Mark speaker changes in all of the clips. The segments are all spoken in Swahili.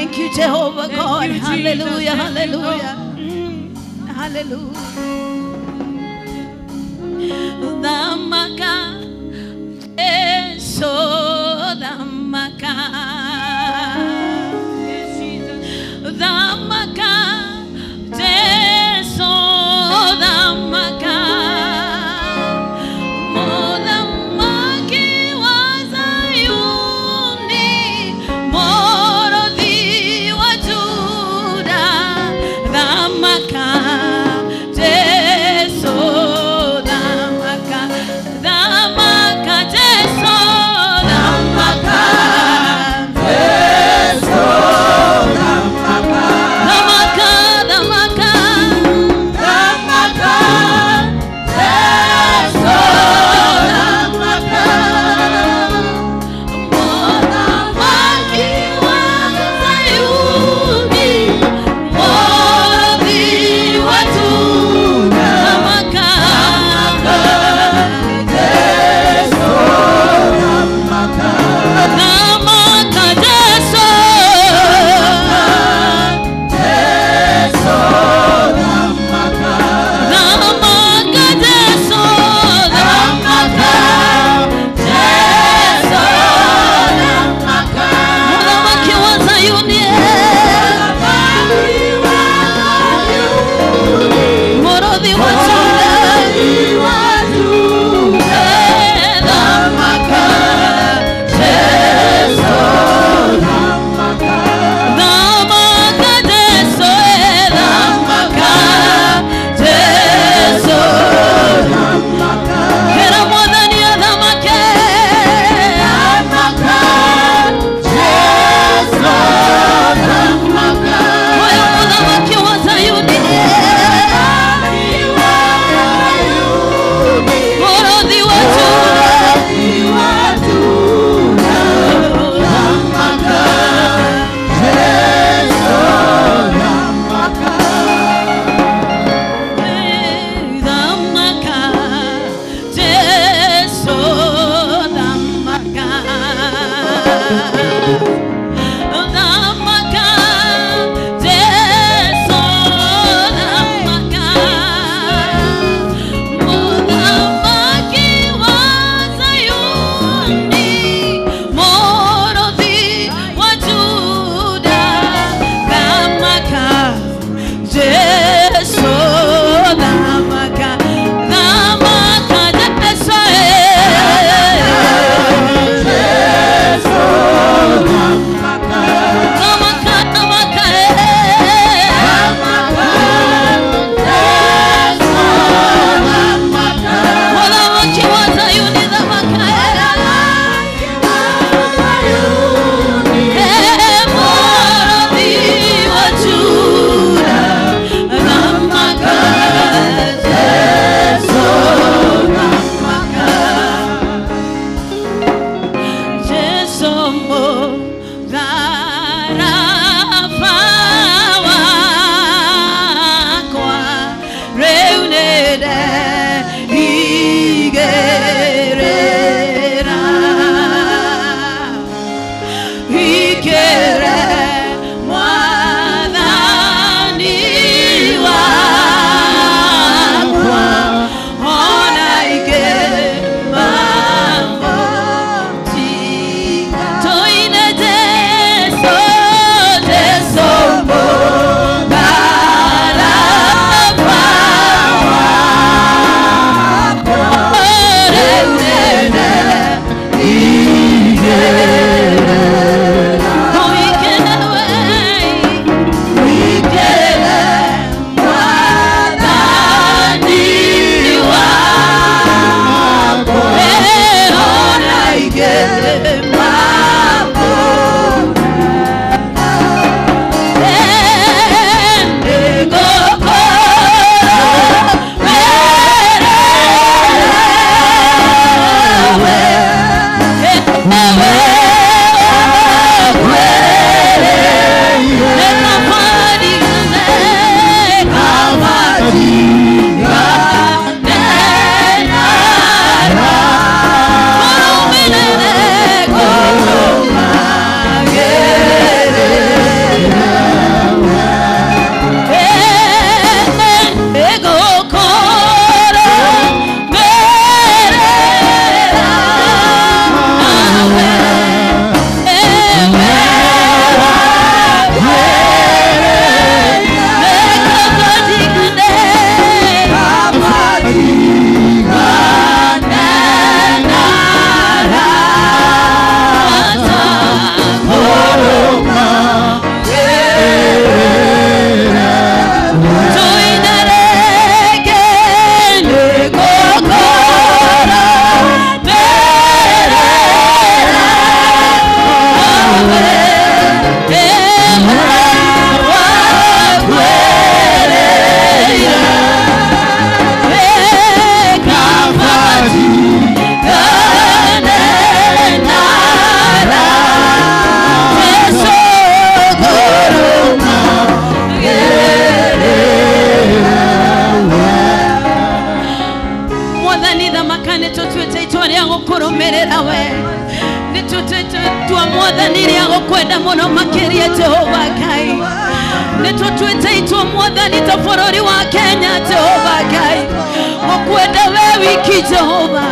Speaker 1: Thank you, Jehovah God.
Speaker 2: you, Jesus.
Speaker 1: Hallelujah,
Speaker 2: Thank you,
Speaker 1: hallelujah. Hallelujah. Damaka, eso damaka, damaka, eso damaka, modamaki wazayuni, morodi wajuda, damaka, eso damaka, damaka, eso makiria Jehova Ngai nitutwite itwa mwathani ta bũrũri wa Kenya Jehova Ngai mukwenda we wiki Jehova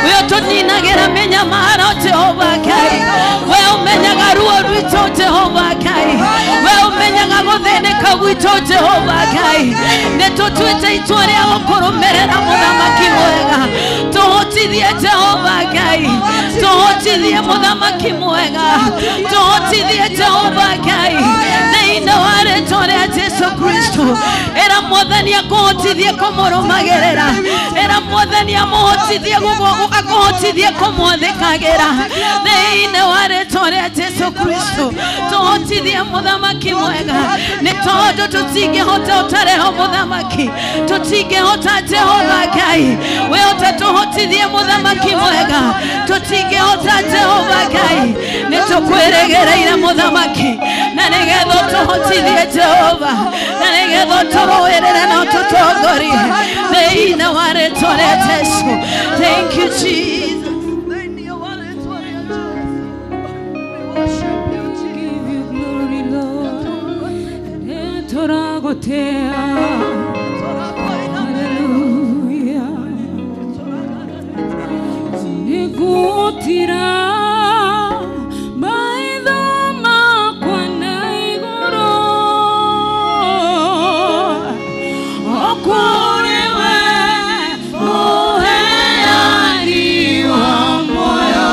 Speaker 1: we ũtũninagĩra mĩnyamaro Jehova Ngai we ũmenyaga ruo rwitũ Jehova Ngai we ũmenyaga gũthĩnĩka gwitũ Jehova Ngai nitutwite itwa rĩa gũkũrũmĩrĩra mũthamaki mwega tũhotithie Jehova Ngai tũhotithie mũthamaki mwega tũhotithie Jehova Ngai thĩinĩ wa rĩĩtwa rĩa Jesũ Kristo era mwathani akũhotithie kũmũrũmagĩrĩra era mwathani amũhotithie akũhotithie kũmwathĩkagĩra thĩinĩ wa rĩĩtwa rĩa Jesũ Kristo tũhotithie mũthamaki mwega nĩ tondũ tũtingĩhota ũtarĩ ho mũthamaki tũtingĩhota Jehova Ngai we ũtatũhotithie mũthamaki mwega tũtingĩhota Jehova Ngai nĩ tũkwĩrĩgĩrĩire mũthamaki na nĩgetha ũtũhotithie Jehova na nĩgetha ũtũrũĩrĩre na ũtũtongorie thĩinĩ wa rĩĩtwa rĩa Jesũ. Thank you Jesus.
Speaker 2: Hallelujah. Nigutira maitho makwa na igũrũ okũrĩ we mũheani wa muoyo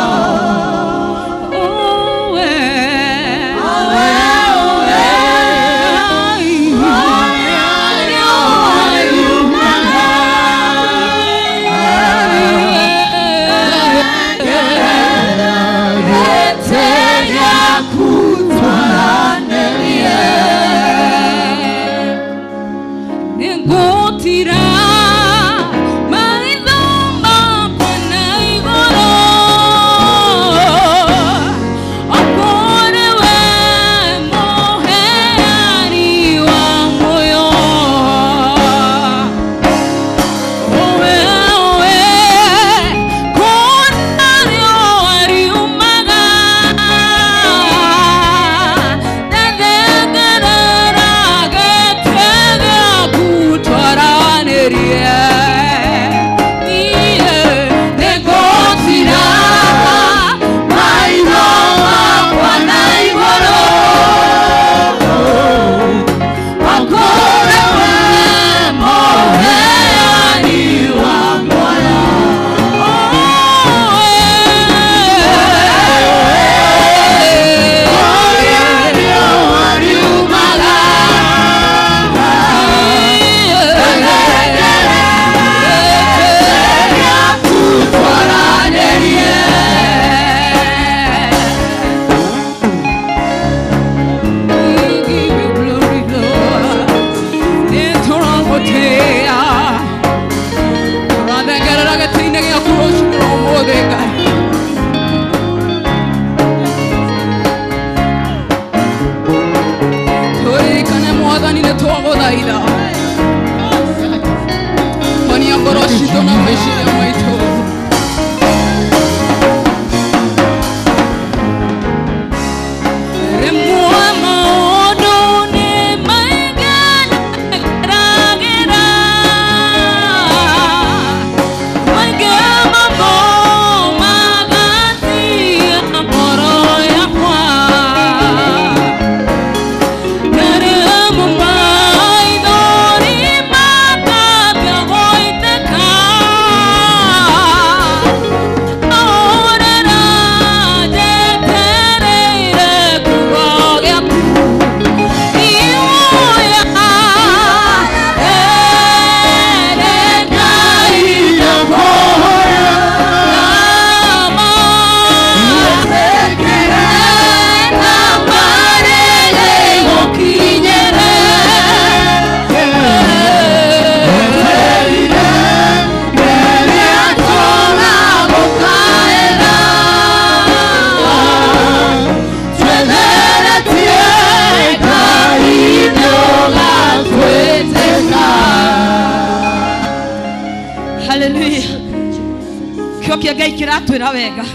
Speaker 1: Kĩo Ngai kĩratwĩra wega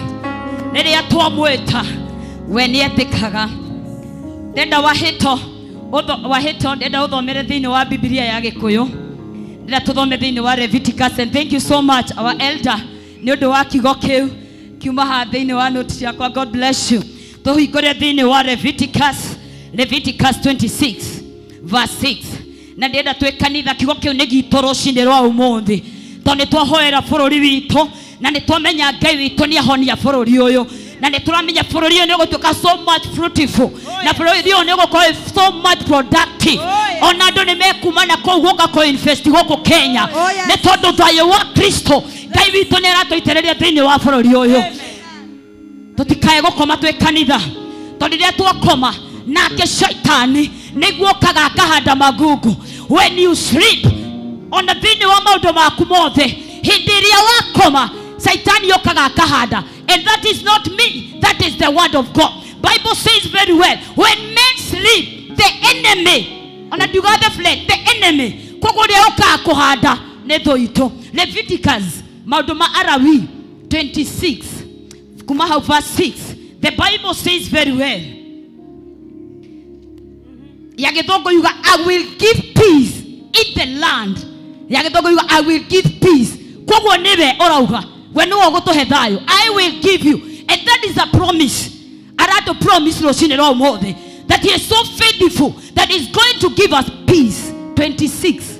Speaker 1: rĩrĩa twamwĩta we nĩetĩkaga ndenda wahito ndenda uthomere thiini wa Biblia ya Gikuyu ndenda tuthome thiini wa Leviticus. And thank you so much our elder ni undu wa kigo kiu kiuma ha thiini wa note ciakwa. God bless you. Tuhingure thiini wa Leviticus 26 verse 6 na ndenda twi kanitha kigo kiu ni gitu rucini rwa umuthi tondu twahoera bururi witu na ni twamenya Ngai witu ni ahonia bururi uyu na ni turamenya bururi uyu ni gutuka so much fruitful na bururi uyu ni gukorwo so much productive. Ona andu ni mekumana kou guka ko invest guku Kenya ni tondu thayo wa Kristo Ngai witu ni aratuitereria thiini wa bururi uyu. Tutikae gukoma twi kanitha tondu ria twakoma nake shaitani niguo kaga akahanda magungu. When you sleep on the thiini wa maundu maku mothe hindi iria wakoma Satan yokaga akahanda. And that is not me, that is the word of God. Bible says very well, when men sleep, the enemy, on a dugade fled, the enemy kogore yoka kuhanda ne thoito. Leviticus mauduma Arawi 26 kumaha verse 6, the Bible says very well, yagethongo yuga I will give peace in the land. Yagethongo yuga I will give peace. Kogo niwe orauga when you go to Hedayo, I will give you. And that is a promise. I had to promise that he is so faithful that he is going to give us peace. 26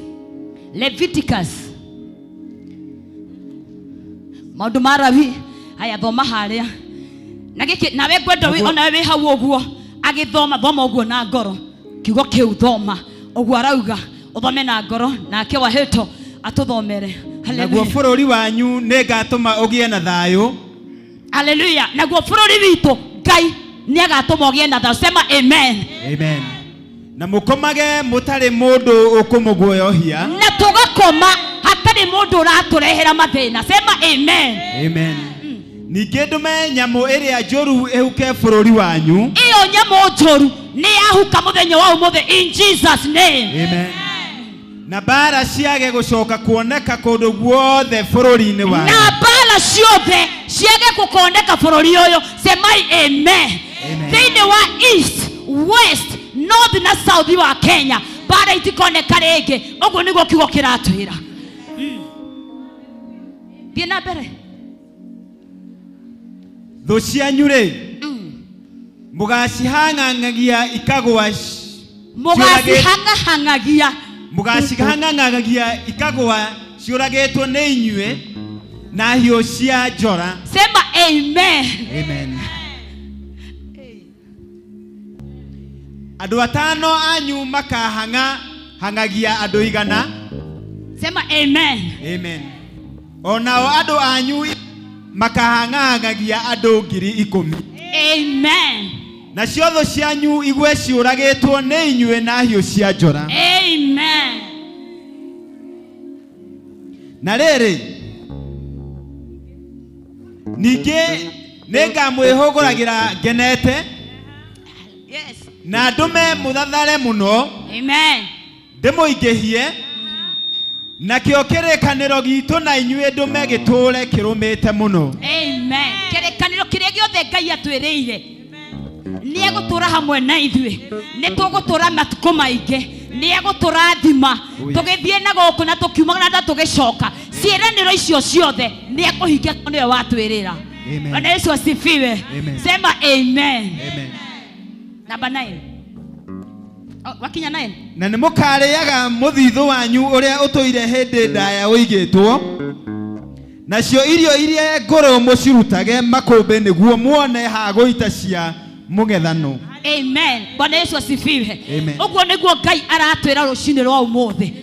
Speaker 1: Leviticus maundu marawi aya thoma haria nawe kwenda wi ona wi hau oguo agithoma thoma oguo na ngoro kiugo kiu thoma oguo arauga uthome na ngoro nake Wahito atuthomere.
Speaker 3: Naguo bururi wanyu nengatuma ugie na thayo.
Speaker 1: Hallelujah. Naguo bururi witu Ngai ni agatuma ugie na thayo. Sema amen.
Speaker 3: Amen. Na mukomage mutari mundu ukumuguoyohia.
Speaker 1: Na tugakoma hatari mundu uraturehera mathina. Sema amen.
Speaker 3: Amen. Ninge ndume nyamu iria njoru ehuke bururi wanyu.
Speaker 1: Iyo nyamu njoru ni ahuka muthenya wa umuthi in Jesus name.
Speaker 3: Amen. Na bara ciage gucoka kuoneka kundu guothe bururi-ini wanyu.
Speaker 1: Na bara ciothe ciage gukoneka bururi uyu. Semai amen. Thiini wa east, west, north na south wa Kenya bara itikoneka ringi. Uguo niguo kiugo kiratwira. Thie na mbere.
Speaker 3: Thu cianyu ri mugacihang'ang'agia ikagwa.
Speaker 1: Mugacihang'ang'agia
Speaker 3: mugacihang'ang'agia ikagwa ciuragitwo ni inyue na hiũ cia njora.
Speaker 1: Sema amen.
Speaker 3: Amen. Andu atano anyu makahang'agia andu igana.
Speaker 1: Sema amen.
Speaker 3: Amen. Onao andu anyu makahang'agia andu 10,000.
Speaker 1: Amen.
Speaker 3: Na ciotho cianyu igwe ciuragitwo ni inyue na hiũ cia njora.
Speaker 1: Amen.
Speaker 3: Na riri ninge ningamwihuguragira ngenete.
Speaker 1: Yes.
Speaker 3: Na ndume muthathare muno.
Speaker 1: Amen.
Speaker 3: Ndimuingihie na kio kirikaniro gitu na inyue ndume giture kirumite muno.
Speaker 1: Amen. Kirikaniro kiria giothe Ngai atwiriire ni egutura hamwe na ithue. Ni tugutura matuko maingi. Ni eguturathima tugithie na guku na tukiumagana na tugicoka. Ciiraniro icio ciothe ni ekuhingia niwe watwirira. Bwana Yesu asifiwe. Sema amen.
Speaker 3: Amen.
Speaker 1: Number 9. Wakinya 9.
Speaker 3: Na nimukariaga muthithu wanyu uria utoire hindi ndaya uigitwo. Nacio irio iria ngoro mucirutage makumbe niguo muone ha guita cia mugethano.
Speaker 1: Amen. Bwana Yesu asifiwe.
Speaker 3: Uguo
Speaker 1: niguo Ngai aratwira rucini rwa umuthi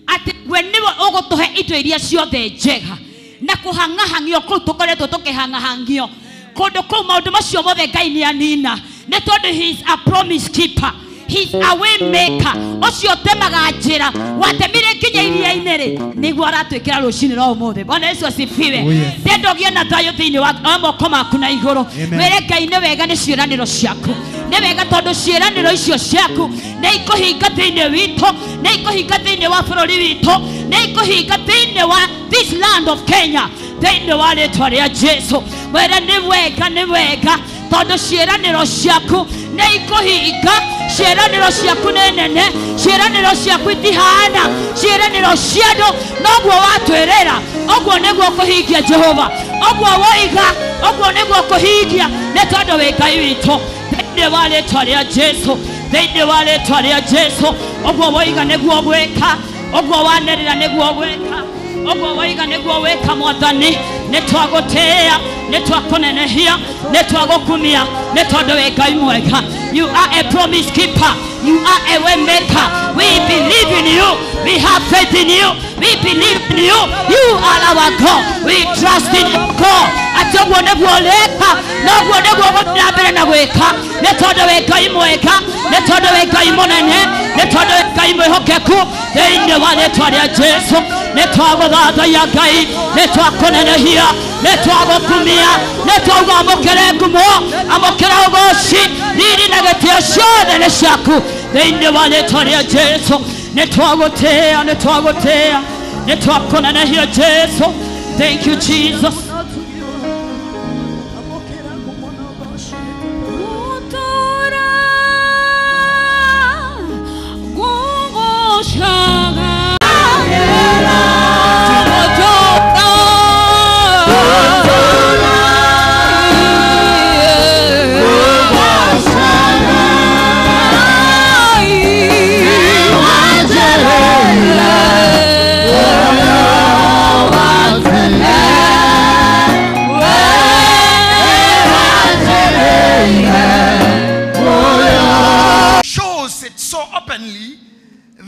Speaker 1: ati we niwe ugutuhe indo iria ciothe njega na kuhang'ahangio kuu tukoretwo tukihang'ahangio kundu kuu maundu macio mothe Ngai ni anina ni tondu he is a promise keeper. He's a way maker. Ocio temaga njira watemire nginya iria-ini ri niguo aratwikira rucini rwa umuthi. Bwana Yesu asifiwe. Ndendogie na thayo thiini wa moko maku na iguru. Were Ngai ni wega ni ciiraniro ciaku. Ni wega tondu ciiraniro icio ciaku ni ikuhinga thiini witu, ni ikuhinga thiini wa bururi witu, ni ikuhinga thiini wa this land of Kenya. Thiini wa ritwa ria Jesu. Were ni wega tondu ciiraniro ciaku ni ikuhinga ciĩranĩro ciaku nĩ nene, ciĩranĩro ciaku itihana, ciĩranĩro ciandũ noguo watwĩrĩra, ũguo nĩguo kũhingia Jehova, ũguo woiga, ũguo nĩguo kũhingia, nĩ tondũ wĩ Ngai witũ thĩinĩ wa rĩĩtwa rĩa Jesũ, thĩinĩ wa rĩĩtwa rĩa Jesũ. Ũguo woiga nĩguo gwĩka, ũguo wanĩrĩra nĩguo gwĩka, ũguo woiga nĩguo wĩka Mwathani. Nĩ twagũtĩĩa, nĩ twakũnenehia, nĩ twagũkumia, nĩ tondũ wĩ Ngai mwega. You are a promise keeper, you are a way maker. We believe in you, we have faith in you, we believe in you. You are our God, we trust in you God. Atĩ ũguo nĩguo ũreka, noguo nĩguo ũgũthiĩ mbere na gwĩka, nĩ tondũ wĩ Ngai mwega, nĩ tondũ wĩ Ngai mũnene, nĩ tondũ wĩ Ngai mwĩhokeku. Thĩinĩ wa rĩĩtwa rĩa Jesũ nĩ twagũthathaiya Ngai, nĩ twakũnenehia, nĩ twagũkumia, nĩ twauga amũkĩre ngumo, amũkĩre ũgooci, riri na gĩtĩo ciothe nĩ ciaku. Thĩinĩ wa rĩĩtwa rĩa Jesũ nĩ twagũtĩĩa, nĩ twagũtĩĩa, nĩ twakũnenehia Jesũ. Thank you Jesus.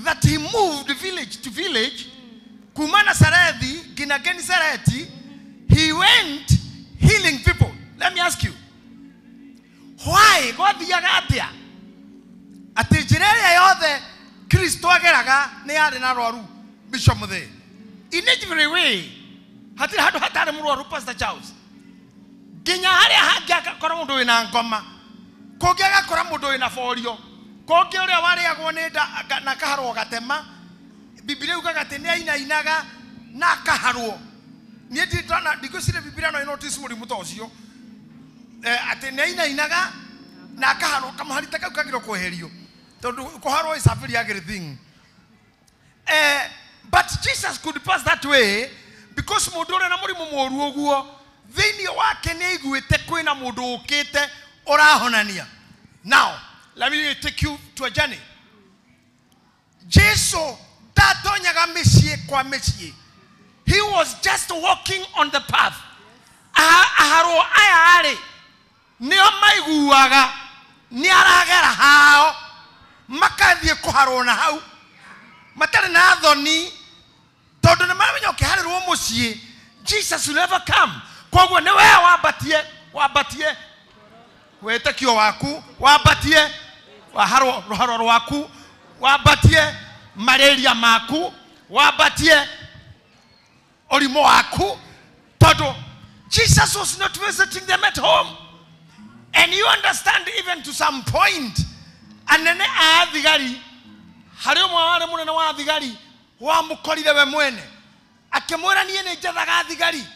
Speaker 4: That he moved village to village, Kumana Saredi, Ginageni Sareti, he went healing people. Let me ask you, why God the Yagatia? At the General the Christo Agaraga, Neadena Roru, Bishop Mode. In every way, had to Hataramuru, Pastor Charles. Ginyahari Haga Koromodo in Angoma, Kogaga Koromodo in a folio. Kokeore wale ya kuoneda na kaharo gatema Biblia ukagatenia inaga na kaharo nieti tana dikosire Biblia no notice muri mutosio atenia inaga na kaharo kama halitaka ukagiro koherio tondu koharo is a very ugly thing. But Jesus could pass that way because mudore na muri mumoru oguo thini wake ne iguite kwina mundu ukite orahonania. Now let me take you to a journey. Jesus, he was just walking on the path. Aharo ayare niomai guaga niaragera hao makadhie koharona hau matare na thoni todo na mamenyo keharero mucie. Jesus will never come. Kogwo ne we wabatie wetekio waku wabatie waharo waku wabatie malaria maku wabatie orimo waku todo. Jesus was not visiting them at home, and you understand even to some point. Anene athigari hari mware munene wa athigari wa mukorire we mwene akimwira nie ne jethaga athigari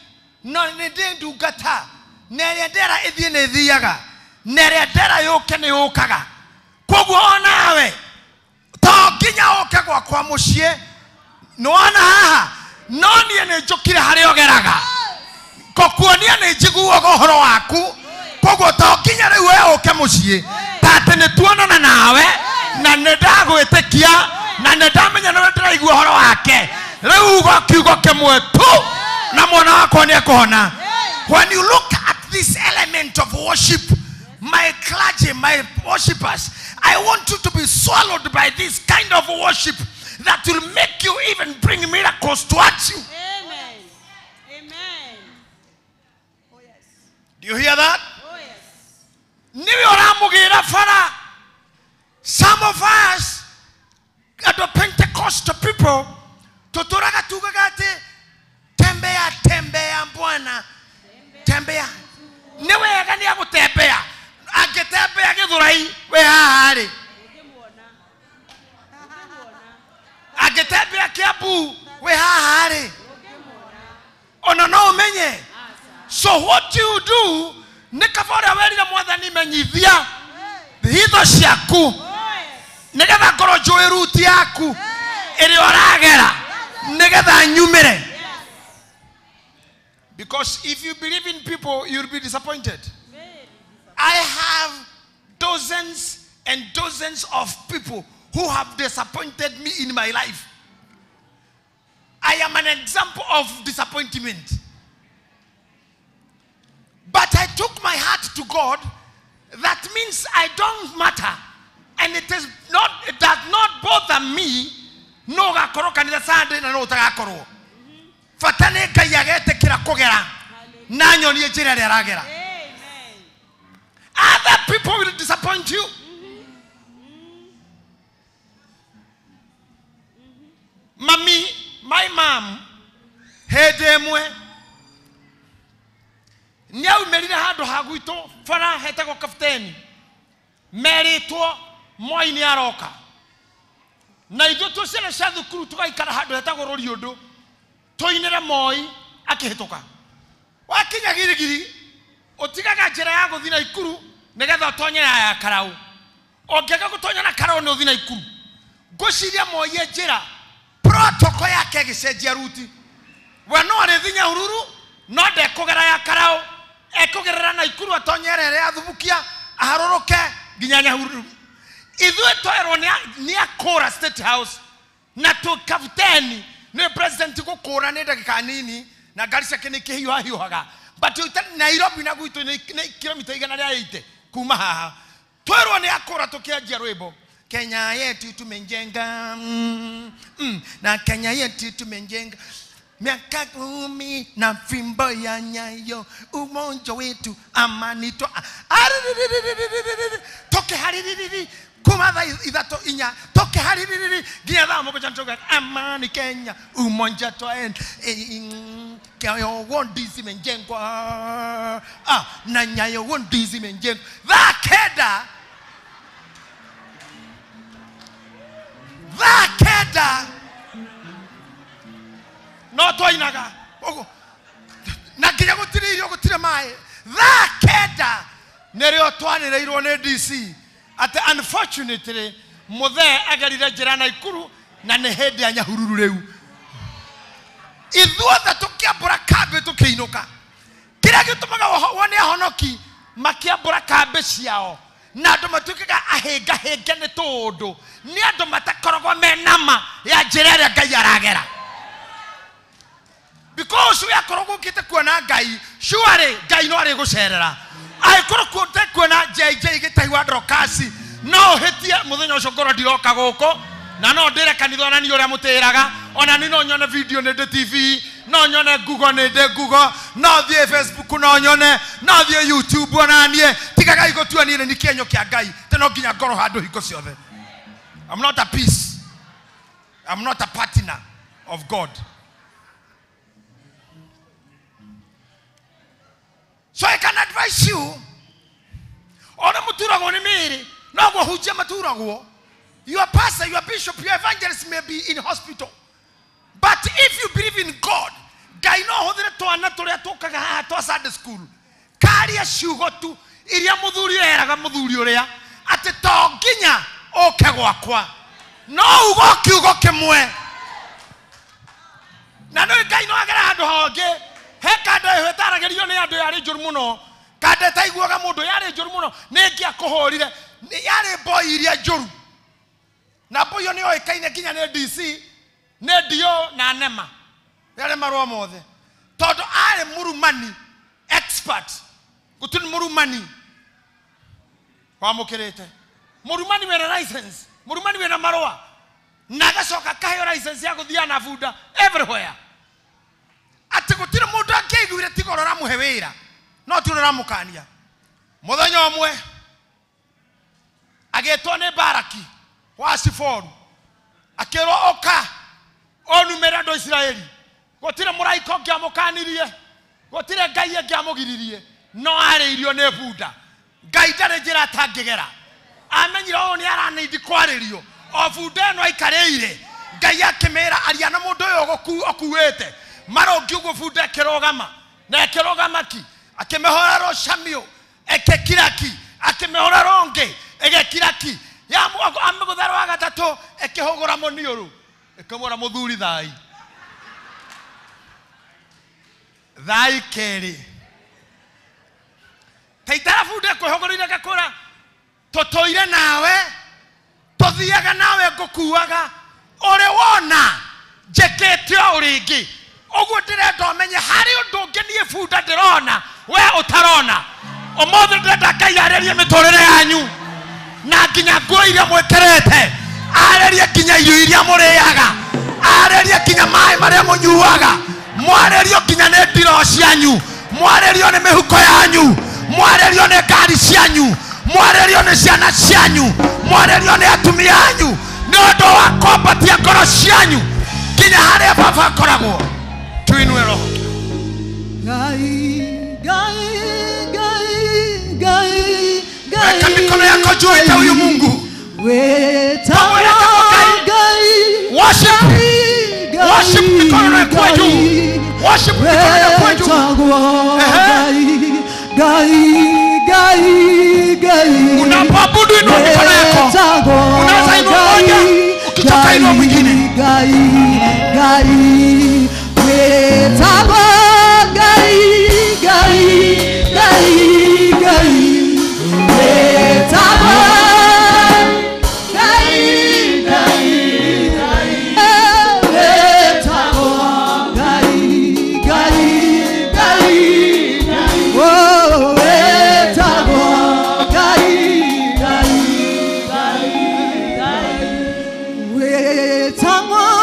Speaker 4: no ne ndungata ne ndera ithie ne thiaga neredera yoke ne yokaga. Kogwo onawe to ginya oke kwa mucie no ona haha no nie ne njokire hari ogeraga kokuonia ne njiguo gohoro waku. Kogwo to ginya riu we oke mucie tate ne tuonana nawe na ne ndagwitikia na ne ndamenya no ndiraigua horo wake riu gokiugo kimwe tu na mwana wako ne kuhona. When you look at this element of worship, my clergy, my worshippers, I want you to be swallowed by this kind of worship that will make you even bring miracles towards you.
Speaker 2: Amen. Amen. Oh yes.
Speaker 4: Do you hear that?
Speaker 2: Oh yes.
Speaker 4: Some of us at the Pentecostal people, Totoraga Tugagate, Tembea, Buana, Tembea. Newe agani abu tembea. Agetembea gedurai we hahari. Agetembea kiabu we hahari. Ona no menye. So what you do, nikavora weri na mwathani menyithia hitho ciaku Negetha ngoro joe route yaku iri oragera negetha nyumire. Because if you believe in people, you'll be disappointed. I have dozens and dozens of people who have disappointed me in my life. I am an example of disappointment. But I took my heart to God. That means I don't matter. And it does not bother me. No gakoro kanitha Sunday na no tagakoro. Fatane kayagete kira kogera. Nanyo ni ejira ragera. Other people will disappoint you. Mami, my mom, hedemwe. Nyau merina hado haguito fara hetako kafteni. Merito moi ni aroka. Na ido to sele shadu kuru tukaikara hado hetako roriodo. Toinera moi akihetoka. Wakinya girigiri otigaga njira ya guthina ikuru negetha tonye ya karau. Ongeka gutonya na karau no thina ikuru. Gociria moi njira protocol yake gicenjia ruti. We no ari thinya hururu no de kugera ya karau. Ekogerera na ikuru atonyerere athubukia aharoroke ginyanya hururu. Ithuĩ twerwo nĩ akũra State House na tũkabuteni nĩ president gũkũra nĩ ndagĩka nini na ngari ciake nĩ kĩhiũha-hiũhaga. But Nairobi na gwitũ nĩ kilomita 180 kuma haha. Twerwo nĩ akũra tũkĩanjia rwĩmbo Kenya yetu tumejenga na Kenya yetu tumejenga miaka 10 na fimbo ya Nyayo umoja wetu amani to toke hariri kuma idhato inya toke hariri ginya dha moko chantoga amani Kenya umoja to Nyayo wondizi menjengwa na Nyayo wondizi menjengwa dhakeda no toinaga ogo na ginya gutiri irio gutire mai dhakeda nerio twanireirwo ne DC ate unfortunately muthe agarire njira na ikuru na ne hedi ya nyahururu riu ithuothe tukiambura kambe tukiinuka kira gitumaga wone ahonoki makiambura kambe ciao na andu matuikaga ahinga ni tondu ni andu matakoragwo menama ya njira iria Ngai aragera. Because we are korogokite kuona Ngai surely Ngai no ari gucerera aikorokute kuona JJ gitaiwa Drokasi no hetia muthenya ucio ngoro ndiroka guko na no ndire kanitha na ni uria mutiraga ona ni no nyone video ne TV no nyone Google ne Google no thie Facebook no nyone no thie YouTube ona nie tigaga igotua ni ni kienyo kia Ngai te no ginya ngoro handu hiko ciothe. I'm not a piece. I'm not a partner of God. So I can advise you. Ona muturago ni miri. No go hujia maturago. Your pastor, your bishop, your evangelist may be in hospital. But if you believe in God, Gai no hodire to anatoria to kaga to Sunday school. Karia shugo tu iria muthuri eraga muthuri uria ate to ginya oke gwakwa. No ugo kimwe. Na no Gai no agera handu hoge. Hekada hetaragerio ni andu yari njuru muno kade taiguaga mundu yari njuru muno ningia kuhorire yari boy iria njuru na boyo ni oikaine kinya ni DC ni dio na nema yari marwa mothe todo ari murumani expert gutuni murumani wamukirite murumani wena license murumani wena marwa na gacoka kaheo license ya guthia na bunda everywhere. Ati gutire mundu angiguire tigorora muhe wira no turora mukania muthenya omwe agetwo ni Baraki wa Siforu akiro oka onumera ndo Israeli gutire muraiko ngiamukanirie gutire Ngai ngiamugiririe no ariirio ne bunda Ngai ndare njira atangigera amenyira o ni aranaidi kwaririo o bunda no aikareire Ngai akimera ariana mundu uyu okuwete maro ngiugo bunda kirogama na kirogama ki akimehora ro shamio ekekiraki akimehora ronge egekiraki ya amugutharwa gatatå ĩkĩhũgũra mũniũrũ ĩkĩmwĩra mũthuri thai thai kerĩ taitara funde kwĩhũgũrĩire gakwĩra tũtũire nawe tũthiaga nawe ngũkuaga ũrĩ wona njĩkĩte o rĩngĩ ũguo ndĩrenda ũmenye harĩ ũndũ ũngĩ niĩ bunda ndĩrona we ũtarona ũmũthĩ ndĩrenda Ngai arĩrie mĩtũrĩre yanyu na nginya nguo iria mwĩkĩrĩte arĩrie nginya irio iria mũrĩaga arĩrie nginya maĩ marĩa mũnyuaga mwarĩrio nginya nĩ ndiro cianyu mwarĩrio nĩ mĩhuko yanyu mwarĩrio nĩ ngari cianyu mwarĩrio nĩ ciana cianyu mwarĩrio nĩ atumia anyu nĩ ũndũ wa kwambatia ngoro cianyu nginya harĩa baba akoragwo tuinue roho weka mikono yako juu ita huyu Mungu worship mikono yako juu worship mikono yako juu unapoabudu inua mikono yako unaweza inua moja ukitoka inua mwingine Come on,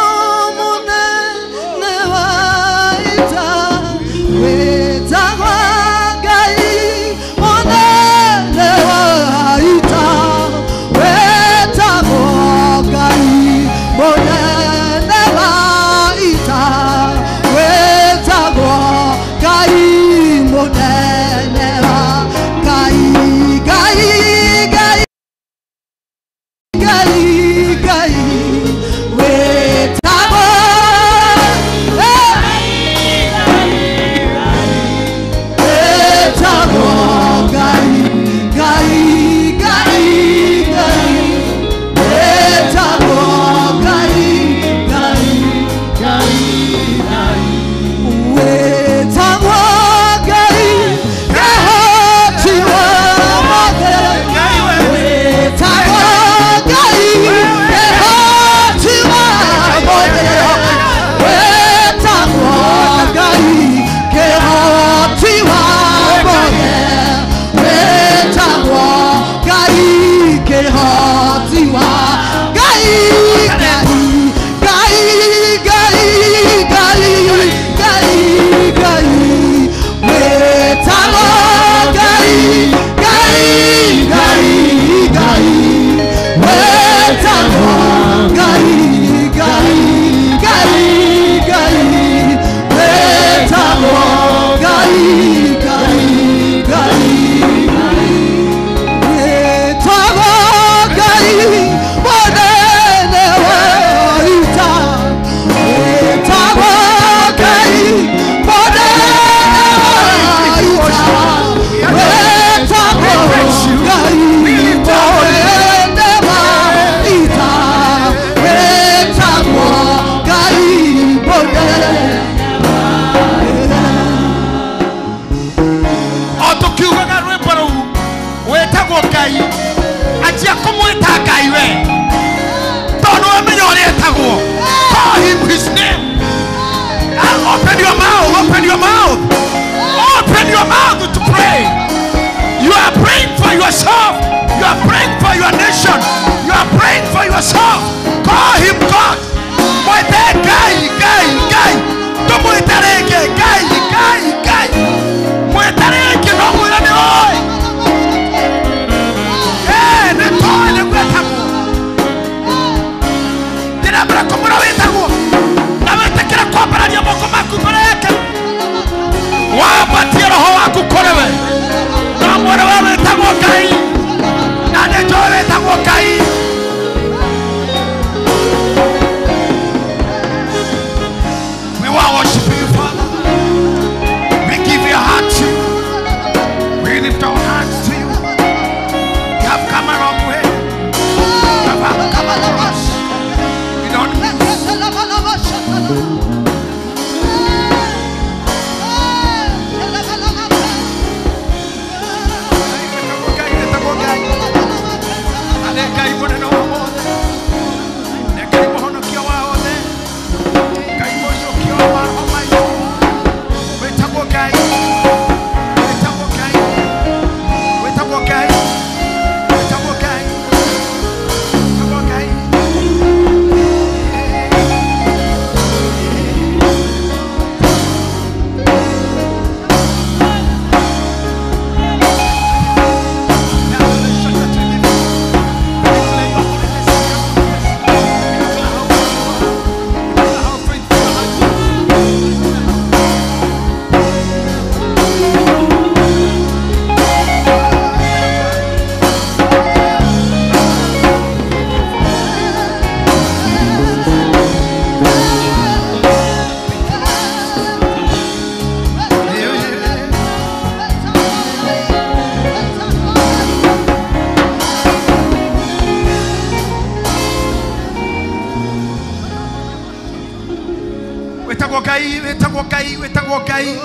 Speaker 4: wetagwo Ngai, wetagwo Ngai, wetagwo Ngai.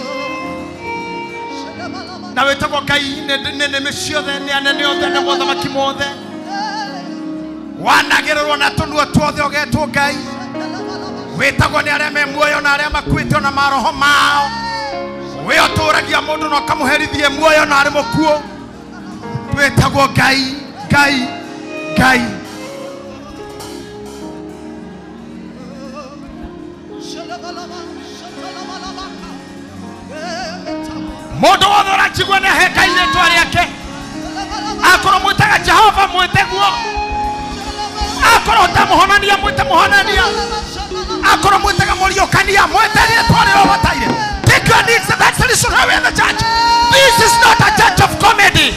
Speaker 4: Na wetagwo Ngai nene meciothe ni anene othe na mothamaki mothe. Wanagererwo na tunua tuothe ogetwo Ngai. Wetagwo ni aria me muoyo na aria makuite na maroho mao. We oturagia mundu no kamuherithie muoyo na ari mukuo. Wetagwo Ngai, Ngai, Ngai. Mundu wothe urachigwo ni heka iretwa riake. Akorwo mwitaga Jehova mwiteguo. Akorwo utamuhonania mwite muhonania. Akorwo mwitaga muriokania mwite riretwa ribataire. Take your needs, that's the reason why we're in the church. This is not a church of comedy.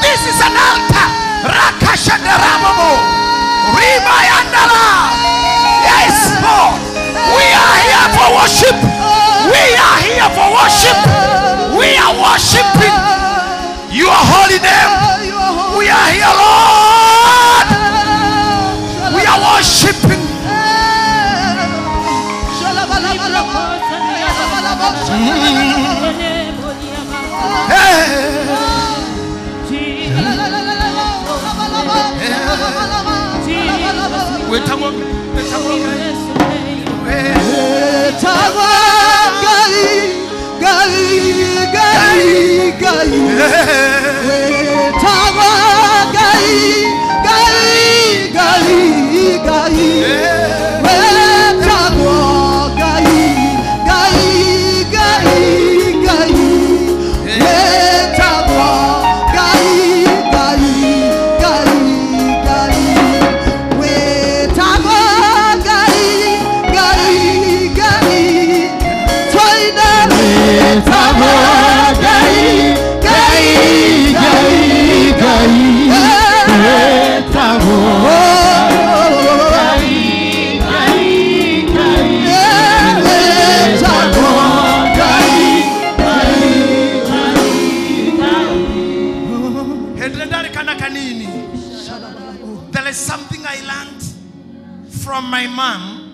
Speaker 4: This is an altar. Rakashandaramomo. Ribayandala. Yes, Lord. We are here for worship. We are here for worship. We are worshiping your holy name. We are here, Lord. We are worshiping. There is something I learned from my mom.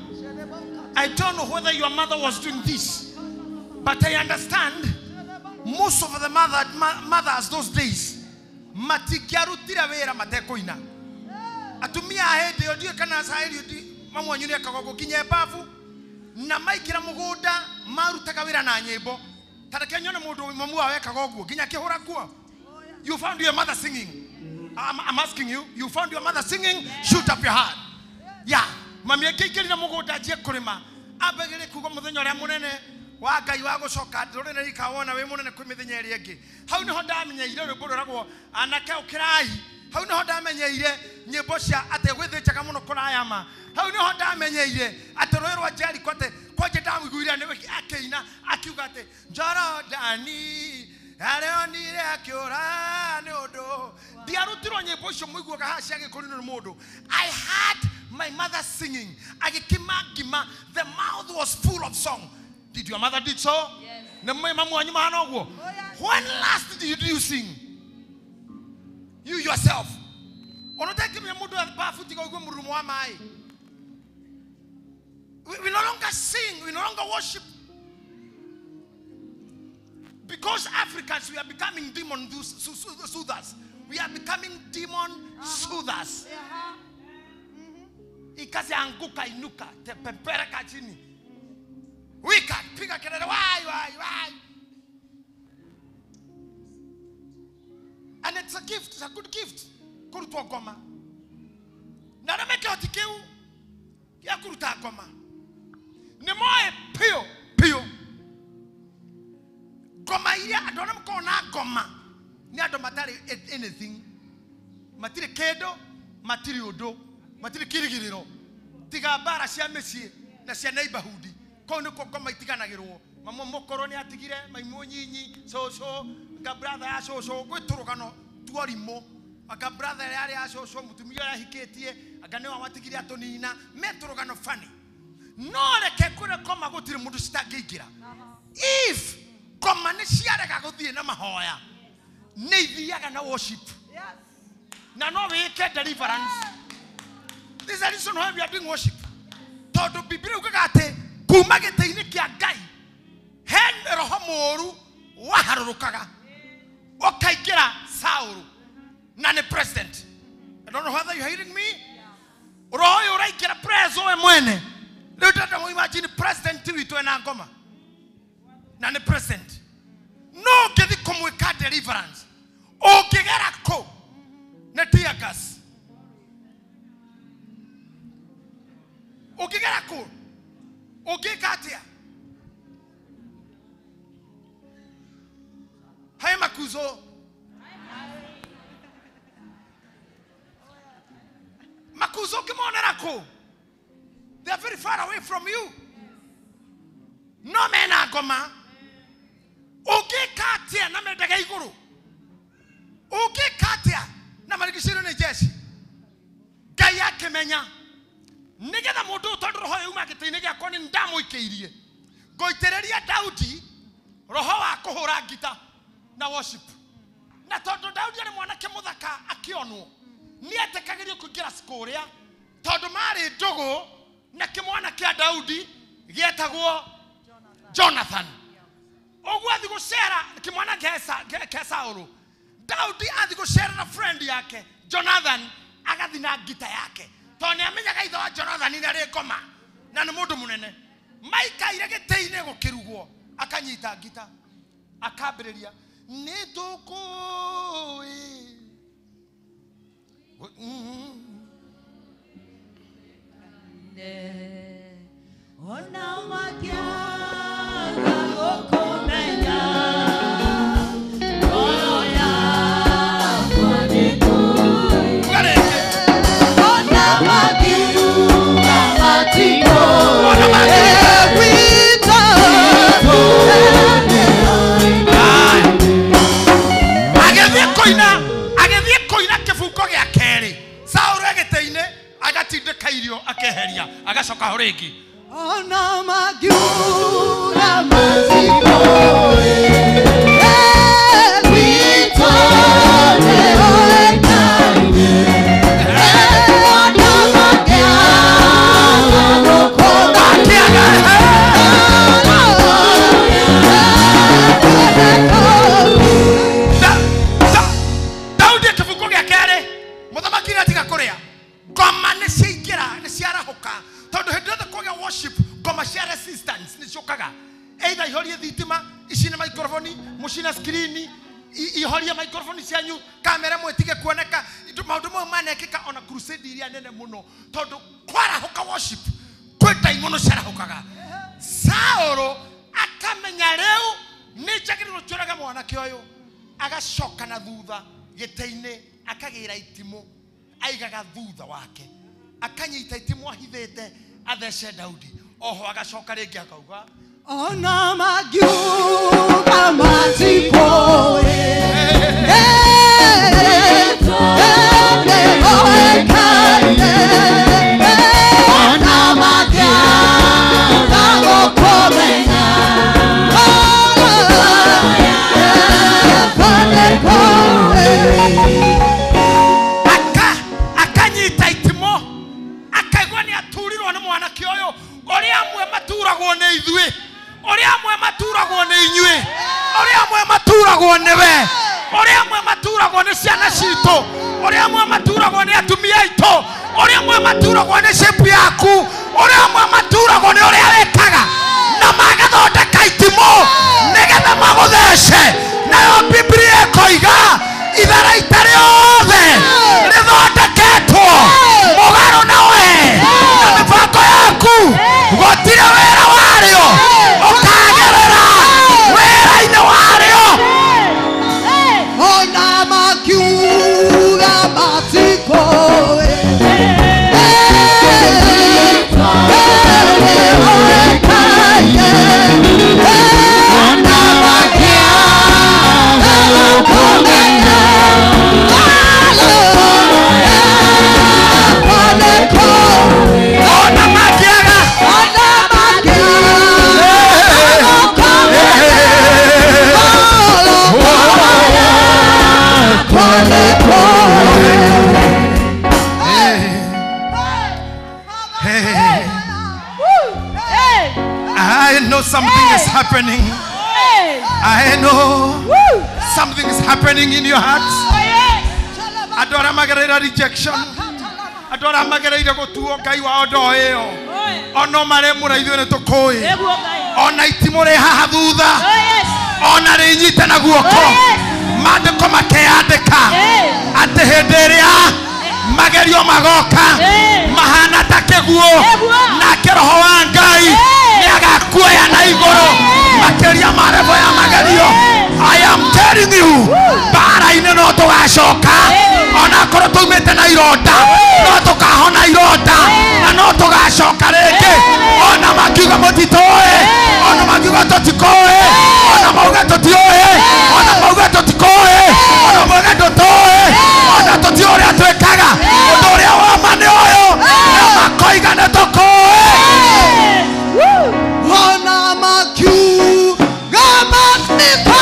Speaker 4: I don't know whether your mother was doing this, but I understand most of the mothers those days matikiarutira wera matekoina atumia hende odio kana saheli mamu anyune kagogo kinye bavu na maikira mugunda marutaga wera na nyimbo tareke nyone mundu mamu awe kagogo kinya kihura kuo. You found your mother singing. I'm asking you, you found your mother singing? Shoot up your hand. Yeah. Mami ekikiri na mugunda je kurima abegere kugo muthenya ria munene wa Ngai wa gucoka ndore na ikawona we munene kwi mithenya iri ingi. Hau niho ndamenyeire rwimbo ruragwo anake ukirai. Hau niho ndamenyeire nyimbo cia ate gwithichaga muno kurayama. Hau niho ndamenyeire ate rwirwa jeri kote kwaje ndamiguira ni akeina akiuga ate Jorodani areonire akiura ni undu diarutiro nyimbo cio muiguaga hacia gikurino ni mundu. I heard my mother singing. Agikimagima, the mouth was full of song. Did your mother did so? Yes. When last did you sing? You yourself. We no longer sing, we no longer worship. Because Africans, we are becoming demon soothers. We are becoming demon soothers. Ikazi anguka inuka te pempereka chini. Wika piga kelele why. And it's a gift, it's a good gift. Kurutua goma. Na nameke otikeu ya kuruta goma. Ni moe pio. Goma ile adona mko na goma. Ni adomatari anything. Matire kedo, matire odo. Matiri kirigiriro tiga bara cia mesie na cia neighborhood ko ni ko goma itiganagirwo mamo mokoro ni atigire maimu nyinyi so ga brother ya so gwiturugano tuorimo aga brother yari ya so mutumia ya hiketie aga ne watigire atonina meturugano fani no reke kure koma gutire mundu citagigira if koma ni ciarega guthie na mahoya ni ithiaga na worship na no wike deliverance. This is the reason why we are doing worship. Todo Biblia ukagate kuma gĩtĩ-inĩ kĩa Ngai he roho mũũru waharũrũkaga ũkaingĩra Saũlũ na nĩ president. I don't know whether you're hearing me. Roho ũyũ ũraingĩra preso we mwene. Rĩu ndĩrenda imagine president witũ ena ngoma na nĩ president. No ũngĩthi kũmwĩka deliverance ũngĩgera kũ nĩ tear gas. Ũngĩgera kũ ũngĩka atĩa? Hai Makuzo. Makuzo ũkĩmonera kũ? They are very far away from you. No mena ngoma. Ũngĩka atĩa na mendega igũrũ? Ũngĩka atĩa na marigicĩirio nĩ jeshi? Ngai akĩmenya nĩgetha mũndũ tondũ roho yuma gĩtĩ-inĩ gĩakwa nĩ ndamũikĩirie ngũitĩrĩria Daudi roho wa kũhũra ngita na worship. Na tondũ Daudi arĩ mwanake mũthaka akĩonwo nĩ etekagĩrio kũingĩra Skoria tondũ marĩ ndũgũ na kĩmwana kĩa Daudi gĩetagwo Jonathan. Ũguo athi gũcera kĩmwana kĩa Saũlũ. Daudi athi gũcera na friend yake Jonathan agathi na ngita yake. Tondũ nĩ amenyaga ithe wa Jonathan nĩ arĩ ngoma na nĩ mũndũ mũnene. Maikaire gĩtĩ-inĩ gũkĩrugwo akanyita ngita akambĩrĩria nĩ tũkũĩ
Speaker 1: ona makĩaga gũkũmenya ngoro yakwa nĩ kũĩ ona makiuga matikũĩ
Speaker 4: agĩthiĩ kũina kĩbungo gĩa kerĩ. Saũlũ agĩtĩ-inĩ agatindĩka irio akeheria agacoka ho rĩngĩ.
Speaker 1: Ona makiuga matikũĩ
Speaker 4: either ihorie thitima ici nĩ microphone mucina screen ihorie microphone cianyu kamera mwetige kuoneka maũndũ mau manekĩka ona crusade iria nene mũno tondũ kwarahuka worship kwĩta imono ciarahukaga. Saũlũ akamenya rĩu nĩ njagĩrĩirwo njũrage mwanake ũyũ agacoka na thutha gĩtĩ-inĩ akagĩra itimũ aigaga thutha wake akanyita itimũ ahithĩte athece Daudi. Oho agacoka rĩngĩ akauga
Speaker 1: ona makiuga matikũĩ ona makĩaga gũkũmenya
Speaker 4: akanyita itimũ akaigua nĩ aturirwo nĩ mwanake ũyũ ũrĩa amwe maturagwo nĩ ithuĩ, ũrĩa amwe maturagwo nĩ inyuĩ, ũrĩa amwe maturagwo nĩ we, ũrĩa amwe maturagwo nĩ ciana citũ, ũrĩa amwe maturagwo nĩ atumia aitũ, ũrĩa amwe maturagwo nĩ shape yaku, ũrĩa amwe maturagwo nĩ ũrĩa wekaga na magathondeka itimũ nĩgetha magũthece. Nayo Biblia ĩkoiga itharaita rĩothe rĩthondeketwo mũgarũ nawe na mĩbango yaku gũtirĩ wĩra warĩo ũkagerera wĩra-inĩ warĩo.
Speaker 1: ona makiuga matikũĩ
Speaker 4: I know something is happening.
Speaker 1: Hey.
Speaker 4: I know
Speaker 1: Woo.
Speaker 4: something is happening in your hearts.
Speaker 1: Oh, yes.
Speaker 4: Adora magerera rejection. Adora magerera gotuo Ngai wa ondo io. Ono mare muraithio ne tukui.
Speaker 1: Ebu Ngai.
Speaker 4: Ona itimure haha thutha.
Speaker 1: Oh, yes.
Speaker 4: Ona rinyite na guoko.
Speaker 1: Oh, yes.
Speaker 4: Mandiko makeandika.
Speaker 1: Hey.
Speaker 4: Ati hindi iria magerio magoka.
Speaker 1: Hey.
Speaker 4: Mahana ta kiguo.
Speaker 1: Ebu.
Speaker 4: Nake roho wa Ngai
Speaker 1: Hey.
Speaker 4: niagakuoya na iguru. Makeria marevo ya magerio. I am telling you, bara-ini no tugacoka. Ona korwo tumite na ironda, no tukahona ironda, na no tugacoka ringi. Ona makiuga mutitoe, ona makiuga tutikoe, ona mauga tutioe, ona mauga tutikoe, ona mauga tutoe, ona tutio uria twikaga. Undu uria wa mane uyu, na makoiga ne tukoe.
Speaker 3: Ona makiuga matikoe.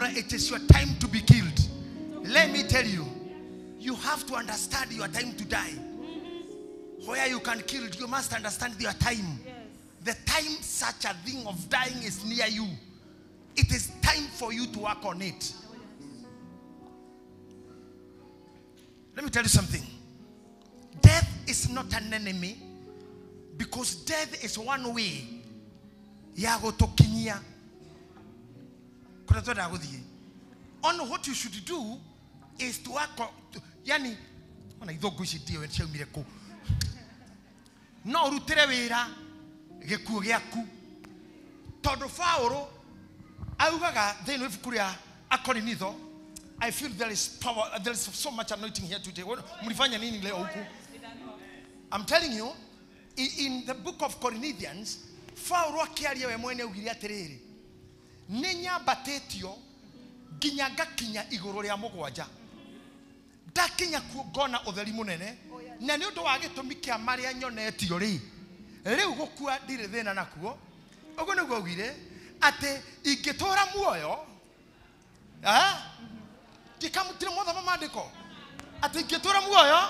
Speaker 4: It is your time to be killed. Let me tell you, you have to understand your time to die. Where you can kill, you must understand your time. The time such a thing of dying is near you. It is time for you to work on it. Let me tell you something. Death is not an enemy, because death is one way. Yago tokinya. On what you should do is to work on, yani ona ithogo ici ndio we ciaumire ku no urutire wira gikuo giaku tondu Paulo augaga thini wa ibuku ria Akorinitho. I feel there is power, there is so much anointing here today. Mlifanya nini leo huku? I'm telling you, in the book of Corinthians, Paulo akiaria we mwene ugiri atiriri, ninya batetio ginya gakinya iguru ria mugwanja dakinya kuona utheri munene na ni undu wa gitumi kia maria nyonetio ri riu gukua ndire thina nakuo. Ugo niguo ugire ati ingitura muoyo dikamutire motho mandiko ati ingitura muoyo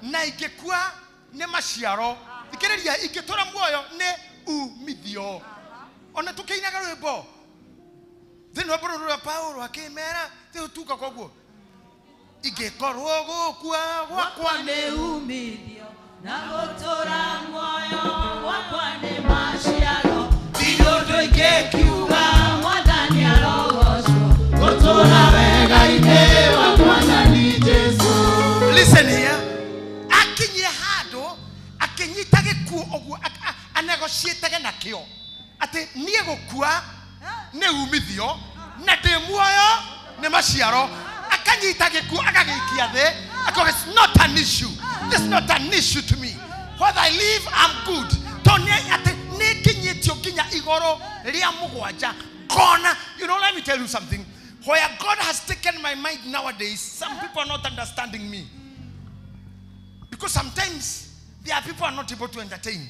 Speaker 4: na ingikua ne maciaro. Thikiriria, ingitura muoyo ne umithio. Ona tukiinaga rwimbo thino buru rwa Paulo akimera thiu tuka koguo ingikorwo gukua gwakwa
Speaker 1: ni umithio na gutura muoyo gwakwa ni maciaro. Thino ingikiuga mwathani arogocwo gutura wega-ini wakwa na ni Jesu.
Speaker 4: Listen here, akinye hado akinyita gikuo oguo anegociatage nakio ati nie gukua ne umithio na de muoyo ne maciaro. Akanyita gikuo agagikia the because it's not an issue. It's not an issue to me. Whether I live, I'm good. Tony ati ne kinyitio kinya igoro ria mugwanja kona. You know, let me tell you something. Where God has taken my mind nowadays, some people are not understanding me. Because sometimes there are people who are not able to entertain.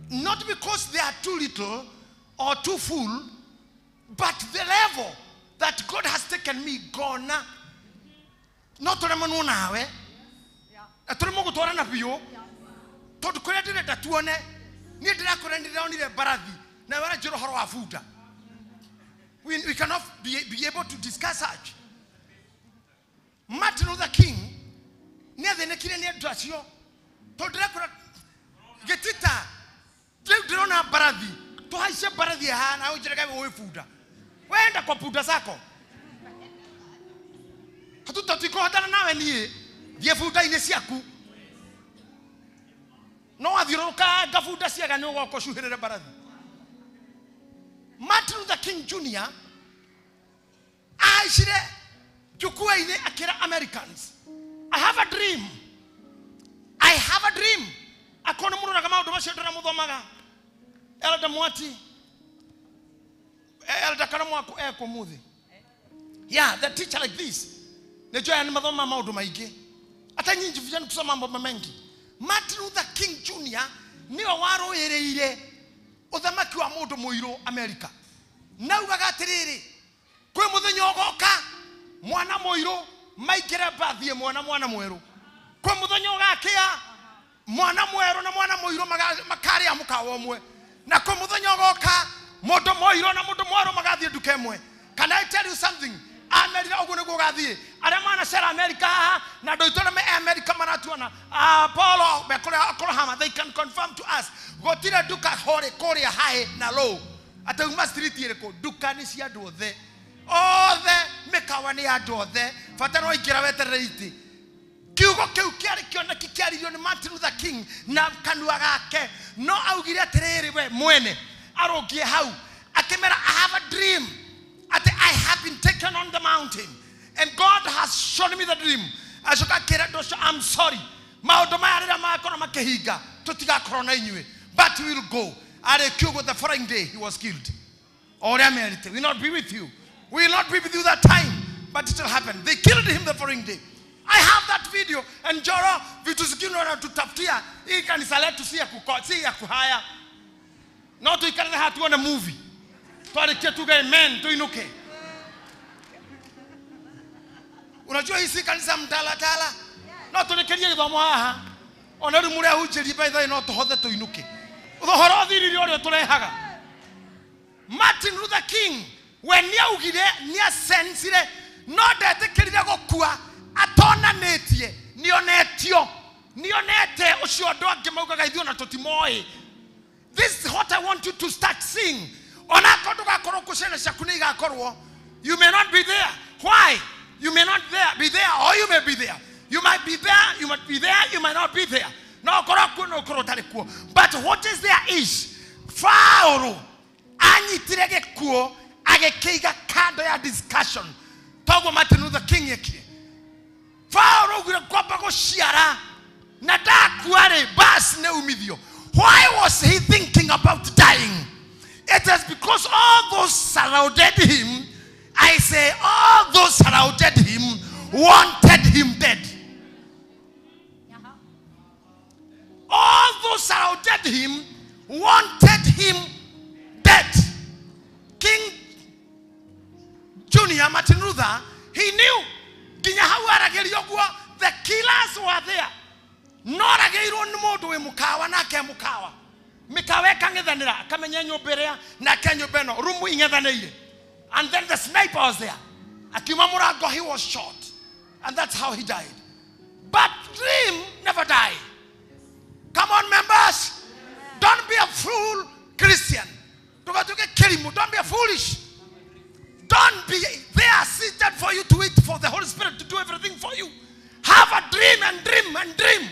Speaker 4: Not because they are too little or too full, but the level that God has taken me gone. Not to remember now, a tremor to run up you. To credit that one, near the Akorandi down in the Baradi. Now, I do horror food. We cannot be able to discuss such. Martin Luther King, near the Nekina near Drasio, to Dracula get it. Drona Baradi, to Haisha Baradi, and I will get away food. When the computer sako. Hatuta tutikohotana nawe nie thie bunda-inĩ ciaku no wathiũrũrũka ngabunda ciaga nĩ ũgoka ũcuhĩrĩre mbarathi. Martin Luther King Jr. aicire njukua-inĩ akĩra Americans, I have a dream. I have a dream. Akona mũroraga maũndũ macio ndĩramũthomaga. Elder Mwati, Elder Karamwaku ekũmũthĩ. Yeah, the teacher like this. Najua ni mathoma maũndũ maingĩ. Hata nyinyi vijana kusoma mambo mengi. Martin Luther King Jr. niwe warũĩrĩire ũthamaki wa mũndũ mũirũ America. Naugaga atĩrĩrĩ, kwĩ mũthenya ũgoka mwana mũirũ maingĩre bathie mwana mwerũ. Kwĩ mũthenya ũgakĩa mwana mwerũ na mwana mũirũ makarĩa mũkawa ũmwe. Na kwĩ mũthenya ũgoka mũndũ mũirũ na mũndũ mwerũ magathie nduka ĩmwe. Can I tell you something? America ugu niguo gathie aria mana cera America na ndoitona me America maratuona Paulo bekore Oklahoma, they can confirm to us gotira duka hore korea high na low atauma street iriko duka ni cia andu othe mikawa ni andu othe fatano igira weterere iti kiugo kiu kiari kiona kikiaririo ni Martin Luther King na kanua gake no augire atiriri we mwene arogie hau akimera I have a dream. I have been taken on the mountain and God has shown me the dream. I'm sorry. But we will go. The following day he was killed. We will not be with you. We will not be with you that time. But it will happen. They killed him the following day. I have that video. And Joro, vitusikino to taftia. He can select to see a kuhaya. Not to have to a movie. Men to inuke. Unajua hisi kanisa mtalatala no turekerie githomo haha ona ru muria hujeri baitha no tuhothe to inuke uthoro thiriri urio turehaga. Martin Luther King when niaugire nia sensire no ndetikirire gukua atonanĩtie nionete ucio ndo angimaugaga ithuĩ na tutimoi. This is what I want you to start seeing. You may not be there. Why? You may not be there or you may be there. You might be there, you might be there, you might not be there. But what is there is Pharaoh anyitirege kuo agekeiga kando ya discussion. Togo Martin Luther King yeki. Pharaoh gure kwamba gociara na dakware bas ne umithio. Why was he thinking about dying? It is because all those surrounded him, I say all those surrounded him wanted him dead. All those surrounded him wanted him dead. King Junior Martin Luther, he knew the killers were there. Not again modo we mukawa na ke mukawa. Mikawe kangethanira kamenya nyoberea na kenyo beno rumu ingethaneire. And then the sniper was there. Akiuma murango he was shot. And that's how he died. But dream never die. Come on members. Don't be a fool Christian. Don't be a foolish. Don't be there seated for you to wait for the Holy Spirit to do everything for you. Have a dream and dream and dream.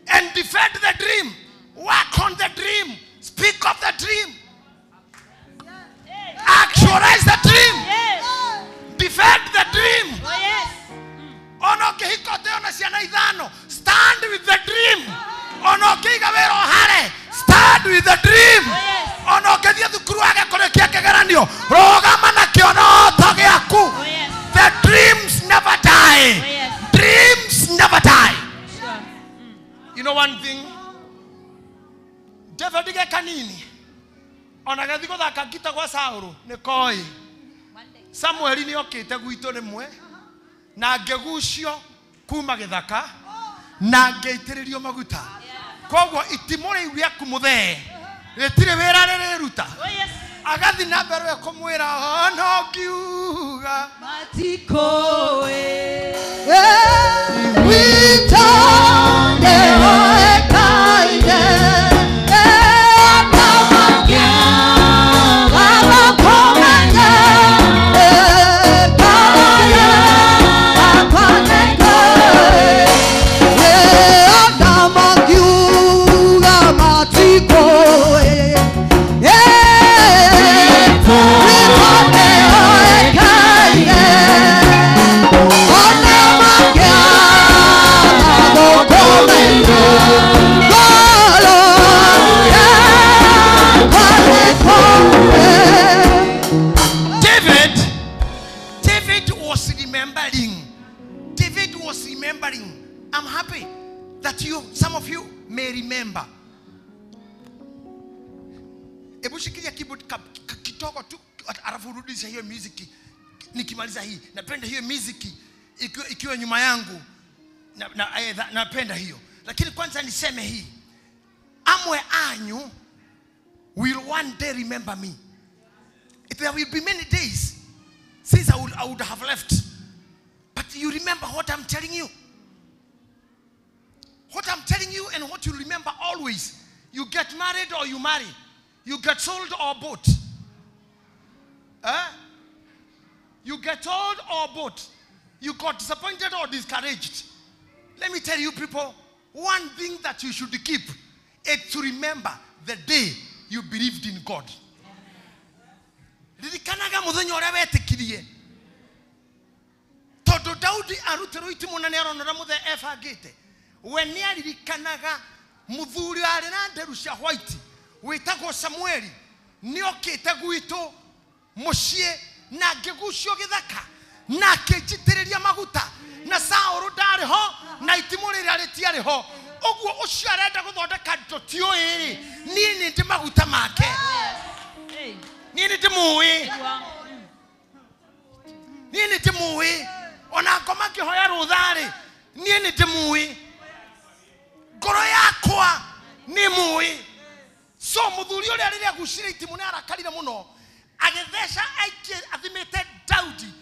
Speaker 4: And defend the dream. Work on the dream. Speak of the dream. Actualize the dream. Defend the dream. Stand with the dream. Stand with the dream. The dreams never die. Dreams never die. You know one thing? David ge kanini ona gathiko thaka ngita gwa Saũlũ nĩ koi Samuel ni okite gwitũ rĩmwe na ngegucio kuma gĩthaka na ngeitĩrĩrio maguta koguo itimũ rĩu rĩaku mũthee rĩtirĩ wĩra rĩrĩruta agathi na mbere kũmwĩra no ngiuga
Speaker 1: matikoe
Speaker 4: was remembering. David was remembering. I'm happy that some of you may remember. Ebu shikilia keyboard kitoko tu alafu rudisha hiyo muziki. Nikimaliza hii napenda hiyo muziki ikiwa nyuma yangu napenda hiyo. Lakini kwanza niseme hii. Amwe anyu will one day remember me. There will be many days since I would have left. But you remember what I'm telling you. What I'm telling you and what you remember always. You get married or you marry. You get sold or bought. You get old or bought. You got disappointed or discouraged. Let me tell you people, one thing that you should keep is to remember the day you believed in God. Ririkanaga muthenya uria wetikirie. Tondu Daudi arutiro itimu na niaronora muthe ebangite. We niaririkanaga muthuri ari na nderu cia white witagwo Samueli niokite gwitu mucie na ngigucio githaka na kinjitiriria maguta na Saulu ndariho na itimu riria ritiariho uguo ucio arenda guthondeka ndotio iri ni ndi maguta make ni ndi muwi ni ndi muwi ona ngoma kihoya ruthari ni ndi muwi ngoro yakwa ni muwi so muthuri uria riria gucira itimu ni arakarire muno agethesha aikie athimite Daudi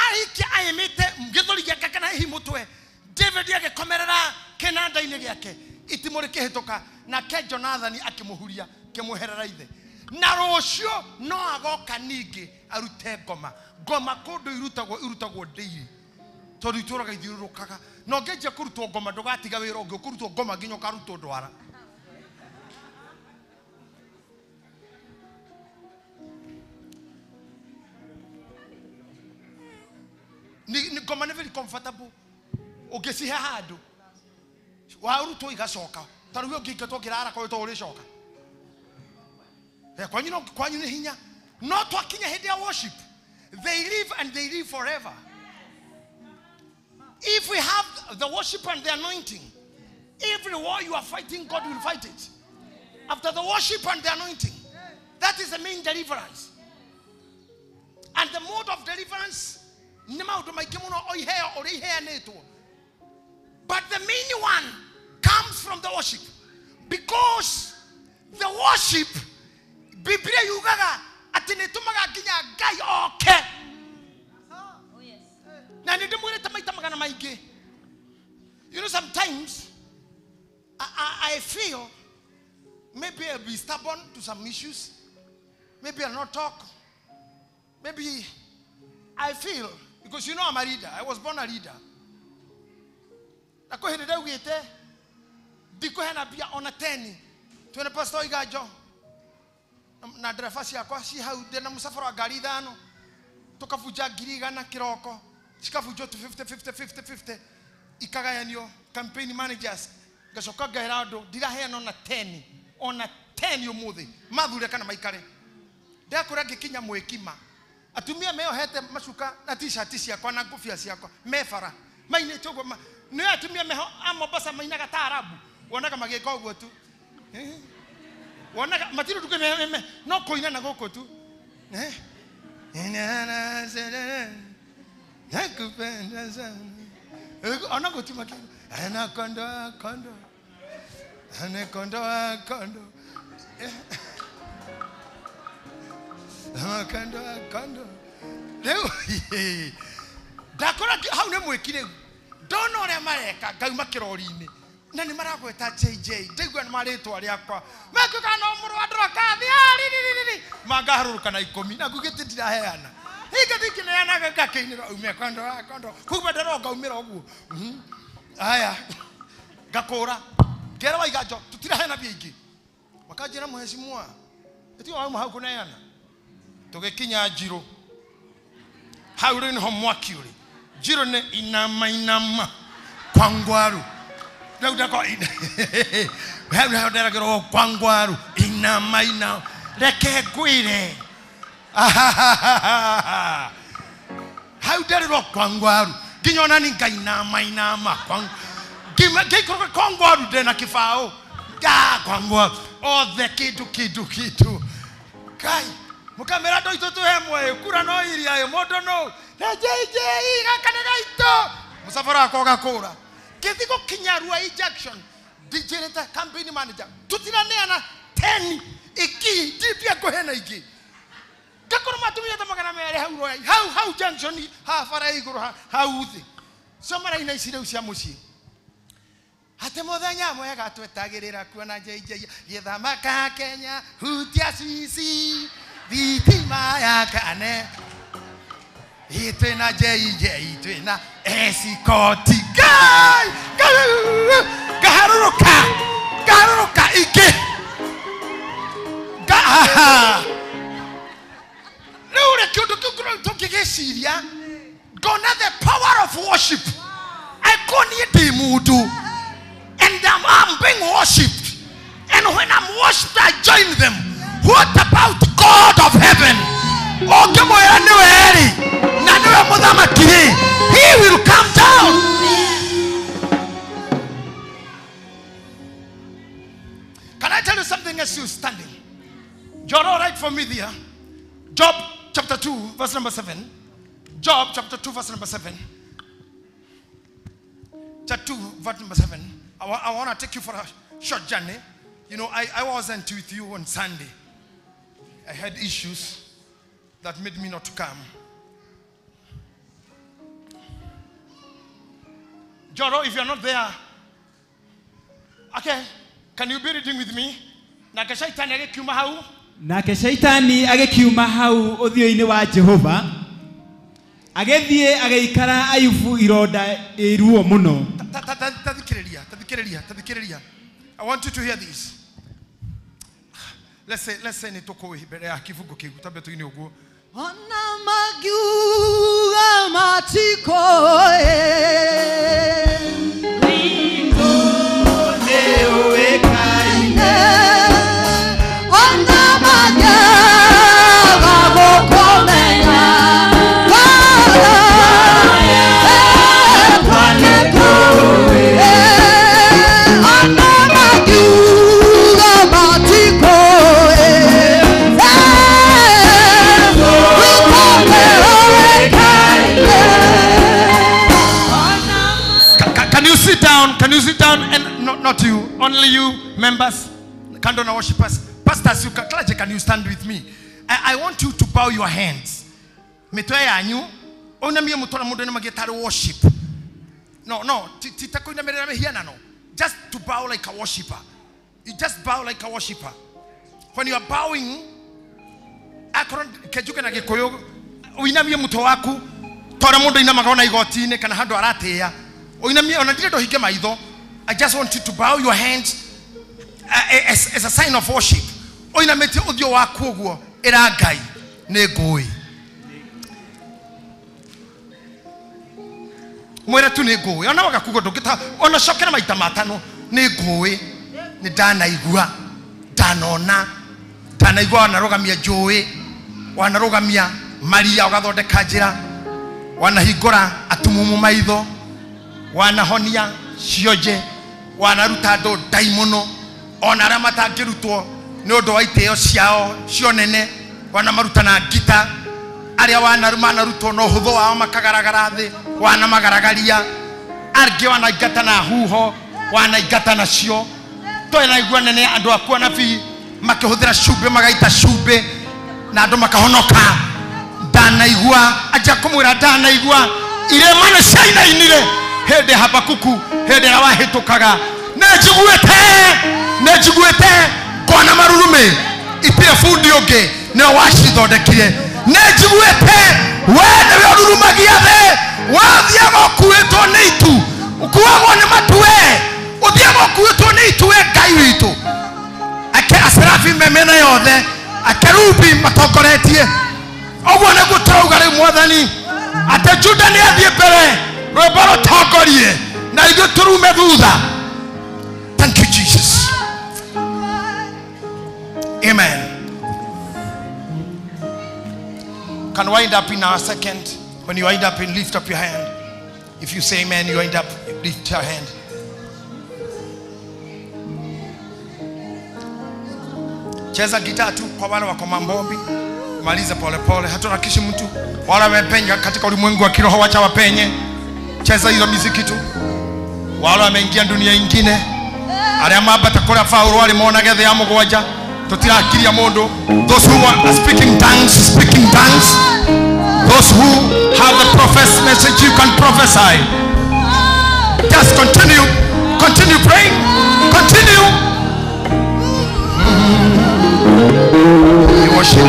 Speaker 4: aikie aimite ngithuri giake kana hi mutwe David agikomerera kinanda-ini giake itimu rikihituka na ke Jonathan akimuhuria kimuherera ithe na rucio no agoka ningi arute ngoma kundu irutagwo daily tondu ituraga ithiurukaga no ngeje kurutwo ngoma ndugatiga wira ungi kurutwo ngoma nginya ukarutwo ndwara ni ngoma ni very comfortable ugesihe handu warutwo igacoka tondu we ngiketwo kirara kwa to uricoka kwanyu ni hinya no twakinya hindi ya worship they live and they live forever. If we have the worship and the anointing, every war you are fighting, God will fight it. After the worship and the anointing, that is the main deliverance. And the mode of deliverance, but the main one comes from the worship. Because the worship, Biblia yugaga atinetumaga ginya gai oke. You know, sometimes I feel maybe I'll be stubborn to some issues. Maybe I'll not talk. Maybe I feel, because you know I'm a leader. I was born a leader. Ako hede wete diko hena bia on a 10 20 pastor igajo na drafasi yakwa si haude na musafara wa gari dhano tukavuja giriga na kiroko sikavujo to 50 ikagayanio campaign managers gacoka gairado dirahe no na 10 on a 10 yomuthi mathure kana maikare ndakora gikinya mwekima atumia meyo hete mashuka na t-shirt ciakwa na ngufia ciakwa mefara maine togo no atumia meho amobasa mainaga taarabu wonaga mageka uguo tu wonaga matiru tuke no koina na goko tu nakupenda sana ona kutima kile anakonda kondo anakonda kondo anakonda leo dakora hau ne mwekire dono re mareka gauma kirori-ini na ni maragweta JJ ndigwa ni maritwa riakwa mekuka no muru androka thi magaharuruka na 10 na ngugite ndiraheana higa ndikineana gakakinira ume kondo kuba ndaroga umira oguo aya gakora gera waigajo tutiraheana biingi makajira muheshimwa eti wa hau kuneana tugikinya Njiro hau ri ho mwaki uri Njiro ne inama kwa ngwaru Dauda ko hau nderagero kwa ngwaru inama reke gwire how nderero kwangwaru ginyona ni inama kwang giko kwangwaru dena kifao ga kwangwaru othe kitu kai mukamera do itoto hemwe kura no iria yo modo no na JJ gakane gaito musafara akoga kura kithiko kinyarua ejection digital campaign manager tutiraneana 10 iki dipia kohena iki gakoro matumia tamagana mere how junction ha fara iguru ha uthi somara ina isire ucia muci ate muthenya mwega twetagirira kuona JJ githama ka Kenya hutia sisi vitima ya kane itena JJ itena esikoti gai gaharuka ike gaha Lure kiudu tukigesiria gonna the power of worship I couldn't mudu and I'm being worshipped and when I'm worshipped I join them. What about God of heaven? He will come down. Can I tell you something as you're standing? You're all right for me there. Job chapter 2 verse number 7. Job chapter 2 verse number 7. Chapter 2 verse number 7. I want to take you for a short journey. You know, I wasn't with you on Sunday. I had issues that made me not to come. Joro, if you're not there, okay, can you be reading with me? Nake shaitani agekiuma hau.
Speaker 3: Nake shaitani agekiuma hau uthio-ini wa Jehova. Agethie ageikara Ayubu ironda iruo muno. Tadhikiriria. I want you to hear this. Let's say nitoko ibere ya kivugo kigu tabe tu ini oguo.
Speaker 2: Ona magiuga matiko wingo leo ekaine ona magiuga bokomenya
Speaker 4: Can you sit down and not you, only you members, candle worshippers, pastors, you clergy, can you stand with me? I want you to bow your hands. Worship. No. Just to bow like a worshipper. You just bow like a worshipper. When you are bowing, I just want you to bow your hands as a sign of worship. Mwera tu negoi. Ona wakakugo dokita. Ona shokera maita matano negoi. Ni dana igua. Danona. Dana igua wanarogamia Joe. Wanarogamia Maria wagadhode kajira. Wanahigora atumumu maitho. Wanahonia shioje. Wanarutado daimono. Onaramata geruto. Nodo waiteo siao. Shionene. Wanamaruta na gita. Aria wanarumana ruto no hudho wa makagaragarathe. Wana magaragaria arge wana igata na huho wana igata na shio to ina igwa nene andu akwa na fi makihuthira shube magaita shube na andu makahonoka dana igwa aja kumwira dana igwa ire mana shaina inire hede Habakuku hede rawa hitukaga nejiguete kona marurume ipia fundi oge ne washi thodekire nejiguete wene werurumagia the Wadiamo kueto neitu ukuwa ni matue udiamo kueto neitu gaiwitu ake asrafi memena yothe akerubi matokoretie obone gutrauga ri mwathani ate Juda ni athie mbere robaro tokorie na ithu turume thutha. Thank you Jesus. Amen. Can wind up in our second When you wind up, and lift up your hand. If you say amen, you wind up, lift your hand. Cheza gitaa tu kwa wale wako Mambombi. Maliza pole pole. Haturakishi mtu. Wala wamepenya katika ulimwengu wa kiroho, wacha wapenye. Cheza hizo muziki tu. Wala wameingia dunia nyingine. Aria mabata kora faulu wale muona gethe ya mugwanja. Tutira akili ya mundu. Those who are speaking tongues. Those who have the prophet's message, you can prophesy. Just continue praying. Continue. You worship.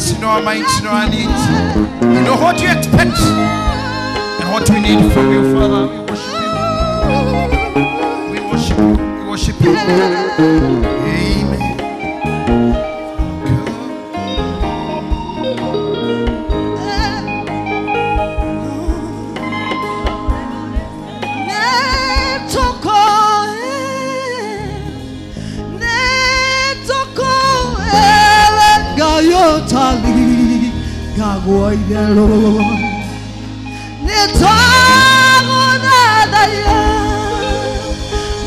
Speaker 4: You know our minds, you know our needs. You know what you expect and what we need from you, Father. We worship you. We worship you. Amen.
Speaker 2: Tali gagoidelo nitago nadaya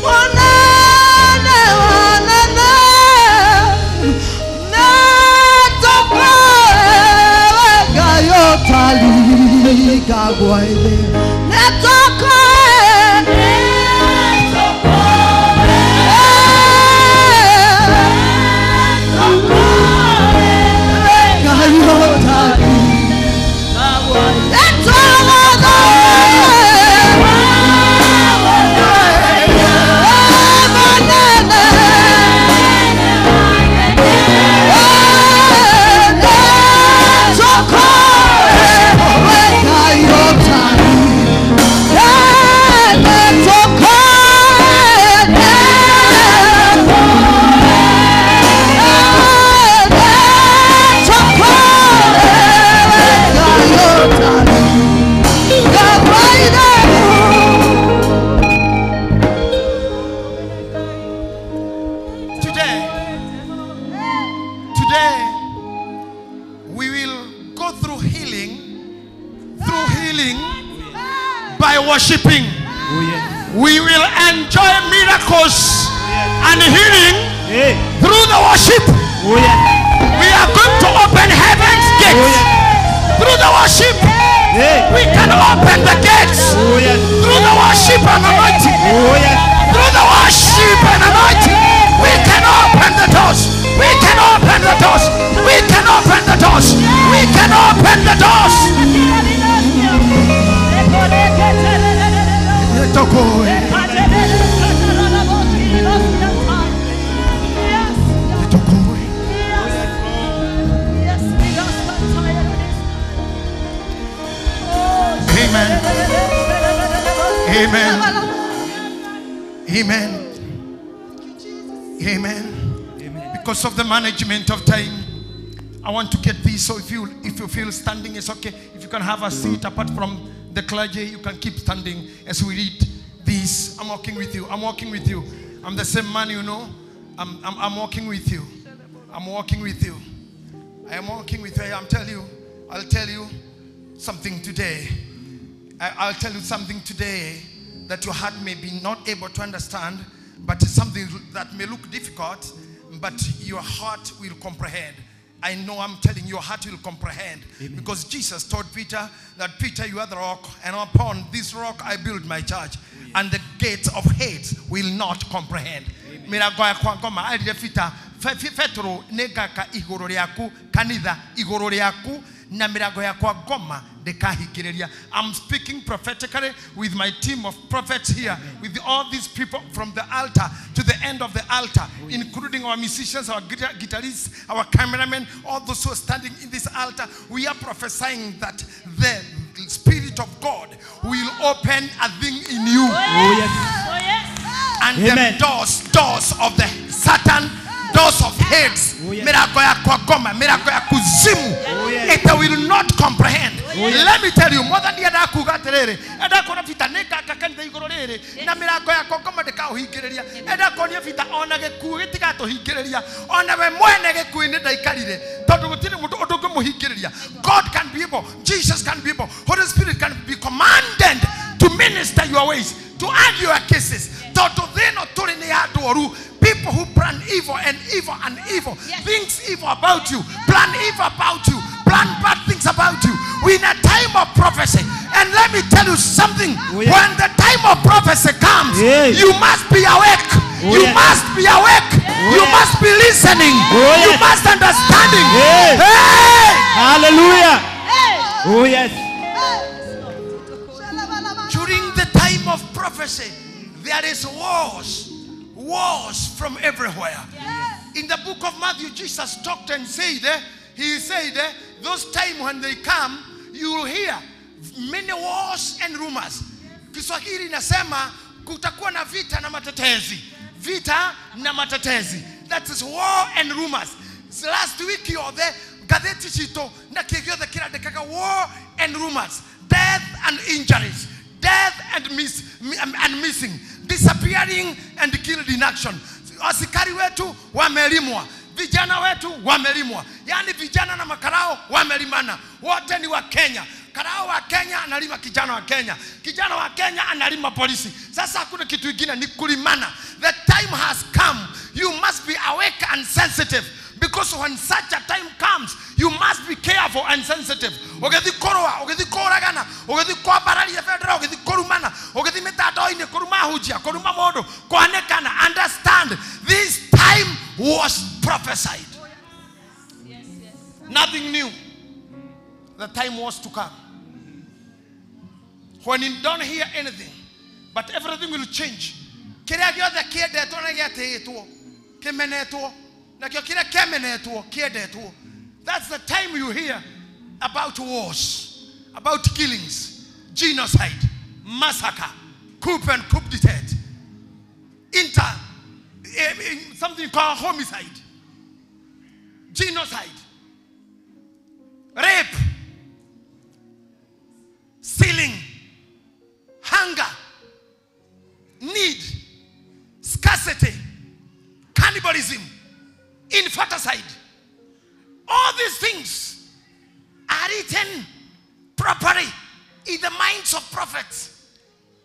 Speaker 2: monane wanana natoko gayo tali gagoidelo natoko
Speaker 4: worshiping. We will enjoy miracles and healing through the worship. We are going to open heaven's gates through the worship. We can open the gates through the worship and anointing. Through the worship and anointing, we can open the doors. We can open the doors. We can open the doors. We can open the doors. Amen. Amen. Amen. Amen. Because of the management of time, I want to get this. So if you feel standing, it's okay. If you can have a seat apart from the clergy, you can keep standing as we read this. I'm walking with you. I'm walking with you. I'm the same man, you know. I'm walking with you. I'm walking with you. I am walking with you. I'll tell you something today. I'll tell you something today that your heart may be not able to understand, but it's something that may look difficult, but your heart will comprehend. I know I'm telling your heart will comprehend. Amen. Because Jesus told Peter that, Peter, you are the rock, and upon this rock I build my church, and the gates of hate will not comprehend. Fetro negaka igoro riaku kanitha igoro riaku na mirago yakwa ngoma ndikahingiriria. I'm speaking prophetically with my team of prophets here, with all these people from the altar to the end of the altar, including our musicians, our guitarists, our cameramen, all those who are standing in this altar. We are prophesying that the Spirit of God will open a thing in you.
Speaker 3: Oh yes.
Speaker 1: Oh yes.
Speaker 4: And
Speaker 3: Amen.
Speaker 4: the doors of the Satan, doors of hate,
Speaker 3: Oh, yes.
Speaker 4: miracle ya kwa goma, miracle ya kuzimu,
Speaker 3: Oh, yes.
Speaker 4: it will not comprehend.
Speaker 3: Oh, yes.
Speaker 4: Let me tell you, more than yada kuga terere, eda kona vita neka kakanda igoro rere, na miracle ya kwa goma deka uhigereria, eda kona vita ona geku getiga to higereria, ona we mwene geku ine daikarire, todo gutire mutu odogo muhigereria. God can be able, Jesus can be able, Holy Spirit can be commanded to minister your ways, to add your cases. Toto deno tore ne adoru. People who plan evil and evil and evil, things evil about you, plan evil about you, plan bad things about you. We're in a time of prophecy, and let me tell you something.
Speaker 3: Oh, yes.
Speaker 4: When the time of prophecy comes,
Speaker 3: Yes.
Speaker 4: you must be awake.
Speaker 3: Oh,
Speaker 4: You
Speaker 3: yes.
Speaker 4: must be awake. You
Speaker 3: yes.
Speaker 4: must be listening.
Speaker 3: Oh,
Speaker 4: You
Speaker 3: yes.
Speaker 4: must understanding.
Speaker 3: Yes.
Speaker 4: Hey!
Speaker 3: Hallelujah. Oh yes.
Speaker 4: During the time of prophecy, there is wars from everywhere. In the book of Matthew, Jesus talked and said, he said, those times when they come, you will hear many wars and rumors. Kiswahili inasema kutakuwa na vita na matetezi. Vita na matetezi. That is war and rumors. So last week you there, gazeti chito na kigiothe kirandikaga war and rumors, death and injuries, death and missing, disappearing and killed in action. Askari wetu wamelimwa, vijana wetu wamelimwa, yani vijana na makarao wamelimana, wote ni wa Kenya. Karao wa Kenya analima kijana wa Kenya, kijana wa Kenya analima polisi. Sasa hakuna kitu kingine, ni kulimana. The time has come. You must be awake and sensitive, because when such a time comes, you must be careful and sensitive. Ogethi korwa, ogethi koragana, ogethi kwabarali efedra, ogethi korumana, ogethi metado ine koruma hujia, koruma modo, kohanekana. Understand, this time was prophesied. Nothing new. The time was to come. When you don't hear anything, but everything will change. Kiria giothe kiendetwo na giatĩĩtwo, kimenetwo, na kio kiria kiamenetwo kiendetwo. That's the time you hear about wars, about killings, genocide, massacre, coup and coup d'etat, something called homicide, genocide, rape, stealing, hunger, need, scarcity, cannibalism, infanticide. All these things are written properly in the minds of prophets,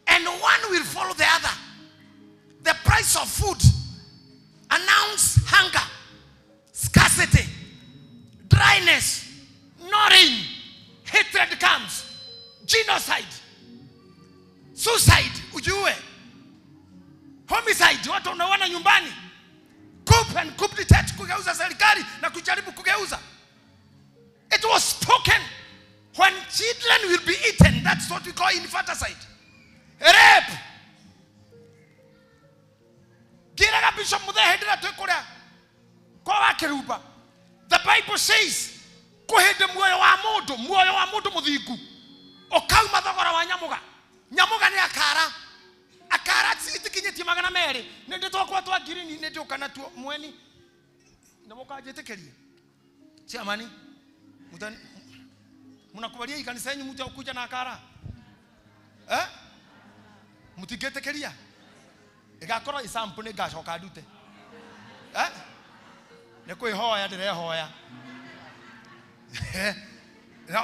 Speaker 4: and one will follow the other. The price of food announce hunger, scarcity, dryness, no rain, hatred comes, genocide, suicide, ujue, homicide, watu wanawana nyumbani, coup and coup d'etat, kugeuza serikali na kujaribu kugeuza. It was spoken. When children will be eaten, that's what we call infanticide. Rape. Giraga Bishop Mudahedra Tekura. Kwa keruba. The Bible says, kohede moyo wa moto mudhiku. Okauma thogora wa nyamuga. Nyamuga ni akara. Akara itikinyeti magana mere. Nende tokwa twa girini nende okana tu mweni. Namoka jetekeria. Si amani. Munakubalia ikanisa yenu mtu akuja na akara. Mutigetekeria. Igakora isampu ne gashoka dute. Neko ihoya dire hoya.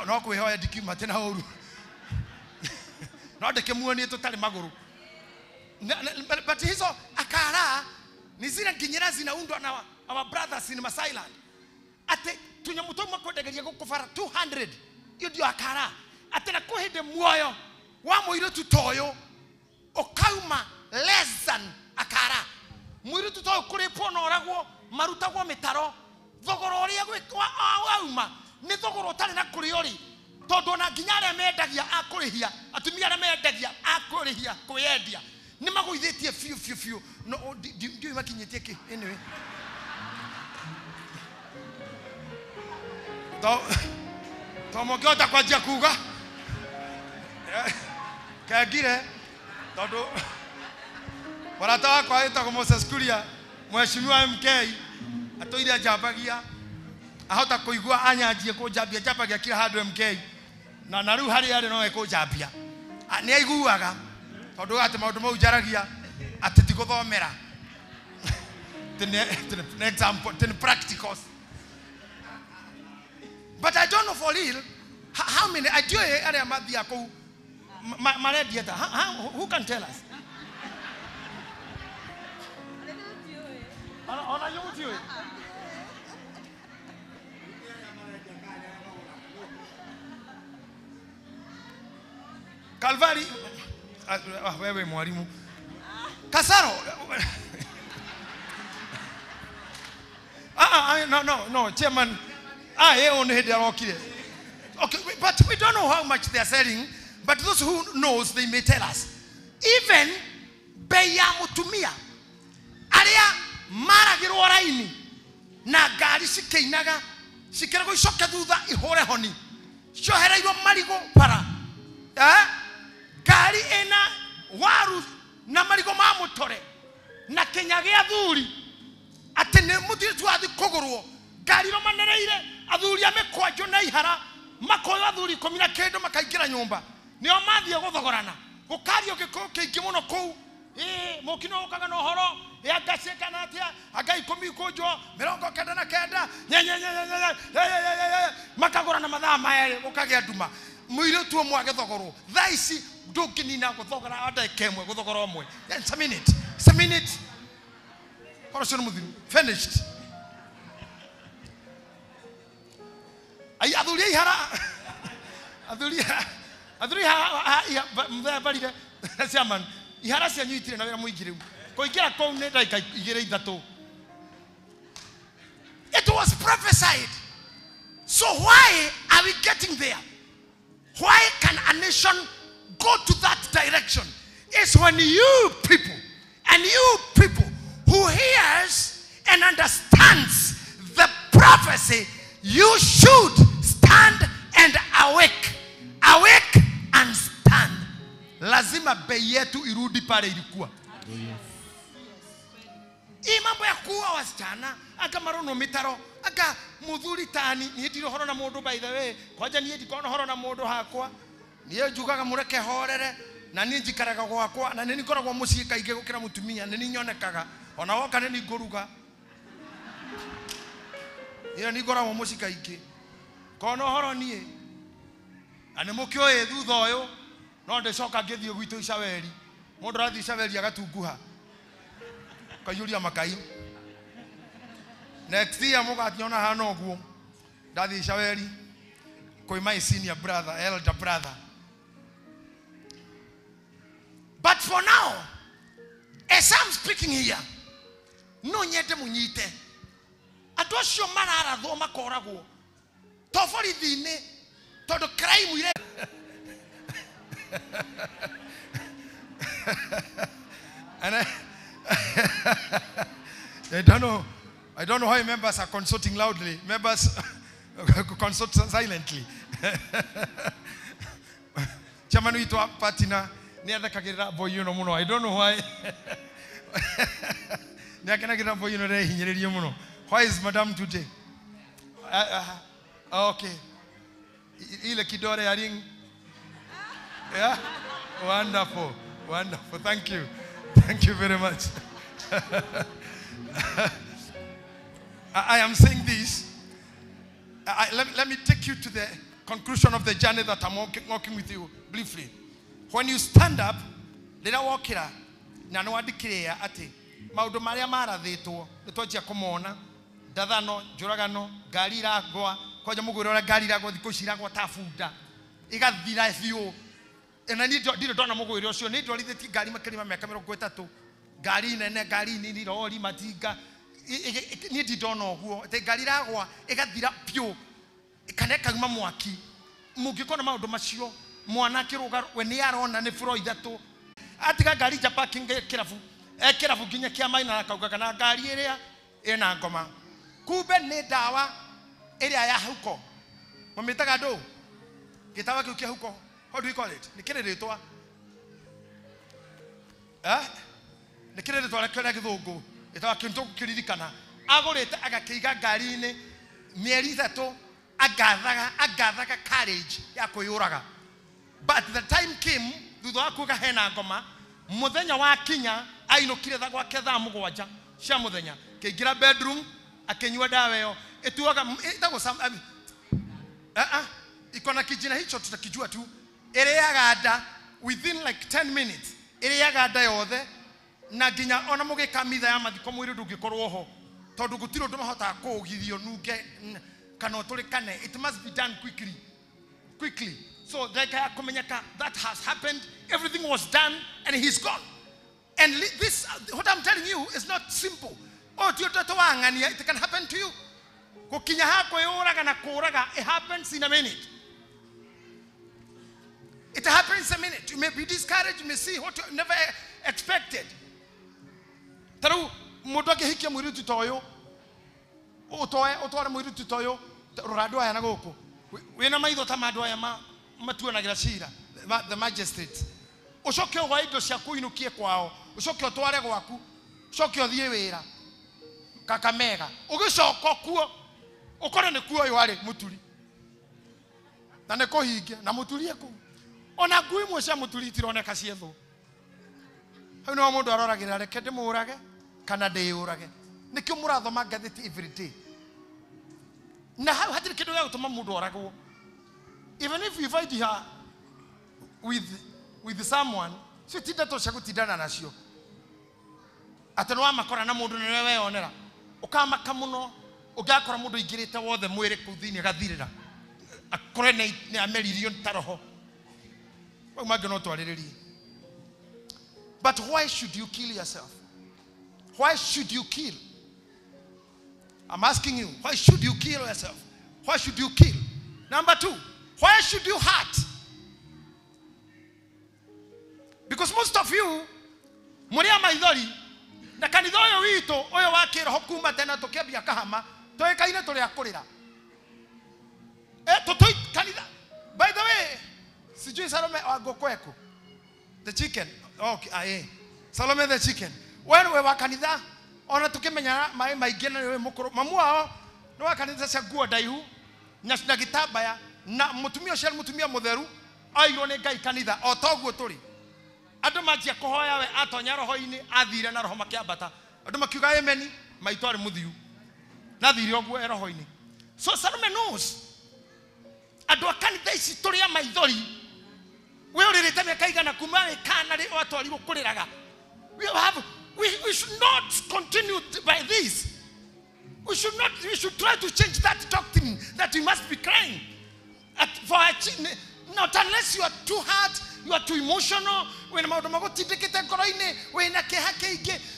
Speaker 4: No ko ihoya dikima tena horu. No de kemuoni totali maguru. But hizo akara ni zile nginyera zinaundwa na our brothers in Masailand. Ate tunyamutoma ko degeria gukufara 200. Iyo dio akara. Ate na kohede muoyo wa moiro tutoyo okauma less than akara. Moiro tutoyo kuri pono oragwo marutagwo mitaro thogoro ria gwikwa auma nĩ thogora ũtarĩ na kũrĩo rĩ tondũ ona nginya arĩa mendagia akũrĩhia atumia arĩa mendagia akũrĩhia kwĩendia nĩ magũithĩtie biũ no ndiũĩ makinyĩtie kĩ anyway to mũngĩhota kwanjia kuga kengire tondũ warata wakwa wĩtagwo Moses Kuria mheshimiwa MK atũire njambagia ahota kũigua anyanjie kũnjambia njambagia kila handũ MK na rĩu harĩa arĩ no ekũnjambia nĩ aiguaga tondũ atĩ maũndũ mau njaragia atĩ ndigũthomera tene example tene practicals. But I don't know for real how many I do area mathia ko maredieta. Who can tell us? Ona YouTube. Calvary wewe mwalimu Kasaro. No, chairman. Okay, but we don't know how much they are selling. But those who knows, they may tell us. Even bei ya mutumia aria maragirwo raini na ngari cikeinaga cikirego icoke thutha ihore honi ciohereirwo marigo para ngari ena waru na marigo ma mutore na Kenya gya thuri ati ne muthitu athi kugurwo ngari ro manereire athuri amekwanjo na ihara makoyo athuri 19 makaingira nyumba nio mathie guthogorana gukario giko kingi muno kou mukino ukaga no horo agaceka natia agai 10 kunjo 99 makagorana mathaa maere ukagia nduma mwire tuo mwage thogoro thaici ndunginina guthogora anda kemwe guthogora omwe it's a minute Korosho muthiru finished ai athuri ihara athuri ha barire chairman ihara cia nyitire na wira muingi riu koingira kou ne ndaika 2-3 it was prophesied. So why are we getting there? Why can a nation go to that direction? It's when you people who hears and understands the prophecy, you should stand and awake and stand. Lazima bei yetu irudi pale ilikuwa. Hii mambo ya kuwa wasichana aka marono mitaro aka muthuri tani ni ndiro horo na mundu by the way kwaja ni ndikono horo na mundu hakwa ni njugaga mureke horere na ni njikaraga gwakwa na ni ngoragwo mucii kaige gukira mutumia ni nyonekaga ona woka ni ngoruga ira ni ngoragwo mucii kaige kono horo nie ane mukioe thutha uyu no ndecoka ngithio gwitu Icaweri mundu rathi Icaweri agatunguha kayuria makai next year mugationa hano guo ndathi Icaweri koi my senior brother elder brother. But for now, as I'm speaking here, no nyete munyite atosho marara thoma korago tofori thine todo crime ile and I don't know how members are consulting loudly. Members consult silently. Chamanu ito patina niada kagira boyuno muno. I don't know why. Niakana kagira boyuno re hinyeriyo muno. Why is Madam today? Okay. Ile kidore yaring. Yeah. Wonderful. Thank you very much. I am saying this. Let me take you to the conclusion of the journey that I'm walking with you briefly. When you stand up, let us walk here. Na no adikire ati maundu maria marathitwo nitwajia kumona ndathano njuragano ngari iragwa kwaja mugwira ora ngari iragwa thiko ciragwa tafunda igathira biu ena ni ndiro ndona mugwira ucio ni ndorithiti ngari makirima miaka 30 ngari nene ngari nini rori matinga ni ndona guo te ngari iragwa igathira biu kaneka uma mwaki mungikona maundu macio mwana kiruga we ni arona ni furo ithatu atiga ngari ja parking kirafu ginya kia maina akauga kana ngari iria ina ngoma kumbe ni dawa iria ya huko mamitaga ndo gitawa kiu kia huko how do you call it nikirirtwa nikirirtwa rekera githungu gitawa kintu kiririkana agurite agakiiga ngari-ini mieri ithatu agathaga courage ya kuyuraga. But the time came thutha wa kuga hena ngoma muthenya wa kinya ainukire tha gwake thaa mugwanja cia muthenya kiingira bedroom akinyua dawa yo etuaga itago ikona kijina hicho tutakijua tu iriaga nda within like 10 minutes iriaga nda yothe na ginya ona mugikamithia ya mathiko mwiri ndungikorwo ho tondu gutiro ndumahota kugithio nunge kana tulikane. It must be done quickly. So like that has happened, everything was done and he's gone. And this what I'm telling you is not simple. Oh, it can happen to you. It happens in a minute. It happens in a minute. You may be discouraged, you may see what you never expected. Taru mudoke hikia muritu toyo. Otware muritu toyo rado aya na goko. Wena maitho tamado aya matuanagira cira the magistrate. Ucoke ogwa indo cia kuinukie kwao. Ucoke otware gwaku. Ucoke othie wira. Kakamega. Ugicoka kuo. Ukore ne kuo yo ari muturi. Na ne kuhingia na muturi eku. Ona ngui mwe cia muturi tironeka cietho. Hau no mundu aroragira reke ndimurage kana ndiurage. Nikio murathoma ngatheti every day. Na hatiri kindu ya gutuma mundu oragwo. Even if you fight her with someone, so tinda to shaku tidana nacio. Atanwa makora na mundu ne we onera. Ukamaka muno, ugakora mundu igirite wothe mwire kuthini gathirira. Akore ne ameririo ntaroho. Magano twariririe. But why should you kill yourself? Why should you kill? I'm asking you, why should you kill yourself? Why should you kill? Number 2, why should you hurt? Because most of you, muria maithori, na kanitha uyu witu uyu wa kiroho kuma tena tukiambia kahama, toekaine tuli akurira. Tutoi kanitha. By the way, sijui Salome agokweku. The chicken. Okay, Salome the chicken. When we wa kanitha, ona tukimenya mai maigena we mukuru mamu wao no wa kanitha cia guo ndaihu na gitabaya na mutumia ucio mutumia mutheru airo ne ngai kanitha o toguo turi andu majia kuhoya we atonya roho-ini athire na roho makiambata andu makiuga amen maitware muthiu na thire oguo roho-ini. So Salome knows andu akanitha ici turi ya maithori we uririte miaka igana kuma we kana ri atwari gukuriraga. We should not continue by this. We should try to change that doctrine that we must be crying not unless you are too hard, you are too emotional.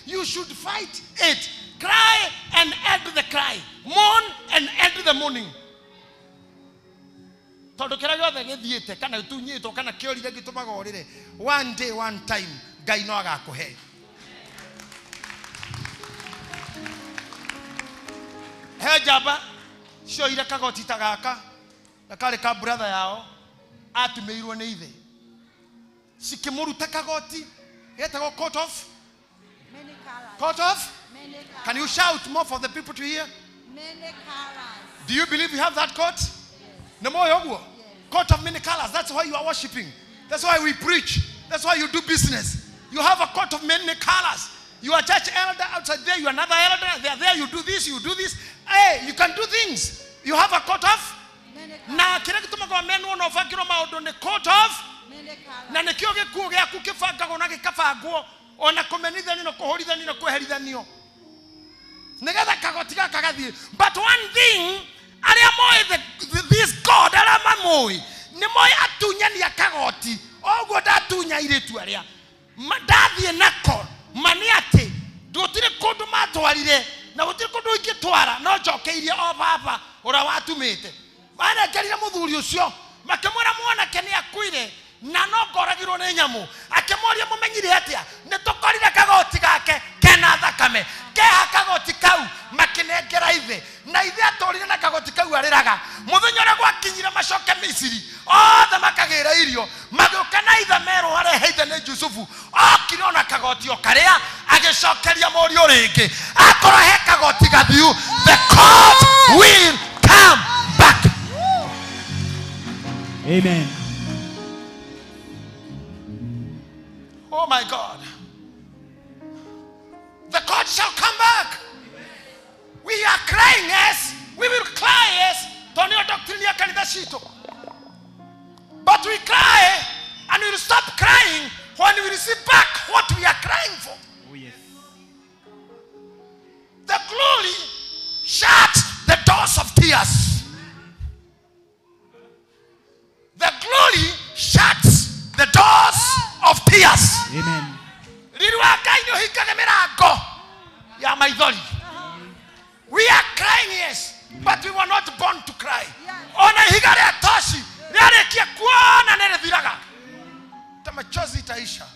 Speaker 4: You should fight it. Cry and end the cry. Mourn and end the mourning. One day, one time, Ngai no agakuhe. He jaba cio ire kagoti tagaka na kale ka brother yao atumeirwo ni ithe sikimuruta kagoti etagwo court of many colors. Court of many colors. Can you shout more for the people to hear? Many colors. Do you believe you have that court? Yes. No more yoguo. Court of many colors. That's why you are worshiping. That's why we preach. That's why you do business. You have a court of many colors. You are church elder outside there, you are another elder, they are there, you do this, you do this. Hey, you can do things. You have a court of na kile kitu mko menu no fakiro maodo ne court of na ne kio gekuo gya kukifanga gona gikafangwo ona komenitha ni no kuhoritha ni no kweherithanio negatha kagoti gakagathie. But one thing aria moe this God aria mamoi ni moe atunya ni akagoti ogwo datunya iretu aria ndathie nako maniate ndotire kundu matwarire na gutire kundu ingitwara no njokeirie o baba ura watumite Maana ngerire muthuri ucio makimwira mwanake ni akuire na no ngoragirwo ni nyamu akimworia mumenyire atia ni tukorire kagoti gake kena thakame keha kagoti kau makinengera ithe na ithe atorire na kagoti kau ariraga muthenya uria gwakinyire macoke Misiri othe makagira irio magioka na ithe mero areheithe ni Jusufu okire ona kagoti okaria agicokeria morio ringi akora he kagoti gathiu the court will come back.
Speaker 3: Amen.
Speaker 4: Oh my God. The court shall come back. We are crying, yes. We will cry, yes. Don't your doctrine ya kanisa shito. But we cry and we will stop crying when we receive back what we are crying for.
Speaker 3: Oh yes.
Speaker 4: The glory shuts the doors of tears. The glory shuts the doors of tears.
Speaker 3: Amen.
Speaker 4: We are crying, yes, but we were not born to cry. Ona higare atoshi, yale kia kuona nene viraga. Tamachozi itaisha.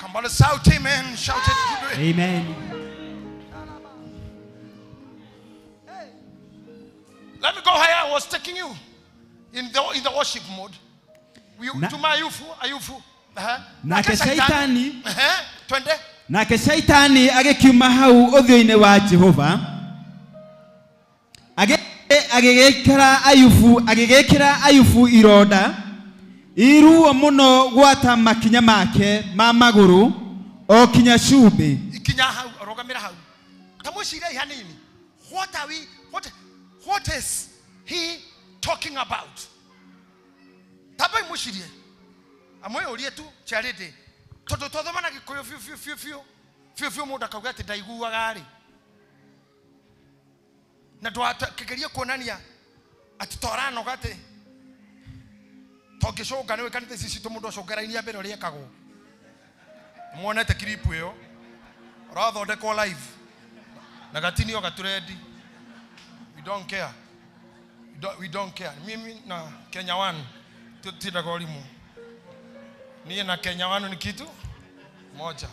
Speaker 4: Come on, shout amen, shout it.
Speaker 3: Amen.
Speaker 4: Let me go where I was taking you in the worship mode. To my ayufu.
Speaker 3: Nake shaitani
Speaker 4: twende.
Speaker 3: Nake shaitani agekiuma hau uthio-ini wa Jehova agigekira Ayubu ironda iruo muno gwata makinya make ma maguru o kinya cumbi
Speaker 4: Ikinya hau rogamira hau tamushira ihanini. What is he talking about? Tabai mushirie amwe urie tu charity todo mana gikoyo fiu muda kauga ati ndaiguaga ari na twakikeria kuonania ati torano gate togishoga niwe kanite sisi tumundo shogera-ini mbere uri ekagwo muonete clip iyo rathondekwo live na gatinio gaturendi. We don't care. Mimi na Kenya One tutida golimu. Niye na Kenya One ni kitu moja.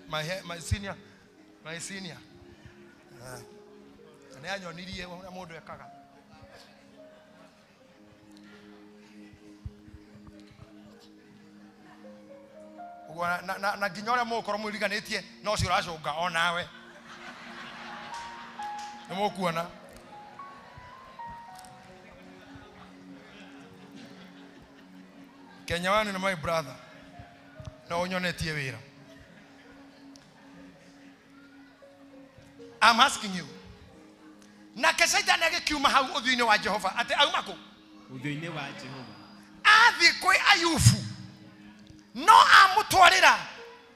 Speaker 4: My senior. Ne anyonirie na mundu ekaga. Na ginyora mukoro muriganitie no cio racunga onawe. Nemokuona. Kenya One na my brother. Na onyonetie wira. I'm asking you. Na kesaita na gekiuma hau uthio-ini wa Jehova. Ate aumako.
Speaker 3: uthio-ini wa Jehova.
Speaker 4: Athi kwi Ayubu. No amutwarira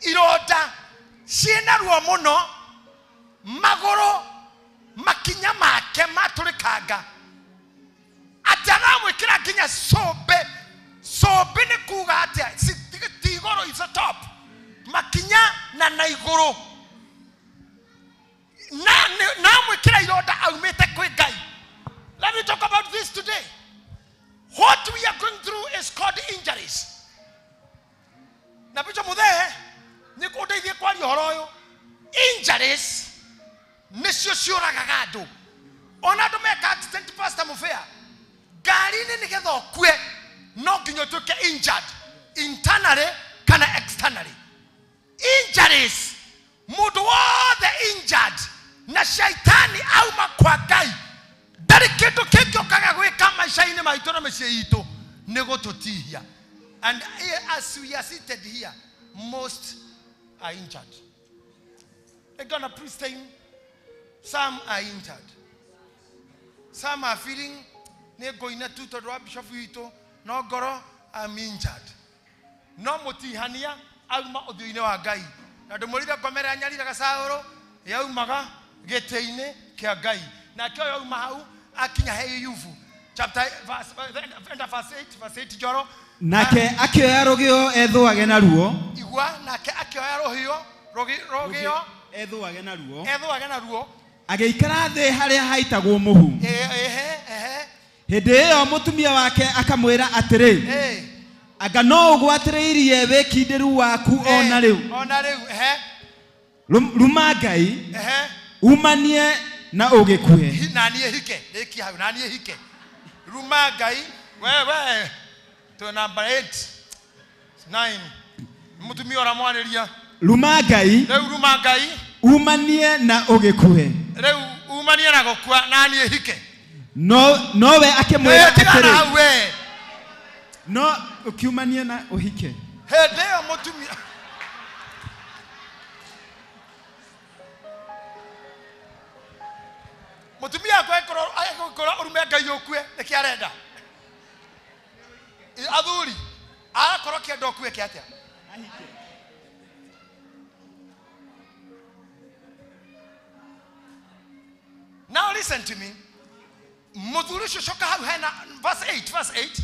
Speaker 4: ironda ciena ruo muno maguru makinya make maturikanga ataramwikira nginya sobe ni kuga atia tigoro is a top makinya na iguru na mwikira ironda aumite kwi Ngai. Let me talk about this today. What we are going through is called injuries. Na bicho muthe ni kudeithie kwari horo uyu injuries nisio ciuragaga andu. Ona andu meka accident pastor mufea gari-ini nigetha okue no nginya tuke injured internally kana externally. Injuries mundu wothe injured na shaitani auma kwa Ngai ndari kindu kingiokaga gwika maisha-ini maitu na micii itu ni gututihia. And as we are seated here, most are injured. They're gonna preach saying some are injured. Some are feeling they're going to the bishop no goro I'm injured. No mutihania auma uthio-ini wa Ngai. Na ndumurira komera nyarira gasauro yaumaga gete-ini kia Ngai. Na kio yauma hau akinya he Ayubu. Chapter verse 8 joro.
Speaker 3: Nake akioya rugio ethwage na ruo.
Speaker 4: Igwa nake akioya rugio
Speaker 3: ethũage na ruo
Speaker 4: ethũage na ruo
Speaker 3: agĩikara thĩ harĩa haitagwo mũhu hĩndĩ ĩyo mũtumia wake akamwĩra atĩrĩ anga no ũgwatĩrĩirie wĩkindĩru waku ona rĩu ruma Ngai umanie na ũgĩkue
Speaker 4: na niĩ hike rĩkia hau na niĩ hike ruma Ngai wewe to number 8 9 mutumia ora mwarĩria
Speaker 3: ruma Ngai
Speaker 4: rĩu ruma Ngai
Speaker 3: umanie na ũgĩkue
Speaker 4: rĩu umanie na gũkua na niĩ hike
Speaker 3: no we akĩmwĩra atĩrĩ no ukiumanie na ũhike
Speaker 4: hĩndĩ ĩyo mũtumia mutumia agĩkorwo urume Ngai ũkue nĩkĩ arenda athuri agakorwo kĩenda ũkue kĩ atĩa now listen to me muthuri ũcio coka hau hena verse 8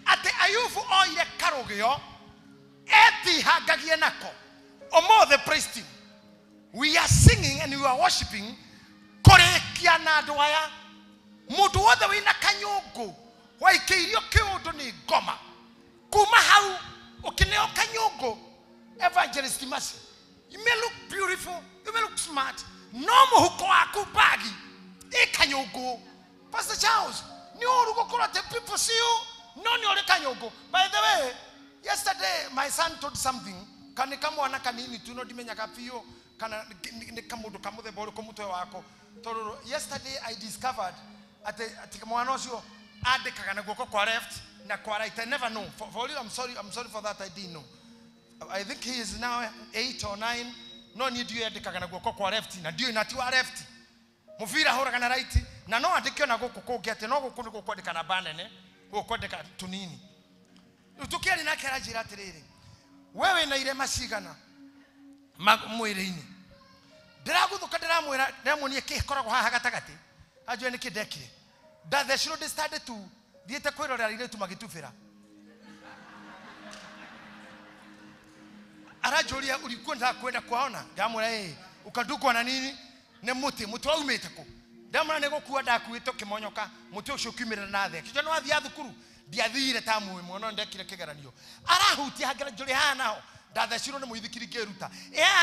Speaker 4: ate Ayubu oire karũgĩo etihangagie nako omothe praise team we are singing and we are worshiping kũrĩkia na andũ aya mũndũ wothe wĩna kanyũngũ waikĩirio kĩũndũ nĩ ngoma kuma hau ũkĩneo kanyũngũ evangelist Mercy you may look beautiful you may look smart no mũhuko waku bagi kanyũngũ Pastor Charles ni ũru gũkorwo the people see you no ni ore kanyũngũ by the way yesterday my son told something kani kamwana kanini tu no dimenyaga pio kana ni kamundu kamuthemba uri kumutwe wako toro yesterday I discovered ati mwana ucio andikaga na guoko kwa left na kwa right I never know for you I'm sorry for that I didn't know I think he is now 8 or 9 no ni ndio andikaga na guoko kwa left na ndio inati wa left muvira horaga na right na no andikio na guoko kungi ati no guku ni gukwandika na banene gukwandika tunini tukiari nake arajira atiriri wewe na ile macigana mwiri-ini ndiraguthuka ndiramwira ndamunie kikoragwo haha gatagati ajwe nikindekire ndathecirwo ndistande tu thiete kwirorera ire tu magitubira arajuria ulikuwa ndakwenda kwaona ndamwira ukadukwa na nini ne muti waumite ku ndamwira nigukua ndakuite kimonyoka muti ucio kiumira na the kijo no athia thukuru ndiathire tamu imwe no ndekire kigeranio arahutia hagera njuri haha naho ndathecirwo ni muithikiri ngeruta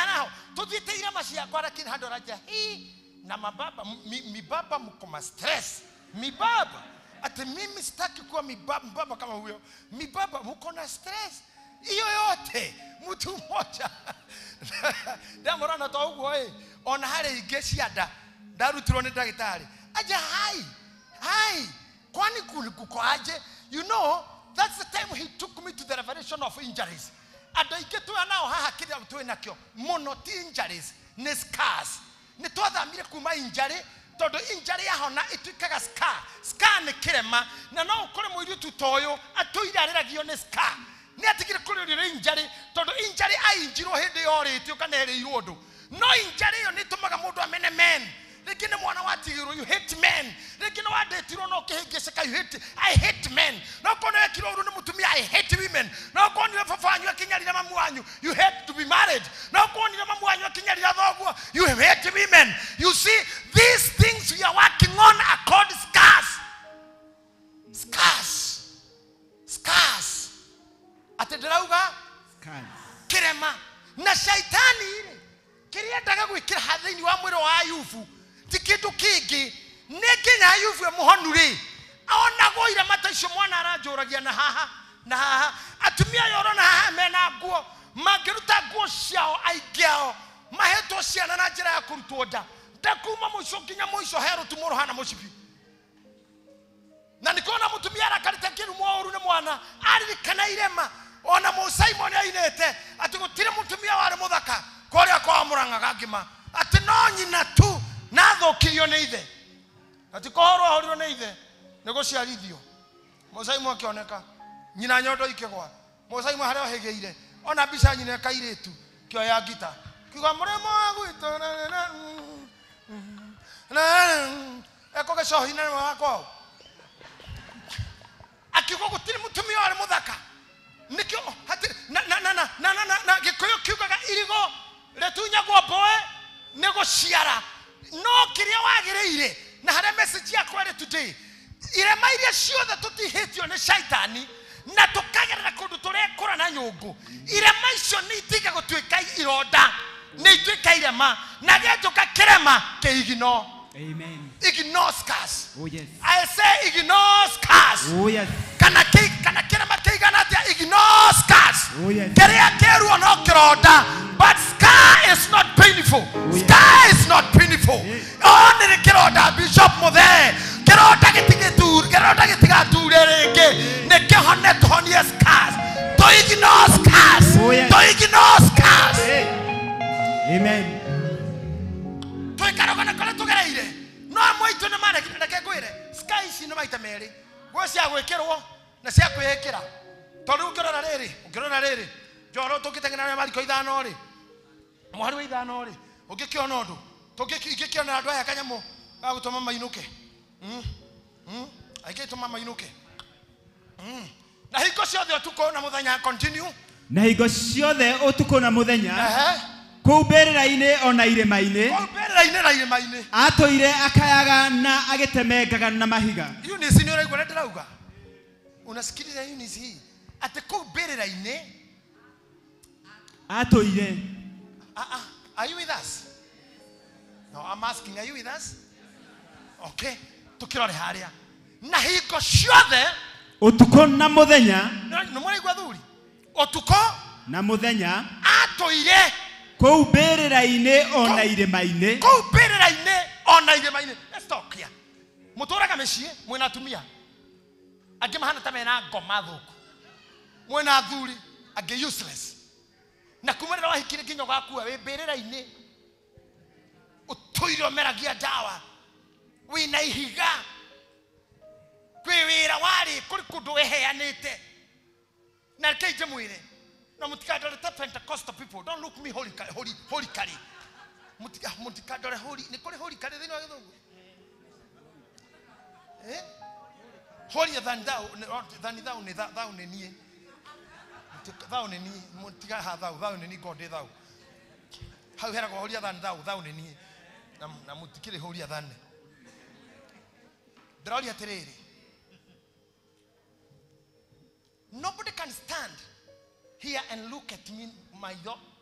Speaker 4: naho tuthiite ira macia kwara kiri handu raja na mababa mibaba mko stress mibaba ati mimi sitaki kuwa mibaba kama huyo mibaba mko na stress hiyo yote mtu mmoja ndamora na to ugo ona hare ingecianda ndarutirwo ni ndagitari aja hai kwani kuko aje you know that's the time he took me to the revelation of injuries adaike tu anao haha kile tu nakyo mono injuries ne scars ni twathamire kuma injury todo injury yahona itwikaga scar ni kirema na no ukore muiri tutoyo atuiraragio ne scar ni atikire kuri injury todo injury ainjiro hindi yoritio kana iriirwo ndu no injury yo ni tumaga mundu amene men lakini mwana watigiro you hate men lakini wadetirwo no kihingiceka you hate I hate men no kono ekiro uru ni mutumia I hate women no kono fafanyu akinyarira mamu wanyu you hate to be married no kono mamu wanyu akinyarira thoguo you hate women you see these things we are working on are called scars atedrauga kirema na shaitani kiriendaga gwikira hathaini wa mwiro wa Ayubu tikindu kingi nikinya Ayubu muhonu ri aonagwo ira mataicio mwana aranjuragia na haha atumia yoro na haha mena nguo mangiruta nguo ciao aigiao mahetwo ciana na njira ya kurutwo nda ndakuma muico nginya muico heru tumuro hana mucibi na nikona mutumia arakarite kirumo uru ni mwana aririkana irema ona mu Simon ainete ati gutire mutumia wari muthaka koria kwa murangaga ngima ati no nyina tu nathukirio ni ithe ati kohorwo horirwo ni ithe niguciarithio Musaimo akioneka nyina nyondo ikigwa Musaimo haria ohegeire ona bica nyina kairitu kio ya gita kiuga muremo gwito eko gecohi na wako akiuga gutire mutumia wari muthaka nikio hati na gikoyo kiugaga irigo letunya gwa boe ciara no kiria wagireire na hare message ya kwere today irema iria ciothe tutihitio ni shaitani na tukagerera kundu turekura na nyungu irema icio ni itiga gutuika ironda ni ituika irema na getuka kirema keigino. Amen. Ignore scars. Oh yes. I say ignore scars. Oh yes. Kana kirema keigana atia ignore scars. Oh yes. Keria keru no kironda but scar is not painful. Oh, yes. Scar is not painful. Yes. Only kironda Bishop Mothe kironda gitigature renge ne kehone tonie scars. To ignore scars. Oh, yes. To ignore scars. Amen. Tuikarogana kole tugereire no moito ne mane ndeke gwire sky ici no maita meri gwo cia gwikirwo na cia kwihikira tondu ukirora riri njoro tukitengena na mariko ithano ri muhari wa ithano ri ugikiona undu tugikiona andu aya kanyamu ga gutuma mainuke agituma mainuke na hiko ciothe utuko na muthenya continue
Speaker 3: na hiko ciothe utuko na muthenya kuberera-ine ona irema-ine atoire akayaga na agitemengaga na mahiga.
Speaker 4: Eunice ni uraigua ndirauga unasikiliza Eunice hii ate kuberera-ine
Speaker 3: atoire.
Speaker 4: Are you with us? No, I'm asking, are you with us? Okay, tukirore haria na hiko ciothe
Speaker 3: utuko na muthenya
Speaker 4: no muraigua thuri utuko
Speaker 3: na muthenya
Speaker 4: atoire
Speaker 3: kuberera-ine ona irema-ine.
Speaker 4: Kuberera-ine ona irema-ine. Let's talk here. Mutoraga meshie mwena atumia age mahana ta mena ngoma thuku mwena athuri age useless na kumurira wahikire kinyo gakua we berera-ine utuiro meragia dawa wina ihiga kwi wira wari kuri kundu weheanite na keije mwire. No, mutikadore ta Pentecostal people. Don't look me holy kari. Mutikadore holy. Ni kore holy kari thini wa githungu. Holier than thou ni thou ni nie. Thou ni nie. Mutiga ha thou ni nie God thou. How hera go holier than thou ni nie. Na mutikire holier than. Draulia terere. Nobody can stand here and look at me my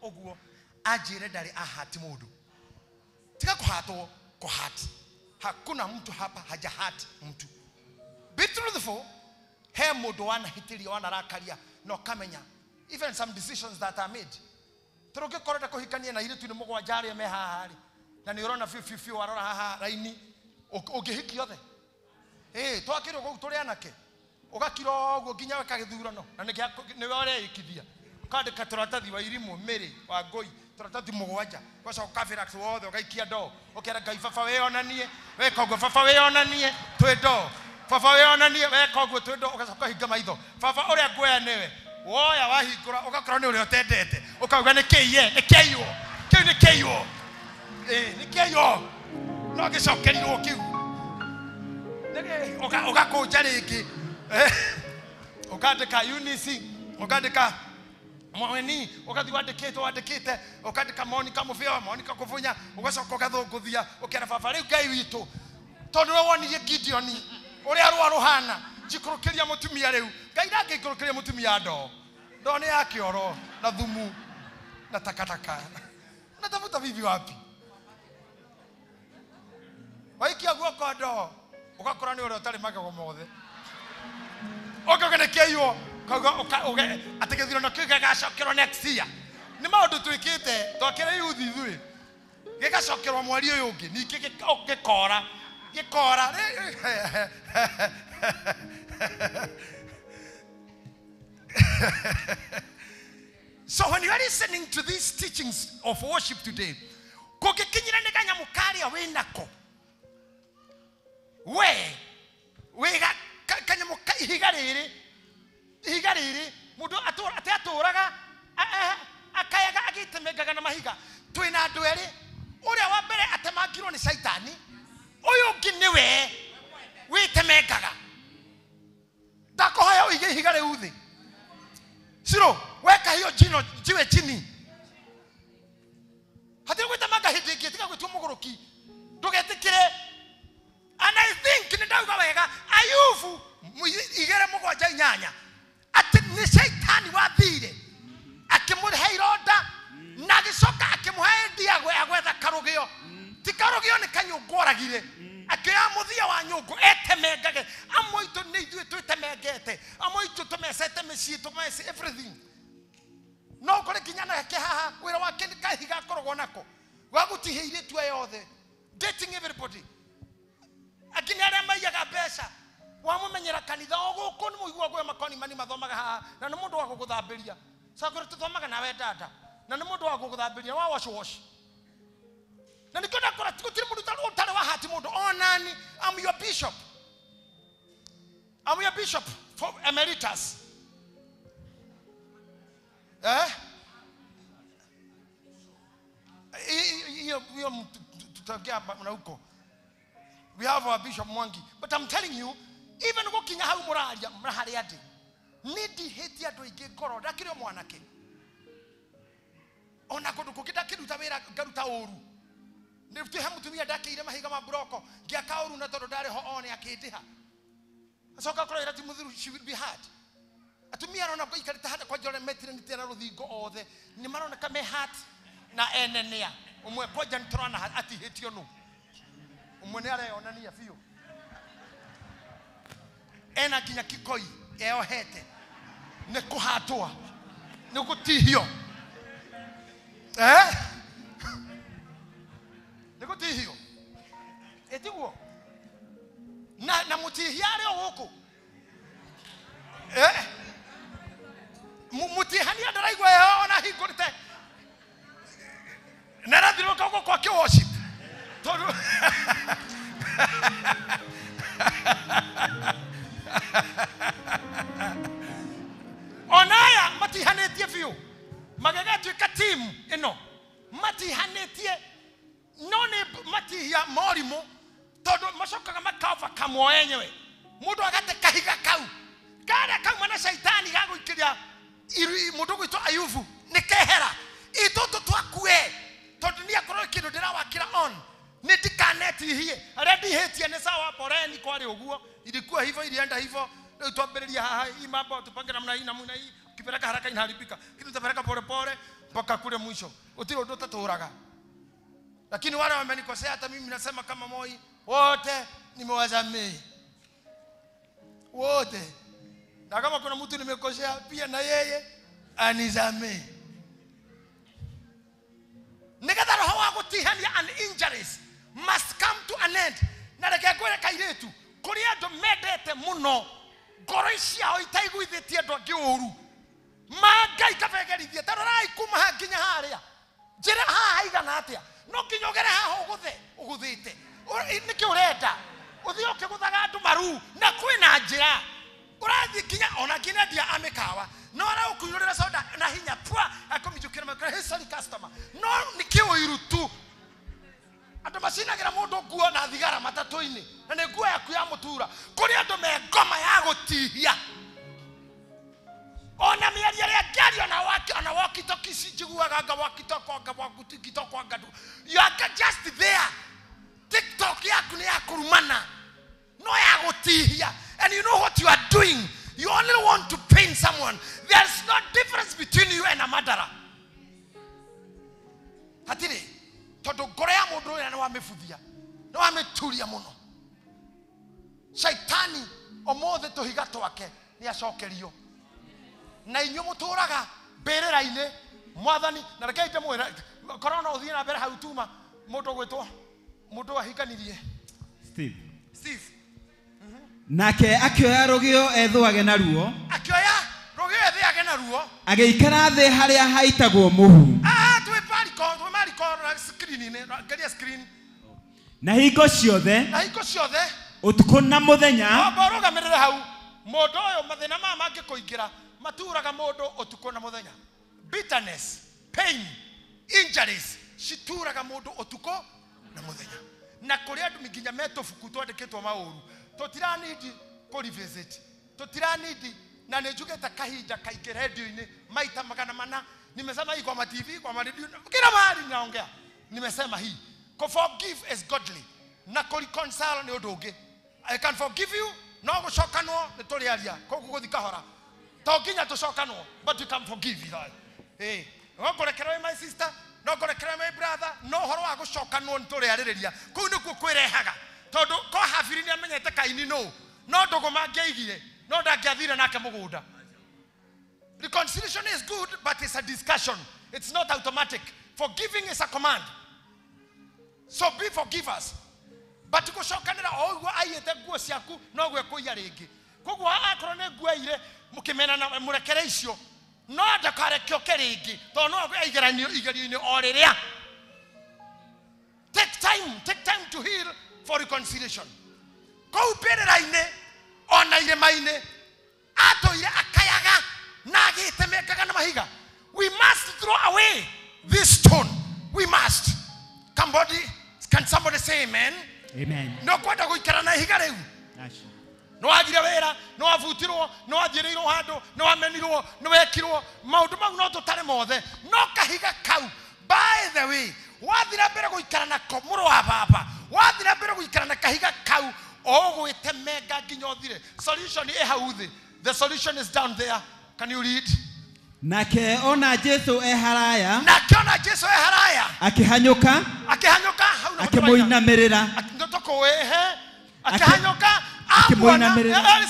Speaker 4: oguo ajire dali ahati mudu tika kuhato kuhati hakuna mtu hapa hajahati mtu be truthful he mudu wana hitiri wana rakaria no kamenya even some decisions that are made turoke korota kuhikania na ile tu ni mugwa jari me hahari na ni urona fifi warora haha raini ogehiki yothe twakiro go turi anake ugakiro guo ginya weka githurano na ni wore ikithia kande katuratathi wa irimu miri wa ngoi turatathi mugwanja goca kafira wothe ugaikia ndo ukera ngai baba we onanie weka uguo baba we onanie twi ndo baba we onanie weka uguo twi ndo ugacoka hinga maitho baba uria ngwea niwe woya wahingura ugakora ni uria utendete ukauga ni kiye ni kiyo ni kiyo no gicokerirwo kiu ugakunja ringi ukandika Eunice ukandika mweni ukathi wandikite ukandika Monica Muvia Monica Kuvunya ugacoka ugathunguthia ukera baba riu ngai witu tondu we wonirie Gideon uria ruhana njikurukiria mutumia riu ngai ndangikurukiria mutumia ndo ni yake oro na thumu na takataka natafuta bibi wapi waikia guoko ndo ugakora ni uria utari magago mothe ogagenekeyo kaga ategethiro na kiga gacokero next year ni maundu twikite twakire youth ithui gigacokero mwari uyu ungi niki gikora So when you are listening to these teachings of worship today kugikinyira ni ganya mukaria winako we kanya mukai higariri mudu aturaga akayaga agitemegaga na mahiga twina andu eri uria wa mbere atemangirwo ni shaitani uyu ungi niwe witemegaga ndakohoya uige higare uthi siro weka hiyo jiwe chini hati gwitemanga hindi ingi tiga gwitua igere mugwanja inyanya ati ni shaitani wathire akimurhe ironda na gicoka akimurhe ndiagwe agwetha karugio ti karugio ni kanyungoragire akaya muthia wa nyungu etemengage amoito ni ithuĩ twĩtemengete amoito tumesete mĩciĩ tumese everything no kore kinyana yake haha wĩra wake ni kahiga korogwo nako wagutihiire tu yothe dating everybody akini arĩa maiyaga mbeca wamumenyera kanitha oguko ni muigua gwe makoni mani mathomaga haha na ni mundu wa guguthambiria sakore tuthomaga nawe dada na ni mundu wa guguthambiria wa wash na nikona kora tikutiri mundu utare wa hati mundu onani I'm your bishop for emeritus tutaongea na huko. We have our Bishop Mwangi, but I'm telling you, even walking how muraria mrahariadi nidi heti ado ige koro dakiri mwanake ona koduko kidakiruta wera garuta oru niftu hamutumia dakire mahiga mabroko gia kaoru na todo dare ho one akidiha asoka koro irati muthiru she will be hard atumia rona ko ikarita hada kwa jore metri ni tena ruthingo othe ni marona kame heart na enenea umwe koja ntrona ati hetio no umwe are onania fio ena kinya kikoi eo hete ne kuhatwa ne kutihio ne kutihio etiguo na mutihiare huko mutihani adaraigwa yao na higorite naradiro kako kwa worship todo onaya matihanetie fiu magagatu ka team eno matihanetie none matihia morimo todo masoka makava kamo enyewe mundu agate kahiga kau kada kau mana shaitani gago ikiria mundu gwito ayuvu nikehera itoto twakue todo ni akoro kindu ndira wakira on nitikaneti hie ready hetie ne sawa poreni kwari uguo ilikuwa hivyo ilienda hivyo leo tuambelelia hii mambo tupange namna hii ukipeleka haraka inaharibika kitu tutapeleka pole pole mpaka kule mwisho utiro ndo taturaga lakini wale wamenikosea hata mimi nasema kama Moi wote nimewasamehe wote na kama kuna mtu nimekosea pia na yeye anisamehe nikadharo hawa kutihani and injuries must come to an end na rekegwere kairetu kuria ndo medete muno goroisia ho itaiguithetie ndo ngiuru manga ikabegerithie tarorai kuma hakinya haria njira haha igana atia no kinyogere haha uguthite niki urenda uthio kiguthaga andu maru na kwina njira urathi kinya ona kinya dia amekawa no ara ukunyurira soda na hinya pwa akomijukira makara hesali customer no niki uiru tu ando masinagira mundu nguo na thigara matatu-ini na ne nguo yaku ya mutura kuri ando me ngoma ya gutihia ona miaria ya gari ona walkie-talkie sijiguaga anga walkie-talkie anga you are just there TikTok yaku ni yakurumana no ya gutihia and you know what you are doing you only want to pain someone there's no difference between you and a murderer hatire todo gorea mundu ya no amefuthia no ameturia muno shaitani omothe tuhiga twake ni acokerio na inyo muturaga berera-ine mwathani na rekeite mwira corona uthie na mbere hau tuma mundu gwitwo mundu ahikanirie Steve
Speaker 3: nake akioya rugio ethwage na ruo ageikara the haria haitagwo muhu
Speaker 4: screen
Speaker 3: na hingo ciothe utuko na muthenya
Speaker 4: borugamirire hau mundu uyu mathina mama angikuingira maturaga mundu utuko na muthenya bitterness pain injuries shituraga mundu utuko na muthenya na kuri andu miginya metofuku twandikitwo mauru tutiranidi ko revisit tutiranidi na nejugeta kahinda kaige radio-ini maita magana mana nimesema hii kwa TV kwa radio kila mahali naongea nimesema hii ko forgive is godly na ko reconcile ni odonge I can forgive you no gucokanwo ni tuli aria koguo guthika hora to nginya tucokanwo but you can forgive that no kurekerwo my sister no kurekerwo my brother no horo wa gucokanwo ni tuli aririria kuu ni ku kwirehaga tondu ko Habili ni amenyete Kaini no ndugu mangiaigire no ndangiathire nake mugunda. Reconciliation is good, but it's a discussion. It's not automatic. Forgiving is a command. So be forgivers. But gushokanira oguo ayete guo ciaku no gwe kuya ringi koguo akorwo ne guo ire mukimena na murekere icio no ndakarekio keringi to no aigeranio igerio-ini o riria. Take time to heal for reconciliation. Kou perera-ini ona irema-ini atoire akayaga na agitemekaga na mahiga. We must throw away this stone. We must. Can somebody say amen?
Speaker 3: Amen.
Speaker 4: No kwenda guikara na ihiga riu. No athire wera, no avutirwo, no athireirwo handu, no amenirwo, no wekirwo, maundu mau no tutare mothe. No kahiga kau. By the way, wathira mbere guikara na komuro wa baba. Wathira mbere guikara na kahiga kau, ogwitemega nginya uthire. Solution e hau thi. The solution is down there. Can you read?
Speaker 3: Nake ona Jesu haraya.
Speaker 4: Nake ona Jesu haraya.
Speaker 3: Akihanyuka. Akimuinamirira.
Speaker 4: Ndotoko ehe. Akihanyuka.
Speaker 3: Akimuinamirira.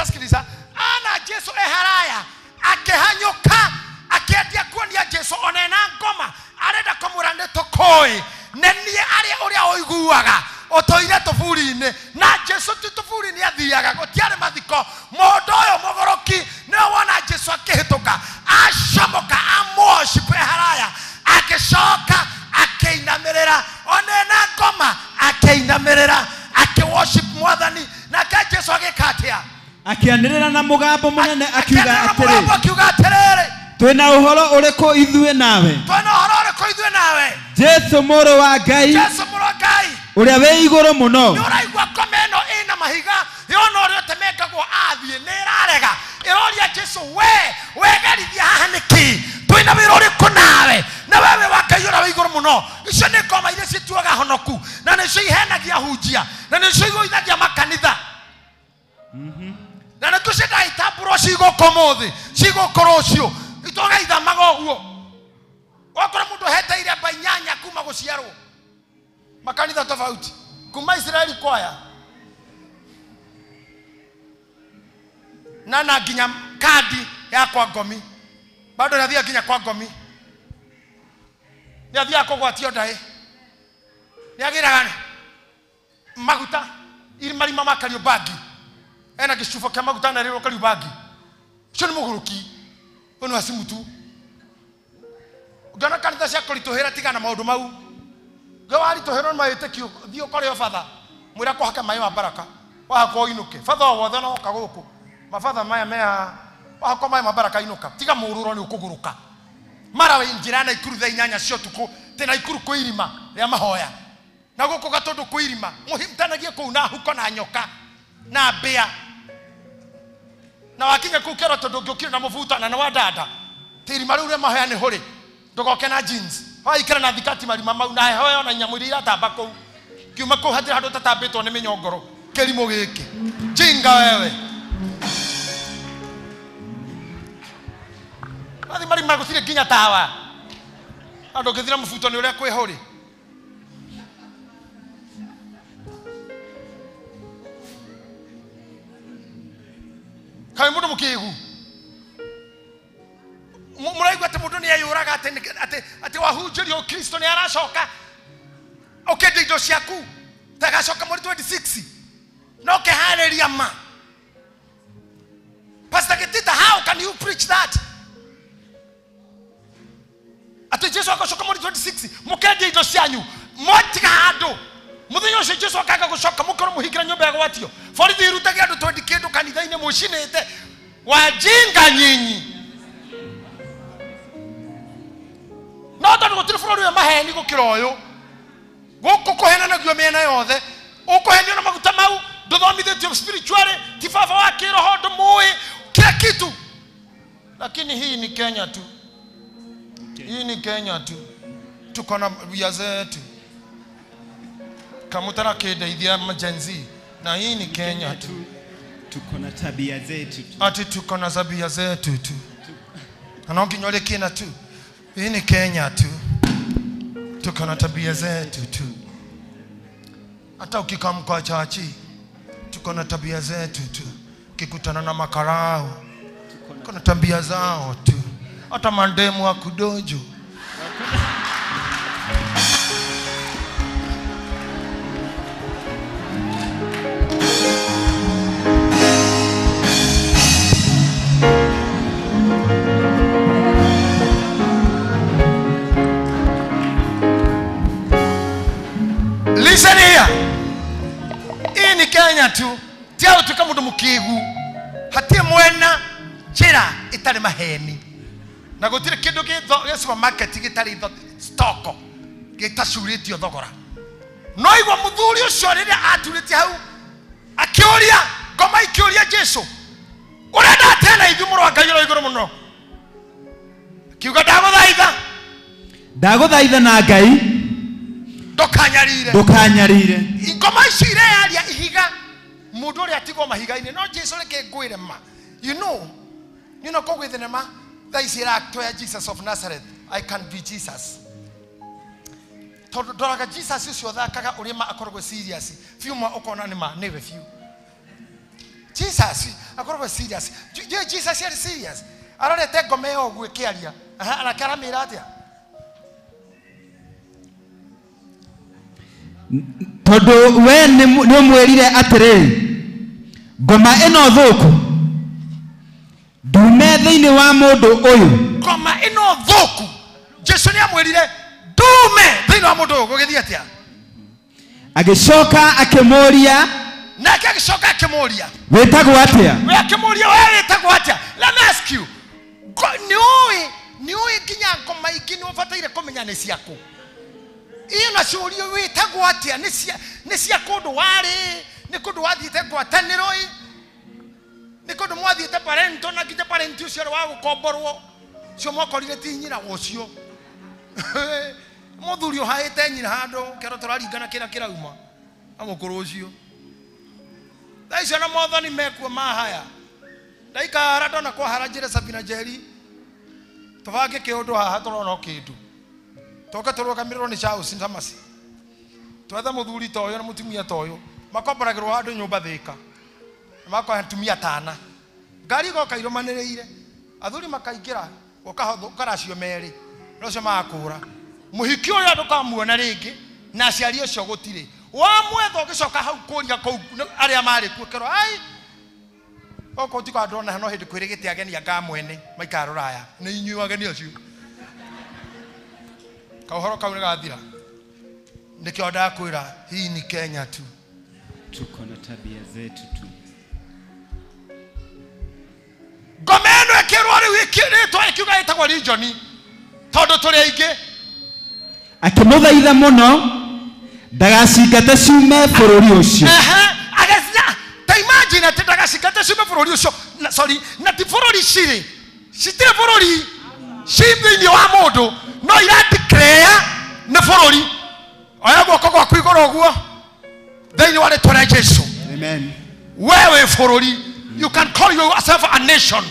Speaker 4: Sikiliza. Ana Jesu haraya. Akihanyuka. Akiatia kuonia Jesu onena ngoma. Arenda kumurande tokoi. Nenie ari uria oiguaga. Otoire tofuri-ini na Jesu tofuri-ini athiaga gutiare mathiko mundu uyu mugoroki ni wona Jesu akihituka ashomoka amworship haraya akicoka akinamirira onena ngoma akinamirira akiworship mwathani na ka Jesu agikatia
Speaker 3: akianirira na mugambo munene akiuga
Speaker 4: atiriri
Speaker 3: twina uhoro uriku ithue nawe Jesu muru wa Ngai uria we iguru muno
Speaker 4: uraigwa komeno ina mahiga yona uri temekagwo athie ni rarega iroria Jesu we garithia haha niki twina wira uriku nawe na wewe wa Ngai ura we iguru muno icio ni ngoma iria cituaga honoku na nicio ihenagia hunjia na nicio igũithagia makanitha na nä tå cenda itambå cigåkå må thä cigåkå rå cio itågaithamaga å guo okorwo må ndå heteire mba 8 kuma gå ciarwo makanitha tofauti kuma Israeli kwaya na nginya kadi ya kwa ngomi bado nathia nginya kwa ngomi ni athia kũgwatio ndaĩ ni agiraga maguta marima makario bagi ena gĩcuba kĩa maguta na rĩrwo kario bagi cio nĩ mũgũrũki ono asimutu ngana kanitha cia kũritũhĩra tigana maũndũ mau gawarituhĩrwo nĩ mawĩtĩkio thiĩ ũkore batha mwĩra kũhaka maĩ ma baraka wahakwo inũke batha o wothe no oka gũkũ mabatha maya mea wahakwo maĩ ma baraka inũka tiga mũrũro nĩ ũkũgũrũka mara we njĩra na ikuru thaa 8 cia ũtukũ tena ikuru kwĩ irima rĩa mahoya na gũkũ gatũndũ kwĩ irima mũhimtanagie kũu na huko na nyoka na mbĩa na wakinya kũu kero tondũ ngĩũkire na mũbuta na wadada tirima rĩu rĩa mahoya nĩ hũrĩ ndũgoke na jeans ikara na thikati marima mau na heho na nyamũ iria iratamba kũu kiuma kũu hatirĩ handũ tatambĩtwo nĩ mĩnyongoro kĩrimũ gĩkĩ jinga wewe mathi marima gũtirĩ nginya tawa andũ ngĩthira mũbuto nĩ ũrĩa kwĩ hũrĩ kaĩ mũndũ mũkĩgu mũraigua atĩ mũndũ nĩ eyũraga atĩ wahunjĩrio Kristo nĩ aracoka ũkĩendia indo ciaku tagacoka mweri 26 no kĩharĩria ma Pastor Gitita, how can you preach that? Atĩ Jesu agacoka mweri 26 mũkendia indo cianyu mwatiga handũ muthenya ũcio Jesu akaga gũcoka mũkorwo mũhingĩra nyũmba ya gwatio borithi irutage andũ 20 kĩndũ kanitha-inĩ mũcinĩte wajinga nyinyi no tondũ gũtirĩ bũrũri wa maheni gũkĩra ũyũ gũkũ kũhenanagio mĩena yothe ũkũhenio na maguta mau ndũthomithĩtio spiritually ti baba wa kĩroho ndũmũĩ kila kitu lakini hii ni Kenya tu hii ni Kenya tu tuko na bia zetu kamutara kĩndeithia majenzi na hii ni Kenya tu
Speaker 3: tuko na tabia zetu tu.
Speaker 4: Ati tuko na tabia zetu tu. Anaonginyole kina tu. Hii ni Kenya tu. Tuko na tabia zetu tu. Hata ukikamka chachi, tuko na tabia zetu tu. Ukikutana na makarao, tuko na tabia zao tu. Hata mandemu wa kudojo. Listen here. Hii ni Kenya tu. Tia utuka mundu mukigu. Hatie mwena jira itari maheni. Na gutire kindu githo supermarket gitari stoko. Gitacurĩtio thogora. No igwa muthuri ucio rĩrĩa aturĩte hau akĩũria ngoma ikĩũria Jesu. Urenda tena ithu mũrũ wa Ngai ũrĩ igũrũ mũno. Kiuga
Speaker 3: ndagũthaitha na Ngai ndukanyarire
Speaker 4: ngoma ici irearia ihiga mundu uri atigwo mahiga-inĩ no Jesu reke ngwire ma you know ko gwithenema tha ici iraktoya Jesus of Nazareth. I can be Jesus. Tondu ndoraga Jesus ucio thakaga uri ma akoragwo serious few ma ukona ni ma never few Jesus akoragwo serious. Jesus is serious. Arorete ngoma yo gwikiaria anakaramira atia
Speaker 3: tondu we ni mwirire atiriri ngoma ino thuku ndume thiini wa mundu uyu.
Speaker 4: Ngoma ino thuku Jesu ni amwirire ndume thiini wa mundu uyu gugithii atia
Speaker 3: agicoka akimuria
Speaker 4: nake agicoka akimuria
Speaker 3: witagwo atia
Speaker 4: we akimuria we witagwo atia. Let me ask you niui kinya ngoma ingi ni ubataire kumenya ni ciaku. Iyo na ciurio witagwo atia ni cia kundu wari ni kundu wathiite ngwataniro ni kundu mwathiite parento na kije parenti ucio wa gukomborwo cio mwakorire ti nyina ucio muthuri uhaite nyina handu kero turaringana kira kirauma amukuru ucio thaicio na mothoni mekuo mahaya ndaikara ndona kwa harajire Sabina Jeri tuvange kiundu haha turona kindu toka turugamirwo ni chao sindamasi twetha muthuri toyo na mutumia toyo makomboragirwo handu nyumba thika makwa atumia tana ngari go kairomaniriire athuri makaingira ukaracio meri nocio makura muhiki uyu ndukamuona ringi na aciari ucio gutire wa mwetho gicoka hau kuria kou aria mari kuokero ai oko tika ndona no hindi kwirigite ageni anga mwene maikaro raya ni inyu ageni acio kahoro kau ni gathira nikio ndakwira hii ni Kenya tu.
Speaker 3: Tuko na tabia zetu tu.
Speaker 4: Gomeno ekirwo ri wikiritwo ikiuga itagwo region tondu turi aingi
Speaker 3: akimuthaitha muno ndagacingate ciume bururi ucio.
Speaker 4: Agacina ta imagine ati ndagacingate ciume bururi ucio sorry na ti bururi citire bururi cithiini wa mundu no ira declare na bururi oya guoko gwaku iguru uguo thiini wa ritwa Jesu.
Speaker 3: Amen.
Speaker 4: Wewe bururi you can call yourself a nation.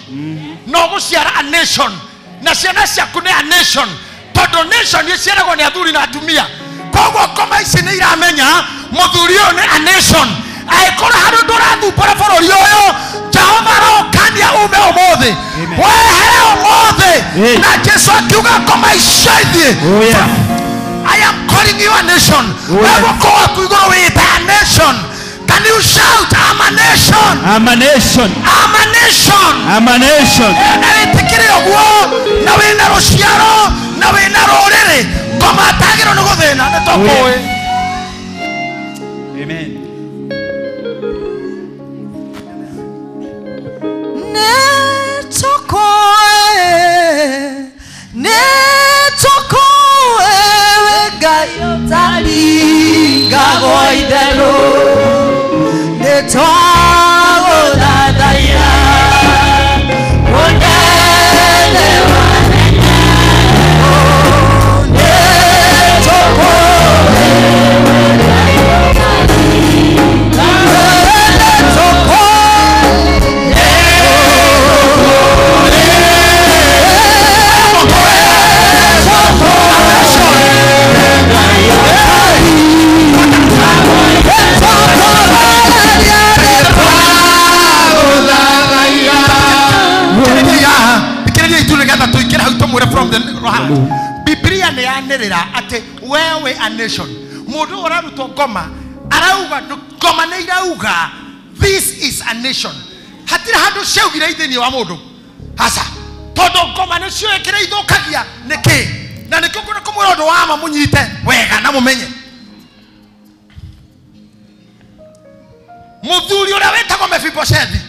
Speaker 4: No guciara a nation na ciana ciaku ni a nation tondu nation ni ciaragwo ni athuri na atumia koguo koma ici ni iramenya muthuri uyu ni a nation aikora handu ndurathumbura bururi uyu Jehova rokania ume umuthi wehe umuthi na Jesu akiuga koma ici ithie. I am calling you a nation. Wewe kwa kuigoro wita a nation. Can you shout I'm a nation?
Speaker 3: I'm a nation.
Speaker 4: I'm a nation.
Speaker 3: I'm a nation.
Speaker 4: Na witikire ogwo na wina ruciaro na wina ruriri koma tagiro ni guthina ni tokoe.
Speaker 3: Amen.
Speaker 4: nigetha tuikire hau tumwire from the heart. Biblia ni yanirira ati wewe a nation. Mundu uraruto ngoma arauga ngoma ni irauga this is a nation. Hatira handu ciaugire ithini wa mundu. Hasa todo ngoma ni cio ikire ithukagia niki na nikio kuna kumwira undu wa ma munyite wega na mumenye. Muthuri uria wetagwo Mephibosheth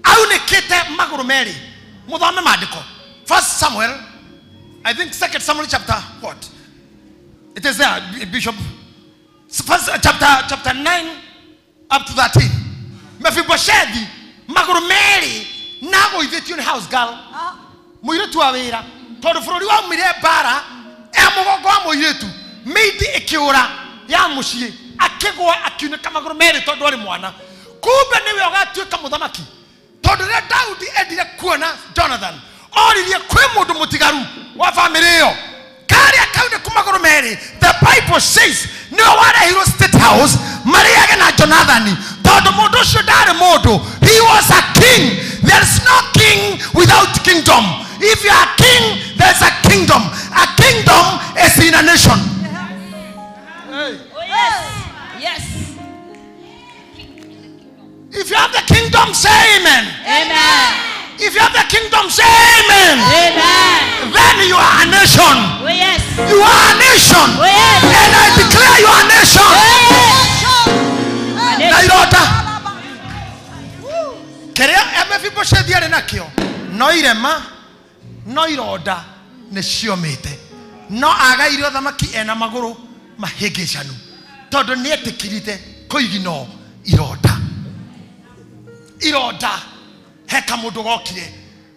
Speaker 4: au nikite maguru meri muthome maandiko. 1 Samuel, I think 2 Samuel chapter what? It is there, Bishop. First chapter 9 up to 13. Mephibosheth maguru meri nago ithitio ni house girl. Muiretu wa wira tondu bururi wa mire bara mugongo wa muiretu midi ikiura ya mucii akigwa akiuneka maguru meri tondu ari mwana. Kumbe niwe ogatuika muthamaki tondu ria Daudi endire kuona Jonathan oririe kwi mundu mutigaru wa family iyo kari akaune kumaguru meri. The Bible says niwe warehirwo State House mariage na Jonathan tondu mundu ucio ndari mundu. He was a king. There is no king without kingdom. If you are a king, there is a kingdom. A kingdom is in a nation.
Speaker 1: Oh yes. Yes.
Speaker 4: If you have the kingdom, say amen.
Speaker 1: Amen.
Speaker 4: If you have the kingdom, say amen.
Speaker 1: Amen.
Speaker 4: Then you are a nation.
Speaker 1: Oh yes.
Speaker 4: You are a nation.
Speaker 1: Oh yes.
Speaker 4: And I declare you are a nation.
Speaker 1: Yes.
Speaker 4: Nairota. Kerea Mephibosheth ari nakio. No irema, no iroda ne ciomete. No agaire thamaki ena maguru mahigicanu. Tondu ni etikirite kuigino iroda. Iroda heka mundu gokire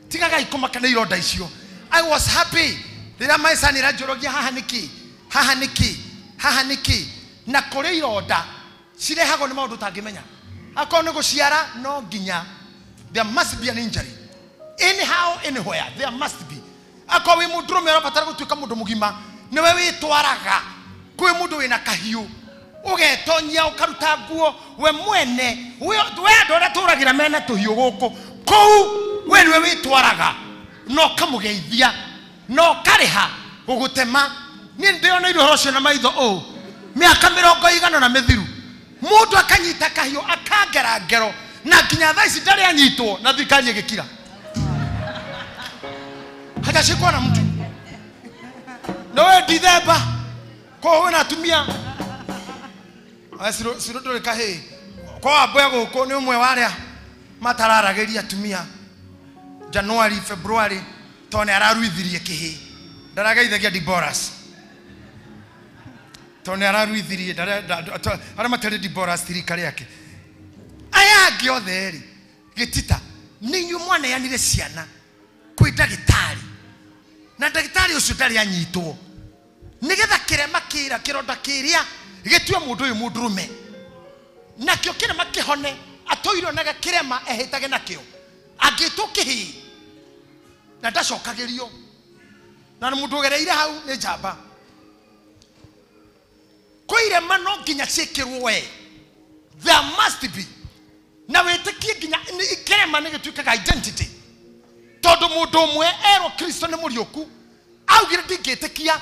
Speaker 4: tigaga ikumaka na iroda icio. I was happy rira maisani rajorogia haha niki na kore iroda cirehago ni maundu tangimenya akone guciara no nginya there must be an injury anyhow anywhere there must be akowe mundu rumero batara gutuika mundu mugima niwe witwaraga kwi mundu wina kahiu ugetonyia ukaruta nguo we mwene we ndora turagira mena tuhiu guku kou we niwe witwaraga no kamugeithia no kariha gugutema ni ndiona irio rocio na maitho o miaka 100 na mithiru mundu akanyita kahiu akangera ngero na nginya thaa ici ndari anyitwo na thikari igikira hajashikwa na mtu no we Dithemba ko we na tumia asiro ndore kahe kwa aboya guko ni umwe waria matararageria tumia January February tone araruithirie kihi ndarageithagia Diboras tone araruithirie ara matare Diboras tirikari yake aya giothe gitita ninyu mwana yanire ciana kwi ndagitari na ndagitari ucio ndari anyitwo nigetha kirema kira kironda kiria gitue mundu uyu mundurume nakio kirema kihone atoiro naga kirema ehitage nakio agitwo kihi na ndacokagirio na mundu gereire hau ni njamba koire mano nginya cikirwo we there must be na wetikie nginya kirema ni gituikaga identity tondu mundu umwe ero Kristo ni murioku augire ndingitikia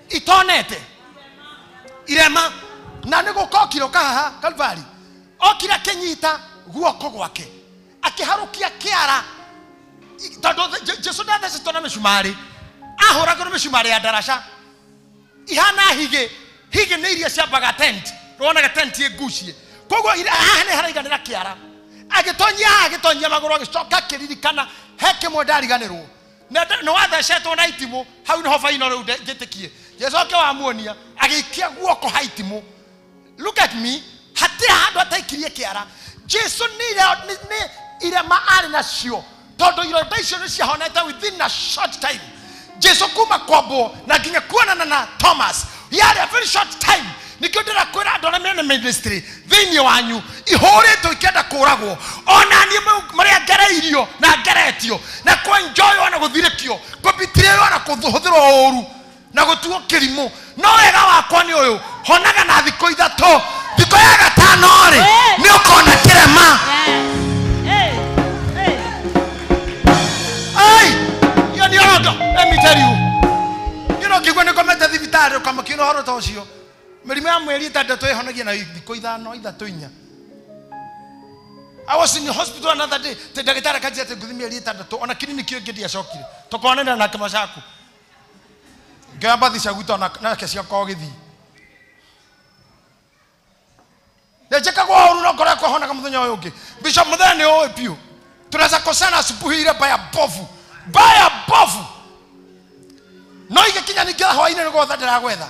Speaker 4: itonete irema na nigo kokiro kaha Kalvari okira kenyita guoko gwake akiharukia kiara tondu Jesu ndathece tona mishumari ahuraga no mishumari ya darasha ihana hige ni iria ciambaga tent rona ga tent igucie koguo haha ni haraiganira kiara agitonyia maguru agicoka kiririkana heke mondariganirwo no wathecetwo na itimu hau no faino riu ngitikie Jesu wa muonia agikia guoko haitimu. Look at me hatia handu ataikirie kiara Jesu ni ile maari na cio tondu ironda icio ni ciahonete within a short time. Jesu kuma kwabo na nginya kuonana na Thomas yari a very short time nikio ndira kwira andå arĩa mena ministry thĩinĩ wanyu ihũrĩtwo ikĩenda kũragwo ona niĩ marĩa ngereirio na ngeretio na kwenjoy ona gũthirĩkio kũbitirĩrwo ona kũhũthĩrwo ũru na gũtuo kĩrimũ no wega wakwa nĩ ũyũ honaga na thikũ ithatũ thikũ ya gatano rĩ nĩ ũkona kĩrema ai hiyo nĩ tell you ngigwa nä komete thibitarä å kamå kä na å horo ta å cio mä rimå ya mwä ri ĩtandatũ ĩhonagia na thikũ ithano ithatũ inya. I was in the hospital another day. Te ndagĩtarĩ kanjia ati nguthi mĩeri ĩtandatũ ona kiriniki ĩngĩ ndiacokire tũkonana nake Macaku ngĩoya mbathi cia gwitũ nake ciakwa gĩthii njĩkagwo ũru no ngoro yakwa ĩhonaga mũthenya ũyũ ũngĩ. Bishop mũthenya nĩ ũĩ biũ tunaweza kosana asubuhi ile baya bovu no igekinya ningĩ hwainĩ nĩ gwetha ndĩragwetha.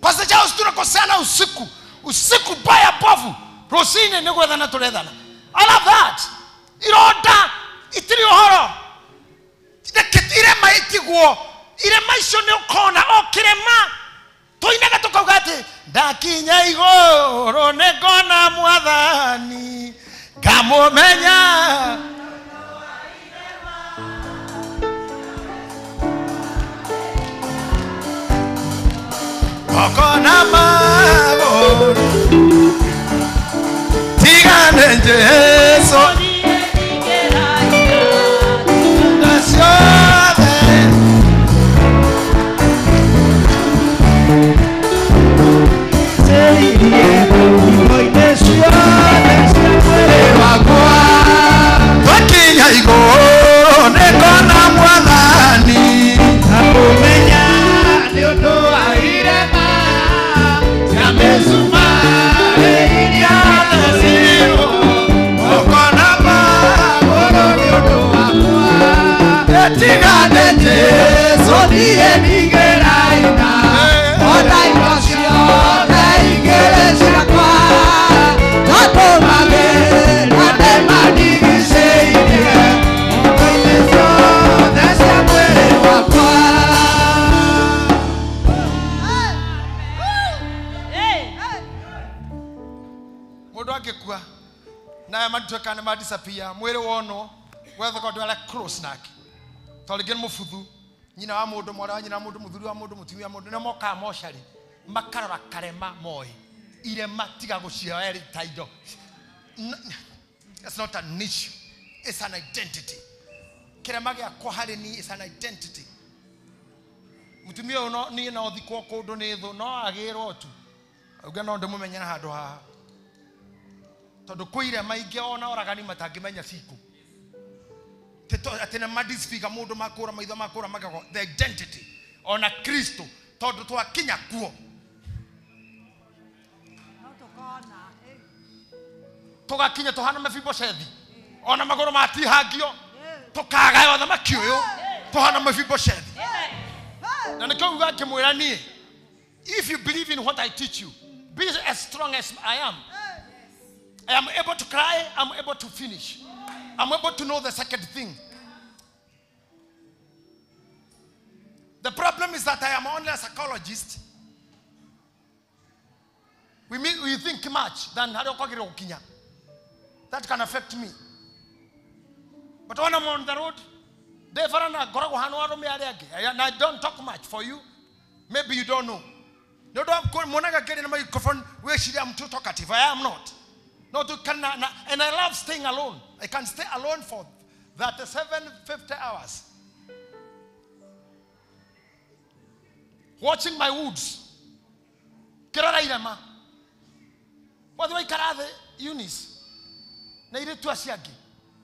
Speaker 4: Pastor Charles tunakosana usiku baya bovu rũcinĩ nĩ gwethana tũrethana. I love that. Ironda itiri ũhoro irema itigwo irema icio nĩ ũkona o kĩrema tũinaga tũkauga atĩ ndakinya igũrũ nĩ ngona Mwathani ngamũmenya. Okona mago tigane Jesu nasiode serie boy nasiode wakwa wakinya igoro nekona Mwathani akumenya ni undu wa irema yamezuma tigane Jesu niye nigeraina ona igocio igere ciakwa tatomage natemanigiceire okoine ciothe cia mwĩrĩ wakwa. Mũndũ angĩkua na matweka nĩ madisappear mwĩrĩ wonwo wethe kwa ndwala close nake tolegen mufuthu nyina wa mundu mwana wa nyina wa mundu muthuri wa mundu mutumia wa mundu ne moka moshari makarora karema moy irema tiga gucia eri taido. It's not an issue, it's an identity. Kirema gya kwa hari ni is an identity. Mutumia uno ni na othikwo kundu ni thu no agirwo tu uga no ndemumenyana handu ha tondu kuire maingi ona oragani matangimenya siku atena madisfika mundu makura maitho makura magago the identity ona Kristo tondu twakinya kuo tugakinya tuhana Mephibosethi ona magoro matihangio tukaga yothe makioyo tuhana Mephibosethi na nikauga kimwira nie if you believe in what I teach you be as strong as I am. I am able to cry, I'm able to finish. I'm able to know the second thing. The problem is that I am only a psychologist. We think much than that can affect me. But when I'm on the road, and I don't talk much for you. Maybe you don't know. No, I'm too talkative. I am not. No, and I love staying alone. I can stay alone for 50 hours. Watching my woods. Kirarairama. What do I carry Eunice? Naire tu asiagi.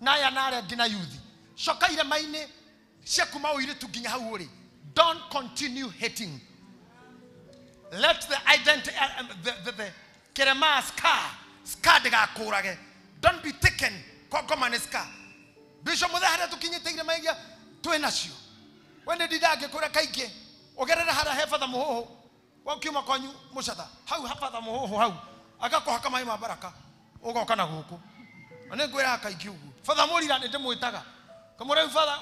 Speaker 4: Naya nare gina youthi. Shoka ire maine. Shekuma uire tu ginya hauori. Don't continue hating. Let the identity, the kerema scar de gakurage. Don't be taken. Kokomane scar. Bishop mother had to kinye take the maya to enasio. When they did that, Gekura Kaike, or get a half of the moho. What came upon you, Musata? How half of the moho? How? I got Kohakamai Baraka, Ogokana Hoko. And then go out Kaiku. For the more than the Muitaga. Come on, father.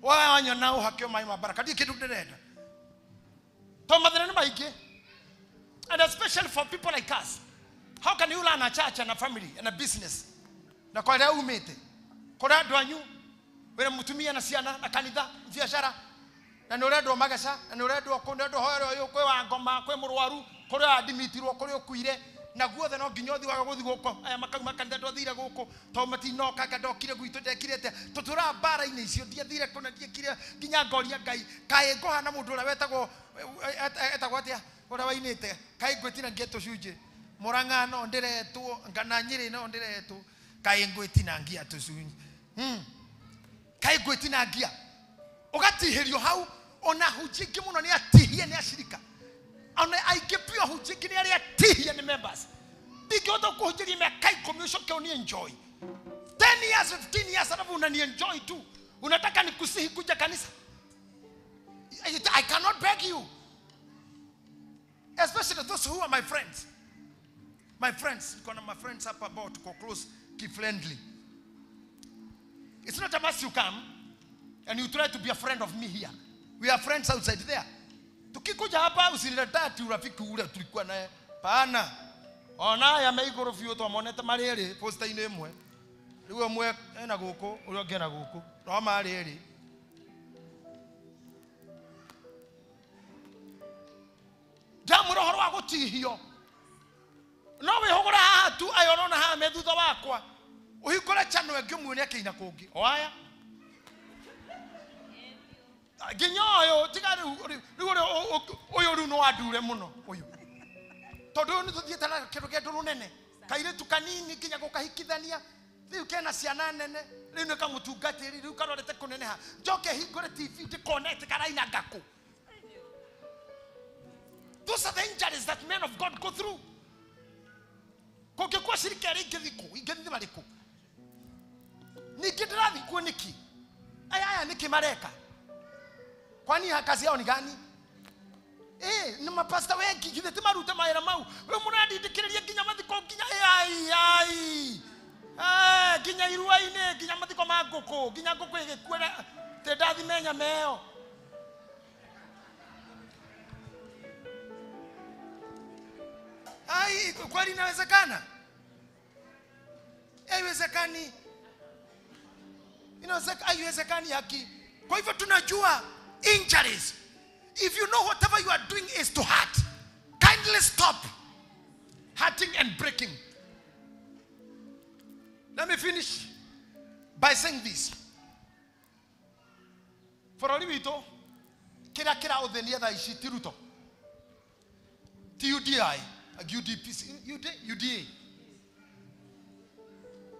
Speaker 4: Why are you now Hakamai Baraka? You can do the red. And especially for people like us. How can you run a church and a family and a business? Na kwa leo umete. Kwa leo anyu, wena mutumia na siana na kanitha, biashara. Na noredo magasa, na noredo konedo hoero yo kwa ngoma, kwa murwaru, kwa adimitirwo, kwa kuire, na guothe no nginyothi waga guthi guko aya makauma kanitha ndothire guko to matinoka ngandokire gwitu ndekirete tutura mbara-ini icio ndiathire kuna ndiekire nginya ngoria Ngai kae ngohana mundu ura wetagwo atia ura wainite kae ngwitina ngeto cunje Murang'a no ndiretwo ngana Nyeri no ndiretwo kae ngwitina ngia tucunje kae ngwitina ngia ugatihirio hau ona hujingi muno ni atihie ni ashirika ona aigepio hujingi ni ari atihie ni members ndingehota kuhunjiria miaka 10 ucoke uni enjoy 10 years 15 years alafu unani enjoy tu unataka nikusihi kuja kanisa. I cannot beg you, especially those who are my friends. My friends up about to go close, keep friendly. It's not a must you come and you try to be a friend of me here. We are friends outside there. Tukikuja hapa usileta ati urafiki ule tulikuwa naye. Pana. Ona ya meigoro fio to monete marere posta ine mwe. Riwe mwe ena guko, uri ogena guko. No marere. Jamu roho wa gutihio. No we hogora haha tu ayorona haha methutha wakwa. Uhikora chano ngimwone akiina kungi. Oya. Ginyoyo tigari uyu runo adure muno uyu. Todo ni tuthiete na kirugedo runene. Kaire tukanini kinya gukahikithania. Riu kena ciana nene. Riu ne kamutungati riu karorete kuneneha. Njoke hingore TV ndi connect karaina ngako. Those are the injuries that men of God go through. Kokekwa shirika ringithiko, ingithi mariko. Nikidirathi ku niki. Aya niki mareka. Kwani kazi yao ni gani? Ni mapasta wengi githete maruta maera mau. We muradi ndikireria ginya mathiko ginya ginya iruaine ginya mathiko magoko, ginya ngoko igikuera te ndathi menya meo. Kwani inawezekana? Haiwezekani. Haiwezekani haki. Kwa hivyo tunajua injuries. If you know whatever you are doing is to hurt, kindly stop hurting and breaking. Let me finish by saying this. For Olivito, kira udhenia da ishi tiruto. TUDI, UDPC, UDA.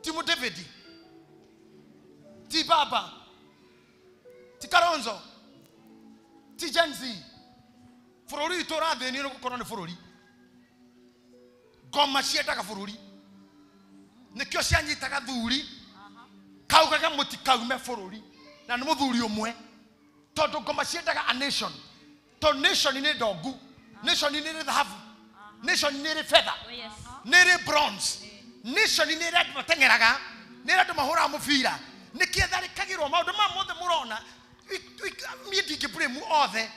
Speaker 4: Timu Davidi. Ti Baba. Ti Karonzo. Ti Janzi. Furori itora dheni no kukorone furori. Goma shieta ka furori. Nikyo shianyita ka thuri. Kauga ka muti kaume furori. Na no thuri omwe. Todo goma shieta ka a nation. To nation ni dogu. Nation ni dhahabu. Nation ni feather. Ni bronze. Nation ni red matengeraga. Ni red mahora mufira. Nikiethari kagirwo maundu ma mothe murona. Mieti kipremu othe.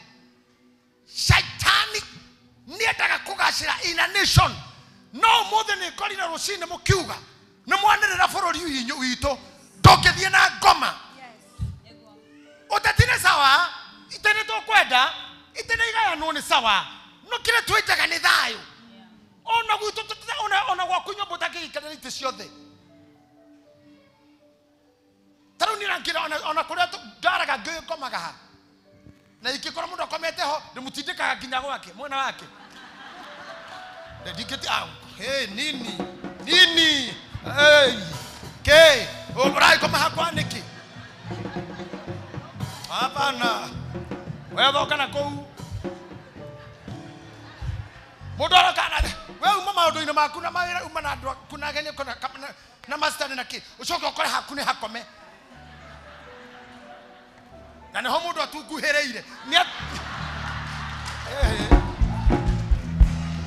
Speaker 4: Satanic nietaga kugacira in a nation. No more than a corina rosine mukiuga. No mwanirira forori yinyu wito. Ndokethie na ngoma. Utatine sawa. Itene to kwenda. Itene igaya no ni sawa. No kire twitaga ni thayo. Ona gwitu ona gwakunyo botake ikanite ciothe. Taruni rankira ona kuria ndaraga ngikomaga ha. Na ikikora mundu akomete ho ndimutindikaga nginya gwake mwena wake. Ndiketi nini orai koma hakwa niki hapana wewe thokana kou modora kana wewe mama ndoine maku na mawira uma na ndwa kuna gene kuna na master na ki ucoke ukore hakune hakome na ne homo ndo atuguhereire ni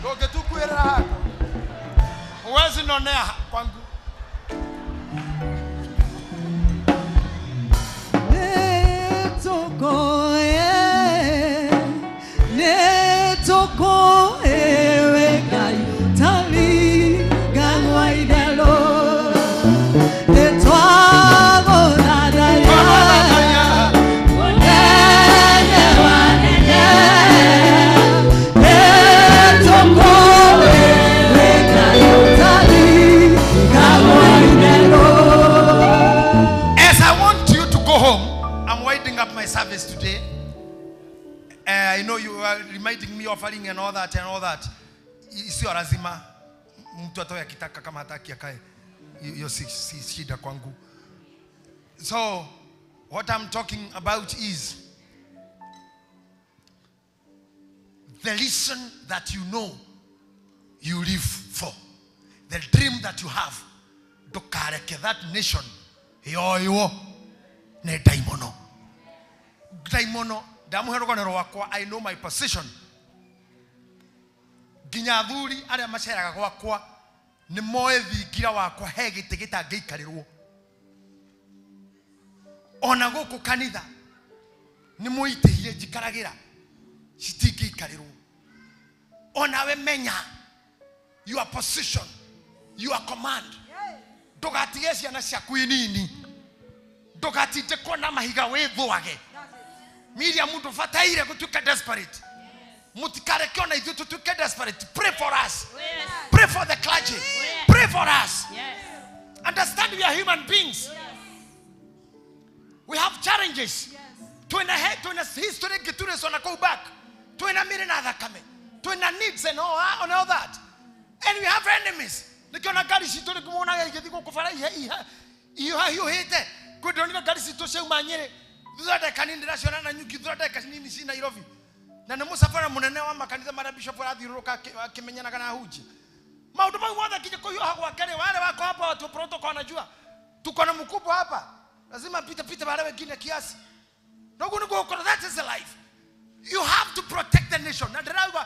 Speaker 4: doge tuguherera hako uwezi nonea kwangu
Speaker 2: Weka
Speaker 4: wrapping up my service today. I know you are reminding me offering and all that. Sio lazima mtu atoe akitaka kama hataki akae. Hiyo si shida kwangu. So what I'm talking about is the reason that you know you live for. The dream that you have. Dokareke that nation. Yo ne daimono. Daimono. I know my position. Ginyadhuri aria maceraga gwakwa ni moe thingira wakwa he gitigita ngeikarirwo. Ona guku kanitha ni muitihire njikaragira citingikarirwo. Ona we menya your position, your command. Ndugatige ciana ciaku inini. Ndugatinde kona mahiga withwage. Miriam mtu fataire kutuka desperate. Mutikare kiona ithu tutuke desperate. Pray for us. Yes. Pray for the clergy. Yes. Pray for us. Yes. Understand we are human beings. Yes. We have challenges. Yes. To in a history get to on a go back. To in a million other coming. To in a needs and all that. And we have enemies. The gonna gari si to the kumona get go kufara you hate it. Good on the gari si to say manyere. Zote kanini national na nyuki zote kanini si Nairobi. Na namusafara munene wa makanisa mara bishop wa Athiroka kimenyana kana huji. Maundu mau mothe kije ko hagwa kale wale wako hapa watu protocol wanajua. Tuko na mkubwa hapa. Lazima pita wale wengine kiasi. Ndugu ni go that is the life. You have to protect the nation. Na driver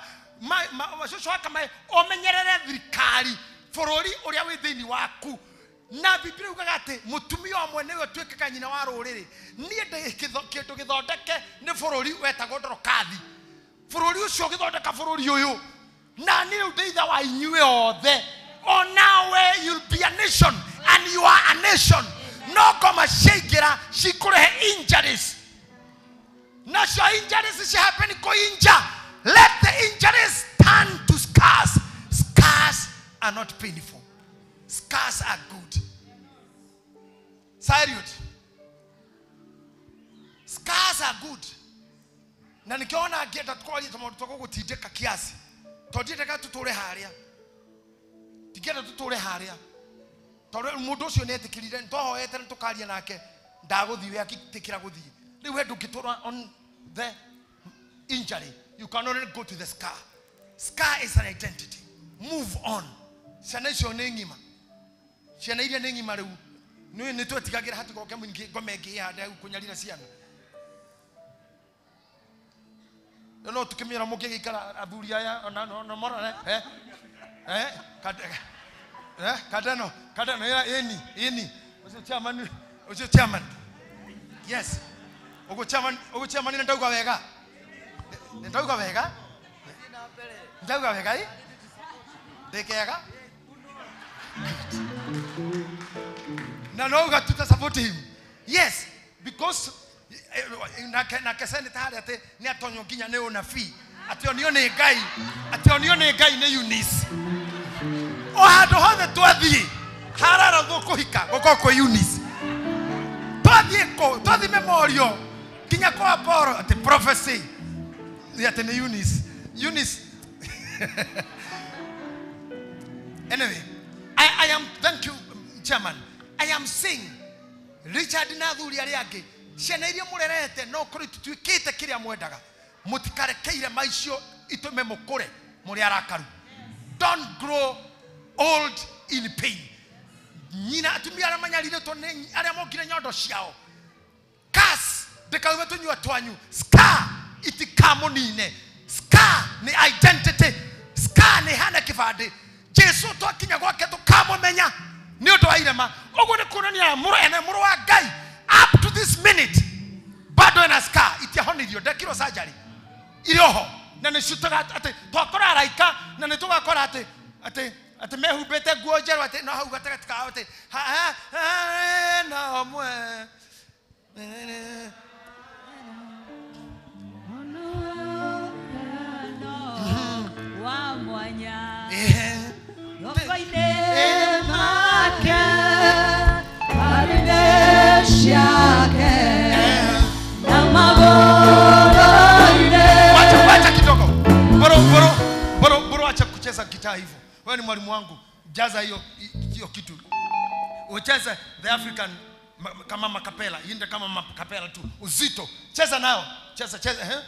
Speaker 4: shosho kama omenyerere thirikari forori uria wi thini waku. Na Biblia ugagate mutumia wa mwene we tweke kanyina wa ruriri nie nde kindu githondeke ni bururi wetagwo Ndorokathi bururi ucio githondeka bururi uyu na ni ndeitha wa inyue othe onawe you'll be a nation and you are a nation no koma sheigira shikurehe injuries na sho injuries happen ko inja let the injuries turn to scars. Scars are not painful. Scars are good. Serious. Scars are good. Na nikiona agenda twali tuko gutindika kiasi. Tonditeka tutore haria. Tigera tutore haria. Tore mundu ucio netikirire ntohoete ntukaria nake ndaguthiwe akitikira guthii. Riu we ndukitura on the injury. You can only go to the scar. Scar is an identity. Move on. Sana icio ni ngima. Ciana iria ni ngima riu ni twetigagira hati goke mwingi ngomenge handa kunyarira ciana no tukimira muke gikara athuri aya no mora kadano ini ucio chairman yes ugo chairman ni ndauga wega ndekega no got to support him. Yes, because na keseni tahali ate ni atonyo kinya ne ona fi ate onio ne gai ne Eunice o hado hone twathie harara gukuhika gukoko Eunice twathie memorio kinya kwa Apollo ate prophecy ate ne Eunice anyway I am thank you Chairman. I am saying Richard Nathuri ariake ciana iria murerete no kuri tutwikite kiria mwendaga mutikarekeire maicio itume mukure muri arakaru. Don't grow old in pain. Nyina atumia aramanyarire to ne aria mokire nyondo ciao kas dekaume tunywa twanyu scar itikamunine scar ni identity scar ni hana kibande Jesu to akinya gwake tukamumenya ni oto airema ogo ne kunonia muru wa gai up to this minute bado na scar itihonirio dekiro surgery iriho na ne shutara ate twakora araika na ne tugakora ate mehubete guojeru ate no hau gataka ate na mwe
Speaker 1: wa mwanya
Speaker 2: Shake,
Speaker 4: kataa hivyo. Wewe ni mwalimu wangu, jaza hiyo kitu. Ucheze the African kama makapela, yinde kama makapela tu. Uzito. Cheza nao. Cheza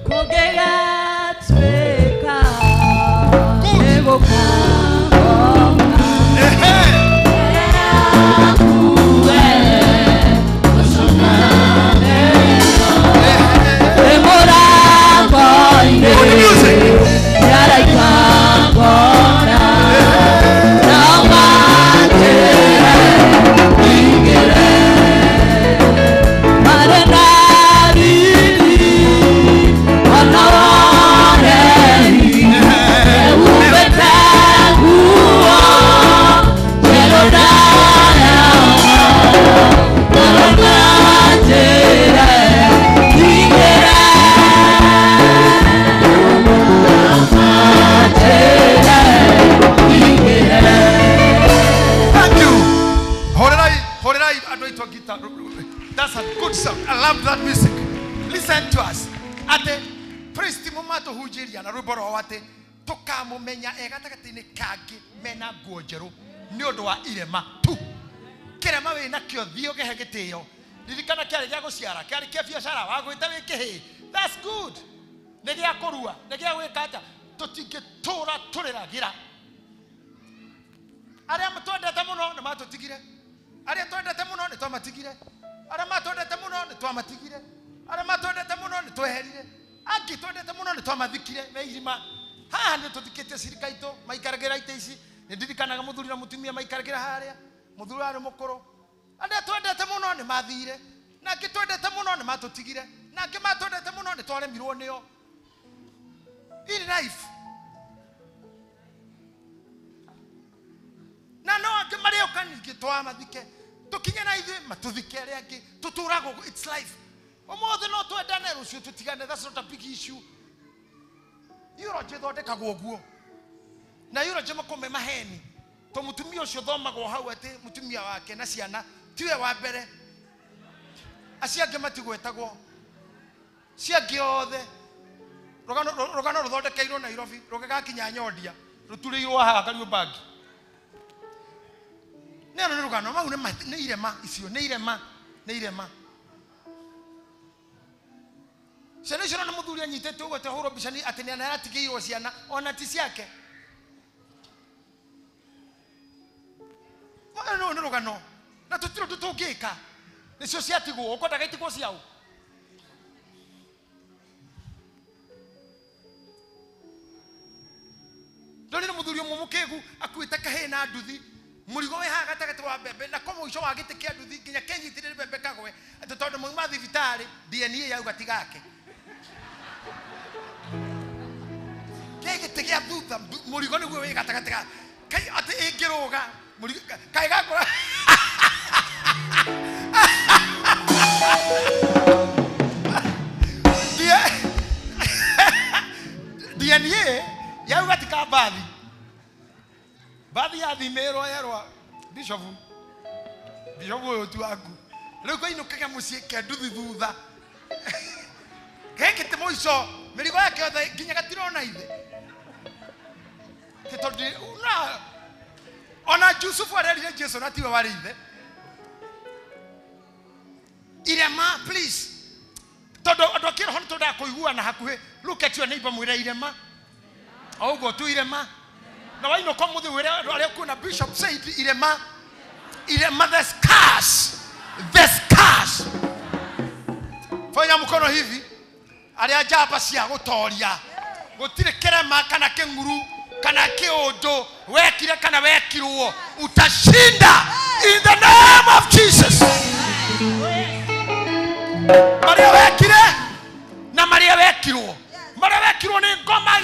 Speaker 1: Kogega tweka.
Speaker 4: Good. That's a good song. I love that music. Listen to us. Ate priest mumato hujiria na ruboro wate toka mumenya egatakatini kagi mena guojeru ni undu wa irema tu kirema we na kio thio gehegitio ririkana kiari gia guciara kiari kia biashara wa gwita wikihi. That's good. Negia korua negia wikata tutingitura turiragira aria mutwendete muno ni matutigire aria twendete muno ni twamatigire aria matwendete muno ni twamatigire aria matwendete muno ni tweherire angi twendete muno ni twamathikire meirima haha ni tutikite sirikaito maikaragira ite ici ni ndirikanaga muthuri na mutumia maikaragira haria muthuri ari mukuru aria twendete muno ni mathire na angi twendete muno ni matutigire na angi matwendete muno ni twaremirwo nio in life. Na no angi mario kanigi twamathike tukinye na ithu matuthike aria angi tuturago. It's life. Omothe no twendane rucio tutigane. That's not a big issue. Yuro jethondekagwo guo na yuro jema kome maheni to mutumia ucio thomagwo hau ate mutumia wake na ciana tiwe wa mbere aciange matigwetagwo ciange othe rogano ruthondekeirwo Nairobi rugegakinya Nyondia ruturirwo haha Kariombangi neno ni rugano mau ni irema icio ni irema ciana icio na muthuri anyitete ugo te huro bicani atene na atigeirwo ciana ona ti ciake. No ni rugano na tutiro tutungika nicio ciatigwo ukondaga itigwo ciao. Ndonire muthuri mumukegu akuite kahe na nduthi murigo we haga gatagati wa bembe na komo ico wa gite kia nduthi nginya kenyitire bembe kagwe ati tondu muma thibitari DNA yau gatigake kegite gia thutha murigo niguo we gatagati kai ati ingiruga murigo kai gakora DNA yau gatika bathi ya thimero yerwa bishop yo tu aku reko ino kaka musieke nduthi thutha keke te moiso merigo yake othe ginya gatirona ithe titondi una ona Yusufu arerire Jesu na tiwe wari ithe irema please todo adokira hono toda koigua na hakuhe look at your neighbor mwira irema augo tu irema na waino kwa muthe were ale kuna bishop said irema the scars fanya mkono hivi aria japa cia gutoria gutire kerema kana kenguru kana kiondo wekire kana wekirwo utashinda in the name of Jesus. Maria wekire na Maria wekirwo ni ngoma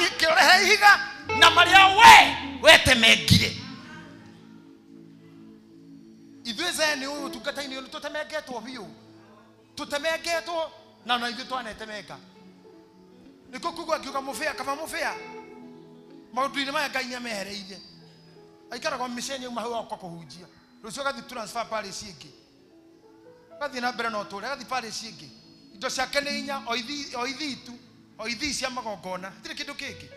Speaker 4: higa na Maria wetemegire ithueze ni uyu tukataini ni tutemegetwo biu tutemegetwo na ithu twanetemeka niko kugwa kiuga mufia kama mufia maundu-ini maya Ngai nĩamehereire aikara kwa misheni uma hau kwa kuhunjia rucio gathi transfer pale ciingi gathi na mbere no tore gathi pale ciingi indo ciake nĩ inya o ithi cia magongona tire kindu kingi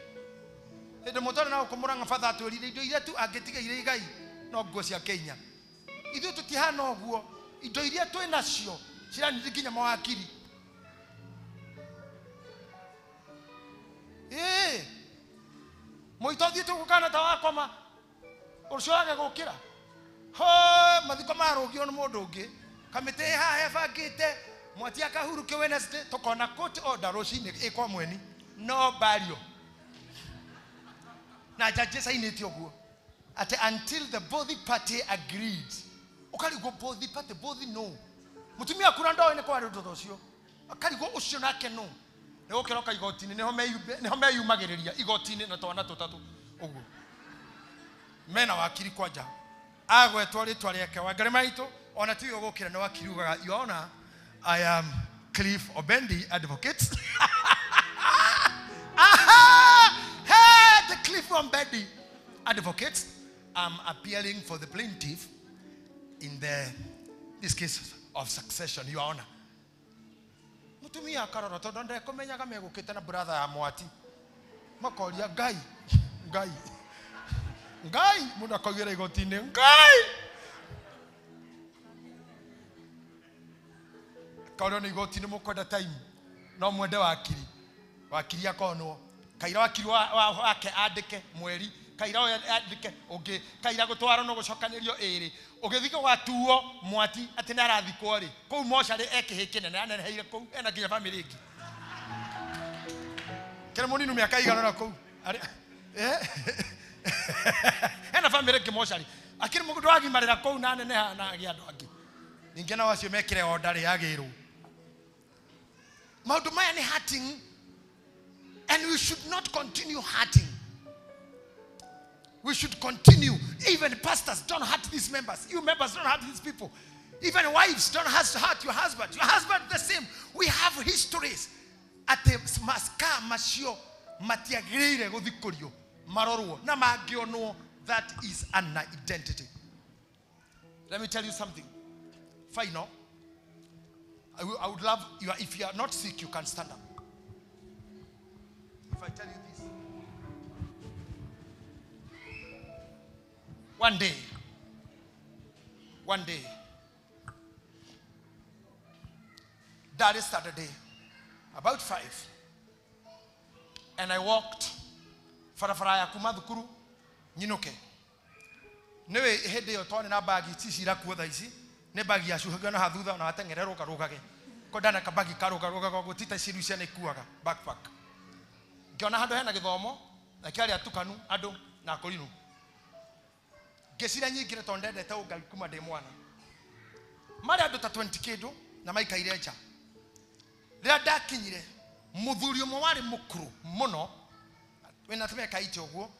Speaker 4: Ende motore na ukomuranga father atwirire indo iria tu angetiga ire igai no nguo cia Kenya. Ithu tutihana oguo. Indo iria twi nacio cirani nginya mawakiri. Moitothie tukukana tawakoma. Ucoage gukira. Ho mathiko marugio ni mundu ungi. Kamite ha hebangite mwati akahuruke Wednesday tukona court order rucini ikwa mweni no burial. Na jaji sainite oguo. Ati until the body party agreed. Ukarigo body party body no. Mutumia kura ndo ene kwa ndo cio. Akarigo ucio nake no. Nego kiroka igotini neho meyumagiriria igotini na twana tutatu uguo. Mena wakiri kwanja. Agwetwo ritwa riake Wangari Maitũ ona ti yo gukira ne wakirugaga you honor I am Cliff Obendi advocate. Hey, the Cliff Obendi advocate. I'm appealing for the plaintiff in this case of succession, your honor. Mutumia karora to ndonde kumenyaga megukite na brother ya mwati. Makoria ngai muna kogira igotine ngai. Kaona ni igotine mukwenda time no mwende wakiri akonwo kaira wakiri wake andike mweri kaira andike ungi kaira gutwara no gucokanirio iri ugithiko gwatuo mwati ati na arathikwo ri kou mochari ekihikine na aneheire kou ena nginya family ingi kere muninu miaka igana na kou ena family ingi mochari akiri mundu agimarira kou na aneneha na agiandu angi ninge na wacio mekire order yagirwo. Maundu maya ni hurting and we should not continue hurting. We should continue. Even pastors don't hurt these members. You members don't hurt these people. Even wives don't hurt your husband. Your husband the same. We have histories. Ate maska mashio matiagirire guthikurio marorwo na mangionwo that is an identity. Let me tell you something. Final. I would love you. If you are not sick, you can stand up. If I tell you this, one day, that is Saturday, about 5, and I walked farafara kuma thukuru nyinuke. Newe hede yo tone na bagi tisira kuotha ici. Ne bagi ya shuhaga na hathutha na atengerero karugage kodana kabagi karuga gutita ciru cia nikuaga backpack ngiona handu hena githomo na kiari atukanu andu na kurinu ngesira nyingire tondende ta ugali kuma de mwana mari andu ta 20 kidu na maikaire nja rira ndakinyire muthuri umwe wari mukuru muno wena tumeka ite oguo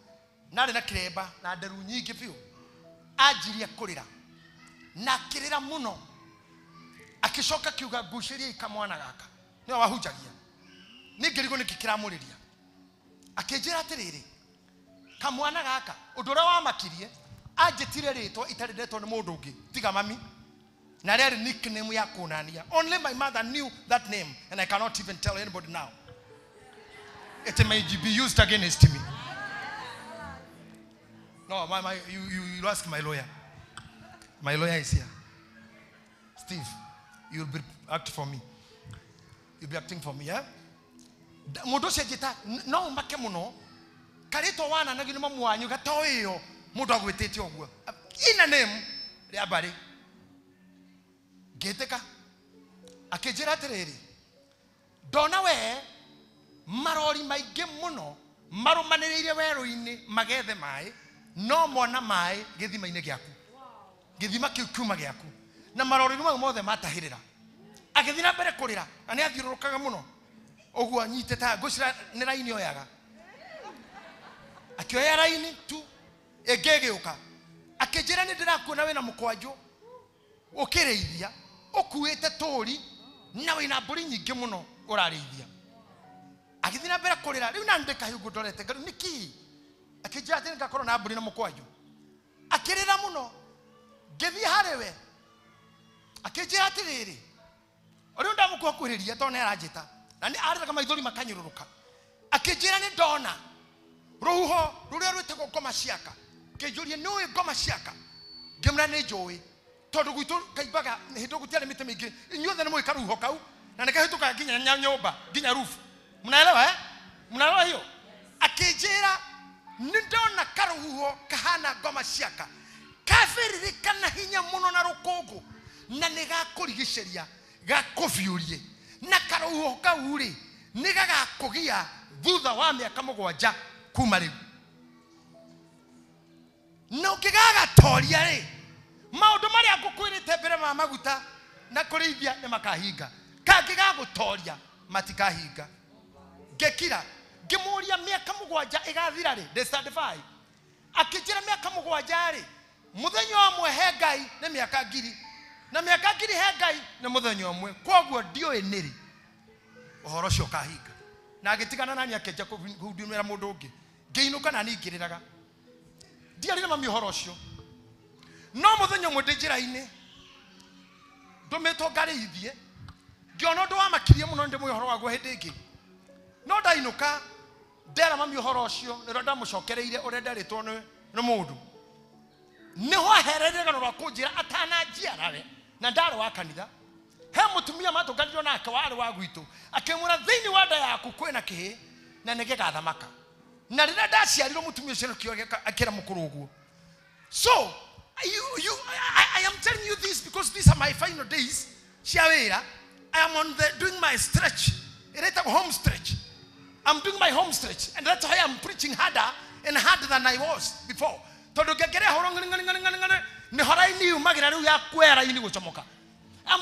Speaker 4: nari na kiremba na nderu nyingi piu ajiria kurira na kirira muno akishoka kiuga gushiria ikamwana gaka ni wahujagia ningirigo nikikiramuriria akejira atiriri kamwana gaka udura wa makirie ajitire rito itariretwo ni mundu ungi tiga mami na rere nickname ya kunania. Only my mother knew that name and I cannot even tell anybody now. It may be used against me. No, you ask my lawyer. My lawyer is here. Steve, you'll be acting for me. You'll be acting for me, yeah? Mudo sejita no make muno. Karito wana na gino mwanyu gatoyo mudo agwetete ogwo. In a name le abari. Geteka akejera tereri. Dona we marori maige muno marumanirire wero-ini magethe mai no mona mai githima-ine giaku. Githima kiuma giaku na marori mau mothe matahirira agithina mbere kurira ani athiurukaga muno oguo anyiteta gucira ni raini oyaga akioya raini tu egegiuka akejera ni ndirakuona wena mukwanju ukireithia ukuite turi na wena mburi nyingi muno urareithia agithina mbere kurira riu na ndeka hiugo ndorete ngaru niki akejera ati ngakorwo na mburi na mukwanju akirira muno gethi harewe akejera atiriri ori ndamukwa kuriria tone arajita na ni arira kama ithori makanyururuka akejera ni ndona Ruho ruria rwetagwo ngoma ciaka ngejurie nĩ ngoma ciaka ngĩmra nĩ njũĩ tondũ gwitũ kaimbaga hĩndĩ gũtiarĩ mĩtĩ mĩingĩ inyuothe nĩ mũĩka ruho kau na nĩkahĩtũka nginya nyũmba nginya roof mnaelewa mnaelewa hiyo akĩnjĩra nĩndona karuho kahana ngoma ciaka kabiririkana hinya mũno na rũkũngũ na nĩgakũrigicĩria gakũbiũrie na karuho kau rĩ nĩgagakũgia thutha wa mĩaka 7 kuma rĩu na ũngĩgagatoria rĩ maũndũ marĩa ngũkwĩrĩte mbere ma maguta na kũrĩithia nĩ makahinga kangĩgagũtoria matikahinga ngekira ngĩmũria mĩaka 7 ĩgathira rĩ ndĩcertify akĩnjĩra mĩaka 7 rĩ mũthenya ũmwe he Ngai nĩ mĩaka 1000 na mĩaka 1000 he Ngai nĩ mũthenya ũmwe koguo ndiũĩ nĩrĩ ũhoro ũcio kahinga na agĩtigana nani akĩnja kũhudumĩra mũndũ ũngĩ ngĩinũka na ningĩrĩraga ndiarire mami ũhoro ũcio no mũthenya ũmwe ndĩ njĩra-inĩ ndũmĩtwo ngarĩithie ngĩona ũndũ wamakirie mũno ndĩ mũhoro waguo hĩndĩ ĩngĩ no ndainũka ndera mami ũhoro ũcio nĩrĩo ndamũcokereire ũrĩa ndarĩtwo nĩ mũndũ nĩho ahereire rũgano rwa kũnjĩra atananjiara we na ndarĩ wa kanitha he mũtumia matũnganirwo nake warĩ wa gwitũ akĩmwĩra thĩinĩ wa nda yaku kwĩna kĩhĩ na nĩgĩgathamaka na rĩrĩa ndaciarirwo mũtumia ũcio kĩo akĩra mũkũrũ ũguo. So I am telling you this because these are my final days. Shiawera, I am doing my stretch. It's a home stretch. I'm doing my home stretch, and that's why I'm preaching harder and harder than I was before. I'm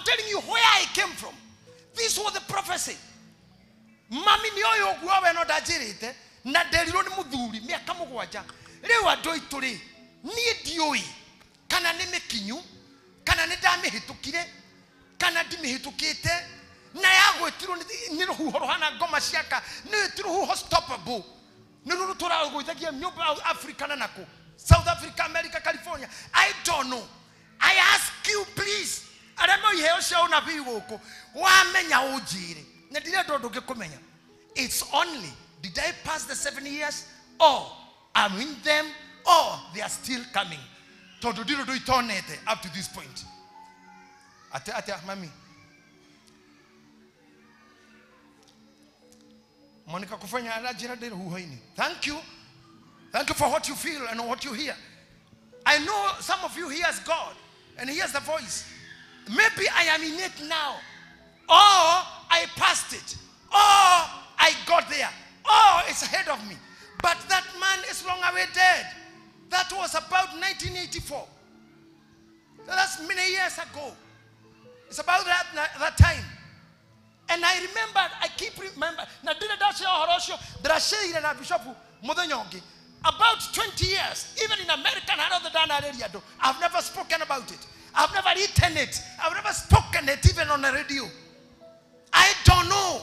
Speaker 4: telling you where I came from. This was the prophecy. Mami nioyo guawe no dajirite na deriro ni muthuri miaka 7 riu andũ ituri nie ndioi kana ni mikinyu kana ni ndamihitukire kana ndimihitukite na yagwetirwo ni ruhuho ruhana ngoma ciaka ni ruhuho stoppable ni ruru turagwithagia nyumba Africa na nako South Africa, America, California. I don't know. I ask you please. Aremo iheo cia unabii guku wamenya unjire na ndire ndondo ngikumenya. It's only did I pass the 7 years or I'm in them or they are still coming. Todo ndiro do itonete up to this point. Ate mami. Monica kufanya alajira ndiro huhaini. Thank you. Thank you for what you feel and what you hear. I know some of you hears God and hears the voice. Maybe I am in it now, or I passed it, or I got there, or it's ahead of me. But that man is long away dead. That was about 1984. That's many years ago. It's about that time. And I remember, I keep remember. About 20 years, even in America and other than area, I've never spoken about it. I've never eaten it. I've never spoken it even on the radio. I don't know.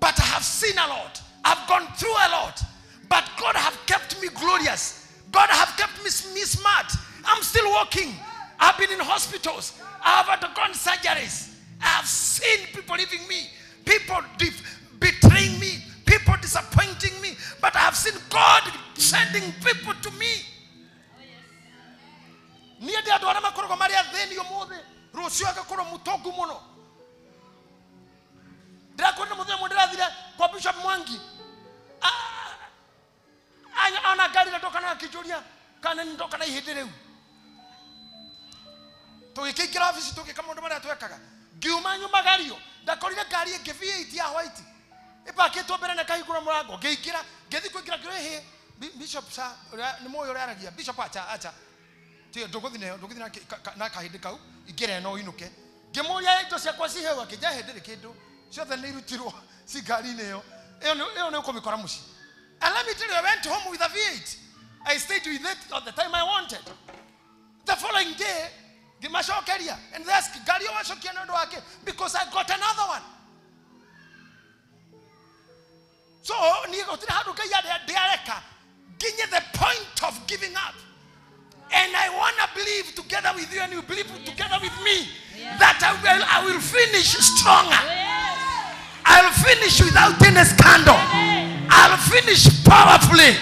Speaker 4: But I have seen a lot. I've gone through a lot. But God have kept me glorious. God have kept me smart. I'm still walking. I've been in hospitals. I've undergone surgeries. I've seen people leaving me. People betraying me. People disappointing me. But I have seen God sending people to me. Niye dia dwara makoro maria theni omothe rucio agakoro mutongu muno ndakona muthe mundirathire kwa Bishop Mwangi ana gari ndoka na kijuria kana ndoka na ihindi riu tugikira office tugika mundu maria twekaga ngiuma nyuma gario ndakorire gari ĩngĩ V8 ya white ipakitwo mbere na kahigura murango ngikira ngithi kwikira kirehe Bishop sa ni moyo raragia Bishop acha nduguthine na kahindi kau igire no inuke ngimuria indo cia kwa cihewa kija hindire kindu ciothe ni irutirwo cigari-inĩ ĩyo nĩ ũkũmĩkora mũciĩ. And let me tell you, I went home with a V8. I stayed with it at the time I wanted. The following day ngimacokeria and there's gari wacokia na ũndũ wake because I got another one. So ni gotira handu Ngai ndareka nginye the point of giving up. And I want to believe together with you and you believe together with me that I will finish stronger. I will finish without any scandal. I I'll finish powerfully.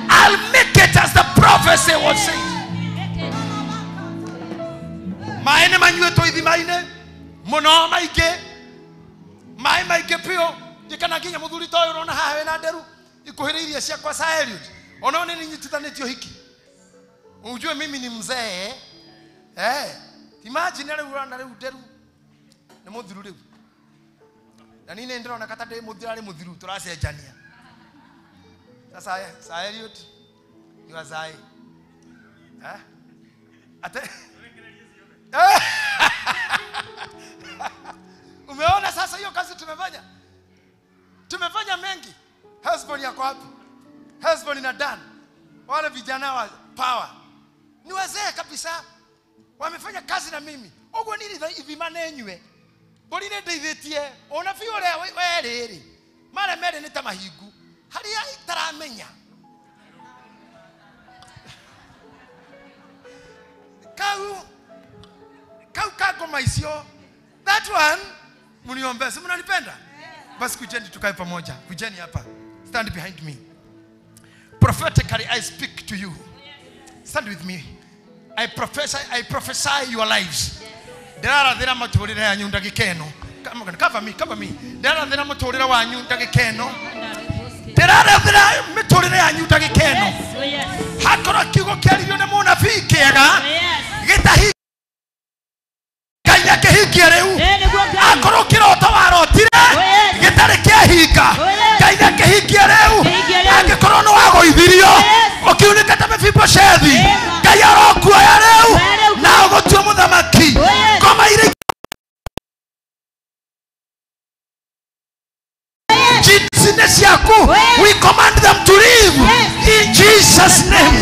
Speaker 4: I'll make it as the prophecy was saying. Maene manywe to ithimaine muno maige mai maige pio dikana ginya muthuri to urona hawe na nderu ikuhiriria cia kwa Saeliud ona ni nyitithanitio hiki unjue mimi ni mzee imagine ale urana le nderu ni muthiru riu na nini ndĩrona kata ndĩ muthira rĩ muthiru turacenjania sasa Saeliud ni wazai ate umeona sasa hiyo kazi tumefanya mengi. Husband yako wapi? Husband na Dan wale vijana wa power ni wazee kabisa, wamefanya kazi na mimi ogwo nini ithimanenywe bori ne ndeithĩtie ona fiore werĩrĩ mara mere nĩ ta mahingu haria itaramenya kau kagoma icio. That one mniombe, si mnanipenda? Basi kujeni tukae pamoja, kujeni hapa, stand behind me. Prophetically I speak to you. Stand with me. I prophesy your lives. Derara thira muturire yanyu ndagikeno. Cover me. Derara thira muturire wanyu ndagikeno. Derara thira muturire yanyu ndagikeno. Hakora kiugo kiario ne munabii kiega. Gitahi kanya kehiki reu. Akoro kirota warotire. Gitari kiahika. Kanya kehiki reu. Akoro no wagoithirio. Okiunika ta Mephibosheth. Kaya rokua ya reu. Na ogotwa muthamaki. Koma ire we command them to live in Jesus name.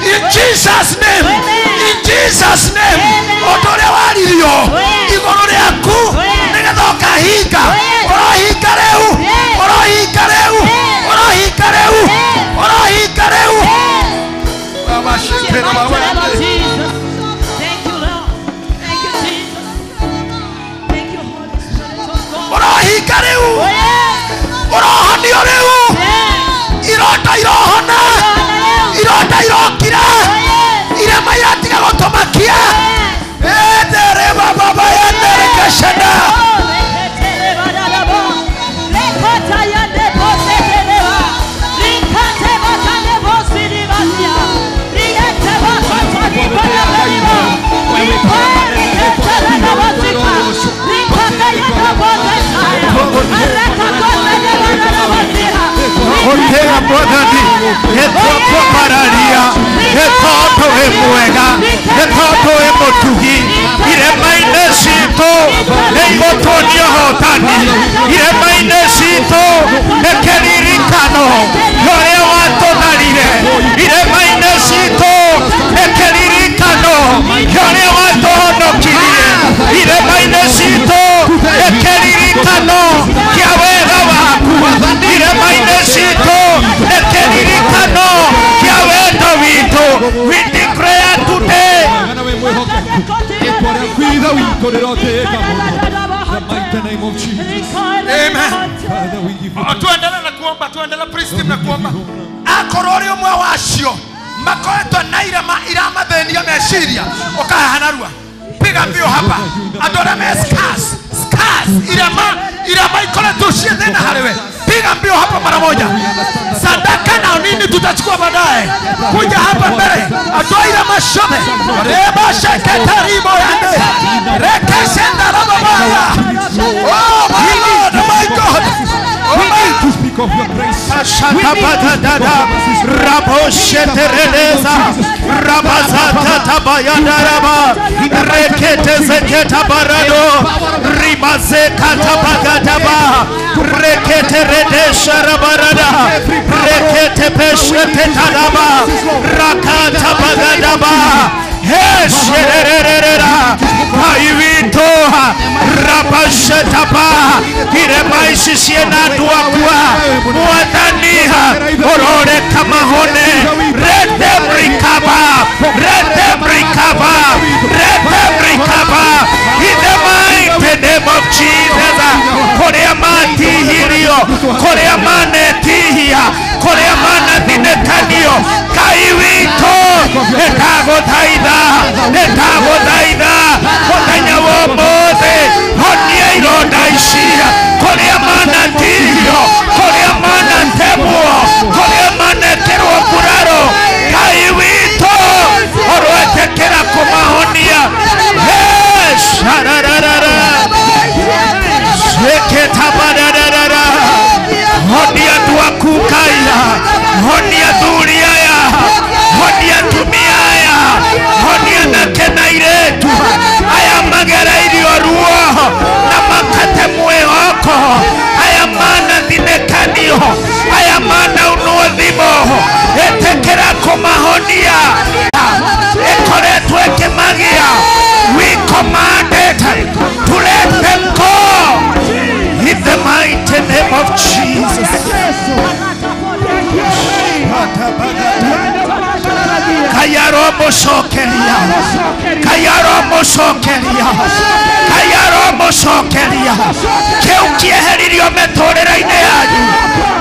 Speaker 4: In Jesus name. In Jesus name. Otore waririo igoro riaku nigethoka hinga orohinga reu baba shikera baba.
Speaker 1: Thank you Lord. Thank you Jesus. Thank you Holy Spirit of God.
Speaker 4: Orohinga reu orohanio reu irota irohona irota irokira irema yatiga gotomakia edere baba yandere kashana
Speaker 5: Otega mwathani etoto pararia etoto emwega etoto emotugi irema-inĩ citũ nĩigũtuonia hotani irema-inĩ citũ nĩ kĩririkano ũrĩa watũtharire irema-inĩ citũ nĩ kĩririkano ũrĩa watũhonokirie irema-inĩ citũ nĩ kĩririkano kĩa wega waku irema-inĩ citũ nĩ kĩririkano kĩa wendo witũ. We declare today
Speaker 4: tuendele priest na kuomba akorori umwe wacio makoetwo na iramathenia meciria ukahanarua piga mbio hapa andore me scars irama ikoletwo ciethena hariwe piga mbio hapa mara moja. Sadaka na nini tutachukua baadaye. Kuja hapa mbele atoa irama shobe reba sheketa ribo yande rekesenda rababaya. Oh my Lord, my God.
Speaker 5: To speak of your grace. Ashatabatadada Raboshetereza Rabazata Tabayandaraba Rekete Zeketa Barado Rimazeka Tabagadaba Rekete Redesha Rabarada Rekete Peshete Tadaba Rakata Bagadaba Heshererera Kaivitoha Rabashetaba Iremaishi Siena Duakua Muadaniha Orore Kamahone Let them recover in the mighty name of Jesus. Korea Mati Hirio Korea Mane Tihi
Speaker 4: kumahonia kuria manathinekanio Ngai witũ nĩndagũthaitha mũthenya wa ũmũthĩ honia ironda ici kuria manatirio kuria manatemwo kuria manekĩrwo nguraro Ngai witũ ũrwetekera kumahonia honia tuakukaya honia thuriaya honia tumiaya honia nakenairetu aya magereirio ruo na makate mwĩhoko aya mana thinekanio aya mana unuthimo etekera kumahonia ekoretwo ĩkĩmagia. We command it to let them go in the mighty name of Jesus. Kayaromo sokeria keu kieheririo metorera-inĩ yanyu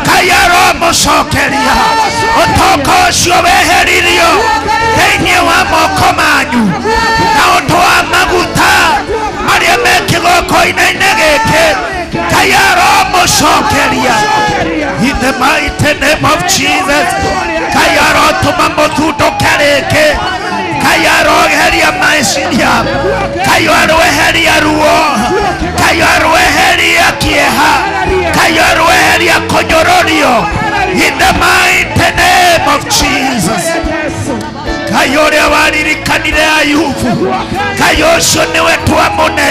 Speaker 4: kayaromo sokeria ũtonga ũcio weheririo thĩinĩ wa moko manyu na ũndũ wa maguta marĩa me kĩgoko-inĩ gĩkĩ kayaromo sokeria in the mighty name of Jesus. Kayaro tuma mũthundũke rĩngĩ kayaro eheria meciria kayaro eheria ruo kayaro eheria kĩeha kayaro eheria kũnyũrũrio in the mighty name of Jesus. Kayo ũrĩa waririkanire Ayubu kayo ũcio nĩwe twamũne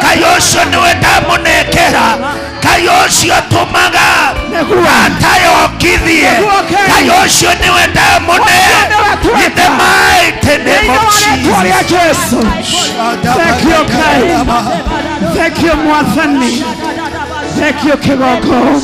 Speaker 4: kayo ũcio nĩwe ndamũnekera kayo ũcio tũmaga atayokithie kayo ũcio nĩwe ndamũne in the mighty name of Jesus.
Speaker 6: Thank you, Kai. Thank you, Mwathani. Thank you, Kigoko.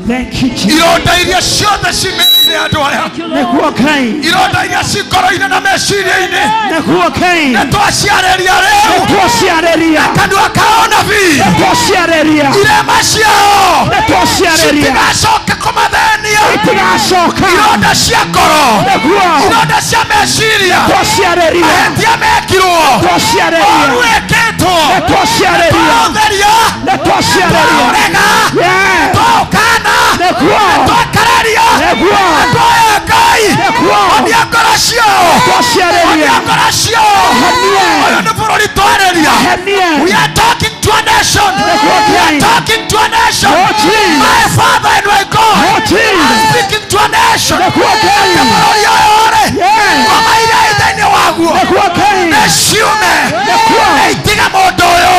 Speaker 6: Thank you, Jesus.
Speaker 4: Ironda iria ciothe cimerire andũ aya
Speaker 6: Nĩguo Kai.
Speaker 4: ironda iria cikoro-inĩ na meciria-inĩ
Speaker 6: Nĩguo Kai.
Speaker 4: nĩtwaciarĩria rĩu
Speaker 6: Nĩtwaciarĩria.
Speaker 4: kanua kao nabii
Speaker 6: Nĩtwaciarĩria.
Speaker 4: irema ciao
Speaker 6: Nĩtwaciarĩria.
Speaker 4: citigacoke kũmathĩnia
Speaker 6: Itigacoka.
Speaker 4: ironda cia ngoro
Speaker 6: Nĩguo.
Speaker 4: ironda cia meciria
Speaker 6: Nĩtwaciarĩria.
Speaker 4: ahetia mekirwo
Speaker 6: Nĩtwaciarĩria.
Speaker 4: oru ĩkĩtwo
Speaker 6: Nĩtwaciarĩria.
Speaker 4: twaũtheria
Speaker 6: Nĩtwaciarĩria.
Speaker 4: twaũrega
Speaker 6: Yeah.
Speaker 4: twaũkana
Speaker 6: Nĩguo.
Speaker 4: twakararia
Speaker 6: Nĩguo.
Speaker 4: twoya Ngai
Speaker 6: Nĩguo.
Speaker 4: honia ngoro ciao
Speaker 6: Nĩtwaciarĩria.
Speaker 4: honia ngoro ciao
Speaker 6: Honia.
Speaker 4: ũyũ nĩ bũrũri twarĩria.
Speaker 6: Honia.
Speaker 4: We are talking to a nation. We are talking to a nation.
Speaker 6: Oh, Jesus.
Speaker 4: My Father and my God.
Speaker 6: Oh, Jesus.
Speaker 4: I'm speaking to a nation.
Speaker 6: Nĩguo Kai.
Speaker 4: Bũrũri ũyũ ũrĩ
Speaker 6: Yeah.
Speaker 4: ngoma iria ithĩinĩ waguo
Speaker 6: Nĩguo Kai.
Speaker 4: nĩciume
Speaker 6: Nĩguo.
Speaker 4: itiga mũndũ ũyũ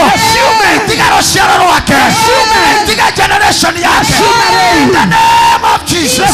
Speaker 4: itiga rũciaro rwake itiga generation yake in the name of Jesus.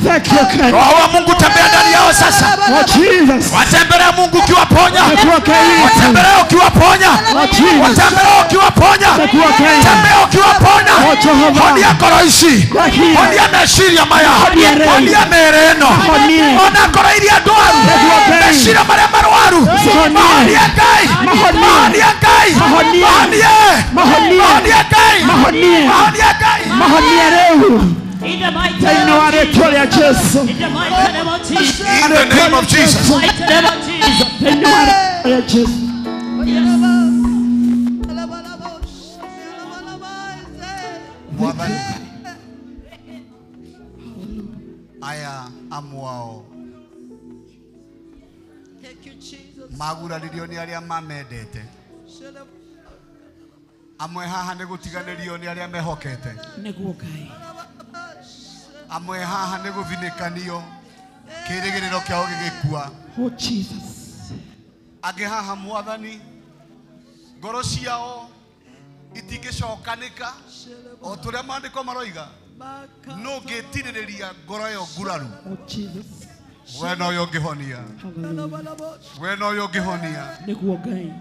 Speaker 6: Thank you, Kai.
Speaker 4: Roho wa Mungu tembea ndani yao sasa.
Speaker 6: Oh, Jesus.
Speaker 4: Watembelee Mungu ukiwaponya.
Speaker 6: Nĩguo Kai.
Speaker 4: Watembelee ukiwaponya.
Speaker 6: Oh, Jesus.
Speaker 4: Watembelee ukiwaponya.
Speaker 6: Nĩguo Kai.
Speaker 4: Tembea ukiwaponya.
Speaker 6: Oh, Jehovah.
Speaker 4: Honia ngoro ici.
Speaker 6: Honia.
Speaker 4: Honia meciria maya.
Speaker 6: Honia rĩu.
Speaker 4: Honia mĩĩrĩ ĩno.
Speaker 6: Honia.
Speaker 4: Ona ngoro iria ndwaru.
Speaker 6: Nĩguo Kai.
Speaker 4: Meciria marĩa marwaru.
Speaker 6: Honia.
Speaker 4: Honia Ngai.
Speaker 6: Mahonia.
Speaker 4: Honia Ngai.
Speaker 6: Mahonia.
Speaker 4: Honia.
Speaker 6: Mahonia.
Speaker 4: Honia Ngai.
Speaker 6: Mahonia.
Speaker 4: Honia Ngai.
Speaker 6: Mahonia rĩu.
Speaker 1: In the mighty
Speaker 6: Thĩinĩ
Speaker 1: name
Speaker 6: wa
Speaker 1: of
Speaker 6: rĩĩtwa rĩa Jesu.
Speaker 1: In the mighty name of Jesus.
Speaker 4: In the name of Jesus.
Speaker 1: Mighty name of Jesus.
Speaker 6: Thĩinĩ wa rĩĩtwa rĩa Jesu.
Speaker 7: Mwathani aya amwao maguraririo nĩ arĩa mamendete amwe haha nĩ gũtiganĩrio nĩ arĩa mehokete
Speaker 6: Nĩguo Kai.
Speaker 7: amwe haha nĩ gũthinĩkanio kĩĩrĩgĩrĩro kĩao gĩgĩkua
Speaker 6: Oh, Jesus.
Speaker 7: angĩ haha Mwathani ngoro ciao itingĩcokanĩka o tũrĩa maandĩko maroiga no ngĩtirĩrĩria ngoro ĩyo nguraru
Speaker 6: Oh, Jesus.
Speaker 7: we no ũyũ ũngĩhonia
Speaker 6: Hallelujah.
Speaker 7: we no ũyũ ũngĩhonia
Speaker 6: Nĩguo Ngai.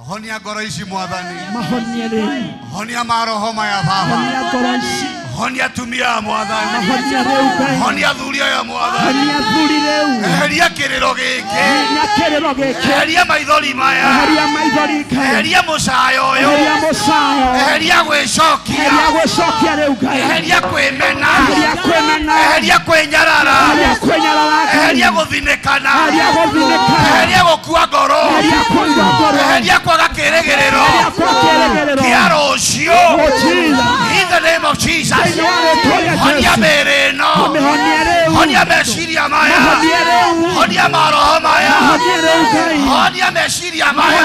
Speaker 7: honia ngoro ici Mwathani
Speaker 6: Mahonia rĩu.
Speaker 7: honia maroho maya baba
Speaker 6: Honia ngoro ici.
Speaker 7: honia tumia ya Mwathani
Speaker 6: Mahonia rĩu Ngai.
Speaker 7: honia thuria ya Mwathani
Speaker 6: Honia thuri rĩu.
Speaker 7: eheria kĩrĩro gĩkĩ
Speaker 6: Honia kĩrĩro gĩkĩ.
Speaker 7: eheria maithori maya
Speaker 6: Eheria maithori Ngai.
Speaker 7: eheria mũcayo ũyũ
Speaker 6: Eheria mũcayo.
Speaker 7: eheria
Speaker 4: eheria gwicokia
Speaker 6: eheria gwicokia riu Ngai
Speaker 4: eheria kwimena
Speaker 6: eheria kwimena
Speaker 4: eheria kwenyarara
Speaker 6: eheria kwenyarara
Speaker 4: eheria guthinekana
Speaker 6: eheria guthinekana
Speaker 4: eheria gukua ngoro
Speaker 6: eheria kũigua ngoro
Speaker 4: eheria kwaga kĩrĩgĩrĩro
Speaker 6: eheria kwaga kĩrĩgĩrĩro
Speaker 4: kĩa rũciũ in the name of Jesus honia mĩĩrĩ ĩno honia meciria maya honia maroho maya honia meciria maya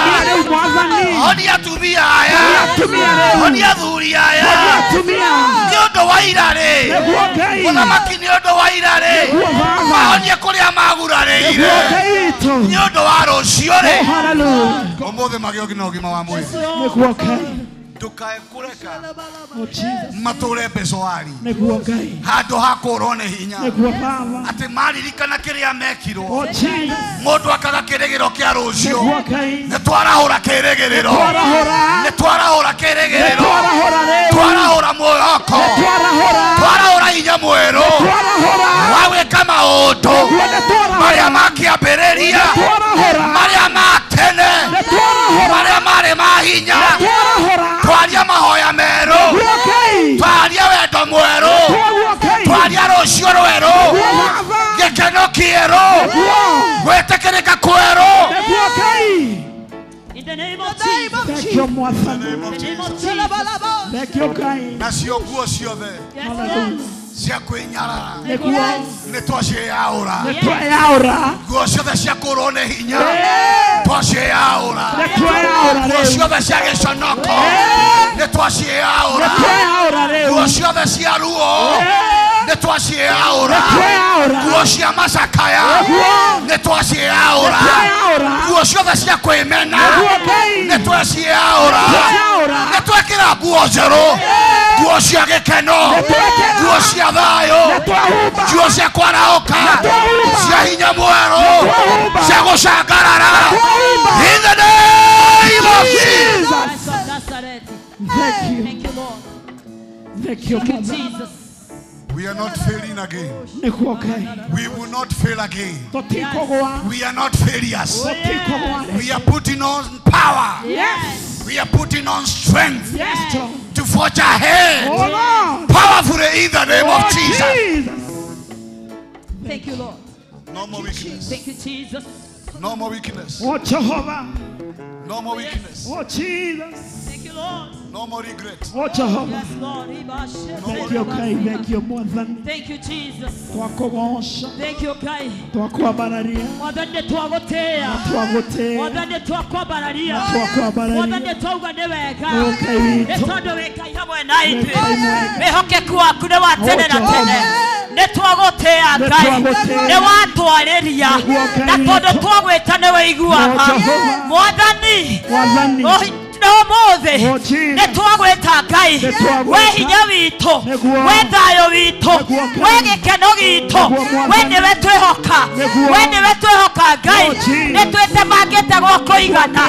Speaker 4: honia atumia aya honia athuri aya nĩ ũndũ wa irarĩ mũthamaki nĩ ũndũ wa irarĩ mahonie kũrĩa magurarĩire nĩ ũndũ wa rũciũ-rĩ ũmũthĩ magĩe ũgima wa mwĩrĩ ndukae kũreka matũre mbecoari handũ ha kũrwo nĩ hinya atĩ maririkana kĩrĩa mekirwo mũndũ akaga kĩrĩgĩro kĩa rũciũ nĩ twarahũra kĩrĩgĩrĩro nĩ twarahũra kĩrĩgĩrĩro twarahũra mwĩhoko twarahũra hinya mwerũ wa gwĩka maũndũ marĩa makĩambĩrĩria marĩa ma tene marĩa marĩ ma hinya twaria mahoya merũ twaria wendo mwerũ twaria rũciũ rwerũ gĩkeno kĩerũ gwĩtĩkĩrĩka kwerũ.
Speaker 6: In the name of Jesus. Thank you, thank you, God.
Speaker 4: Nacio nguo ciothe cia kwĩnyarara nĩ twaciaũra nguo ciothe cia kũrwo nĩ hinya twaciaũra nguo ciothe cia gĩconoko nĩ twaciaũra nguo ciothe cia ruo nĩ twaciaũra nguo cia macakaya nĩ twaciaũra nguo ciothe cia kwĩmena nĩ twaciaũra nĩ twekĩra nguo njerũ nguo cia gĩkeno nguo cia thayũ nguo cia kwaraũka cia hinya mwerũ cia gũcangarara in the name of Jesus.
Speaker 6: Thank you, Lord. Thank you, Jesus.
Speaker 4: We are not failing again. We will not fail again. We are not failures. We are putting on power.
Speaker 6: Yes.
Speaker 4: We are putting on strength.
Speaker 6: Yes.
Speaker 4: To forge ahead. Powerfully in the name of Jesus.
Speaker 1: Thank you, Lord.
Speaker 4: No more weakness.
Speaker 1: Thank you, Jesus.
Speaker 4: No more weakness.
Speaker 6: Oh, Jehovah.
Speaker 4: No more weakness.
Speaker 6: Oh, Jesus.
Speaker 1: Thank you, Lord.
Speaker 4: No more regret.
Speaker 6: Oh, Jehovah.
Speaker 1: Yes, Lord.
Speaker 6: Thank you, Kai. Thank you, Mother.
Speaker 1: Thank you, Jesus.
Speaker 6: Twakugosha.
Speaker 1: Thank you, Kai.
Speaker 6: Twakwambararia.
Speaker 1: Mwathani twagutia.
Speaker 6: Twagutia.
Speaker 1: Mwathani twakwambararia.
Speaker 6: Twakwambararia.
Speaker 1: Mwathani twauga nĩ wega.
Speaker 6: Okay, witũ.
Speaker 1: Nĩ tondũ wĩkai hamwe na ithuĩ. Wĩhokeku waku nĩ wa tene na tene. Nĩ twagutia Ngai. Nĩ watwarĩria. Na tondũ twagwĩta nĩ wĩiguaga. Mwathani. Ũmũthĩ nĩ twagwĩta Ngai we hinya witũ we thayũ witũ we gĩkeno gitũ we nĩwe twĩhoka we nĩwe twĩhoka Ngai nĩ twĩtemangĩte gwa kũigana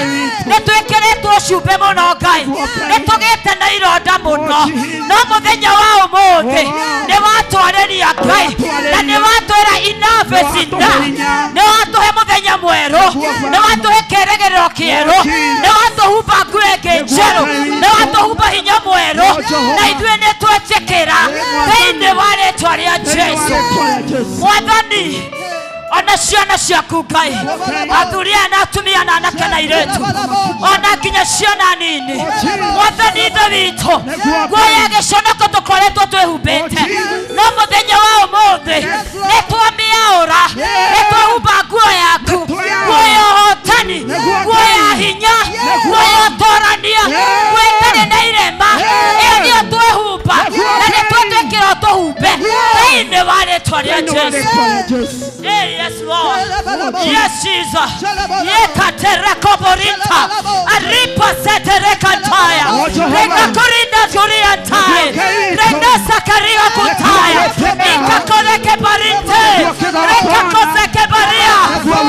Speaker 1: nĩ twĩkĩrĩtwo cumbĩ mũno Ngai nĩ tũgĩte na ironda mũno no mũthenya wa ũmũthĩ nĩ watwarĩria Ngai na nĩ watwĩra enough is enough nĩ watũhe mũthenya mwerũ nĩ watũhe kĩĩrĩgĩrĩro kĩerũ nĩ watũhumba nguo ĩngĩ njerũ nĩ watũhumba hinya mwerũ na ithuĩ nĩ twetĩkĩra thĩinĩ wa rĩĩtwa rĩa Jesũ. Mwathani ona ciana ciaku Ngai athuri na atumia na anake na airĩtu ona nginya ciana nini Mwathani ithe witũ nguo ya gĩconoko tũkoretwo twĩhumbĩte no mũthenya wa ũmũthĩ nĩ twamĩaũra nĩ twahumba nguo yaku nguo ya ũhotani nguo ya hinya nguo ya ũtorania nguo ĩtarĩ na irema ĩyo nĩyo twĩhumba na nĩ twetĩkĩra tũhumbe thĩinĩ wa rĩĩtwa rĩa Jesũ. Yes, Lord. Yes, Jesus. Yekatereko borinta. Aripa setereka taya. Reka korinda zuria taya. Renda sakaria kutaya. Ika koreke barinte. Reka koseke baria.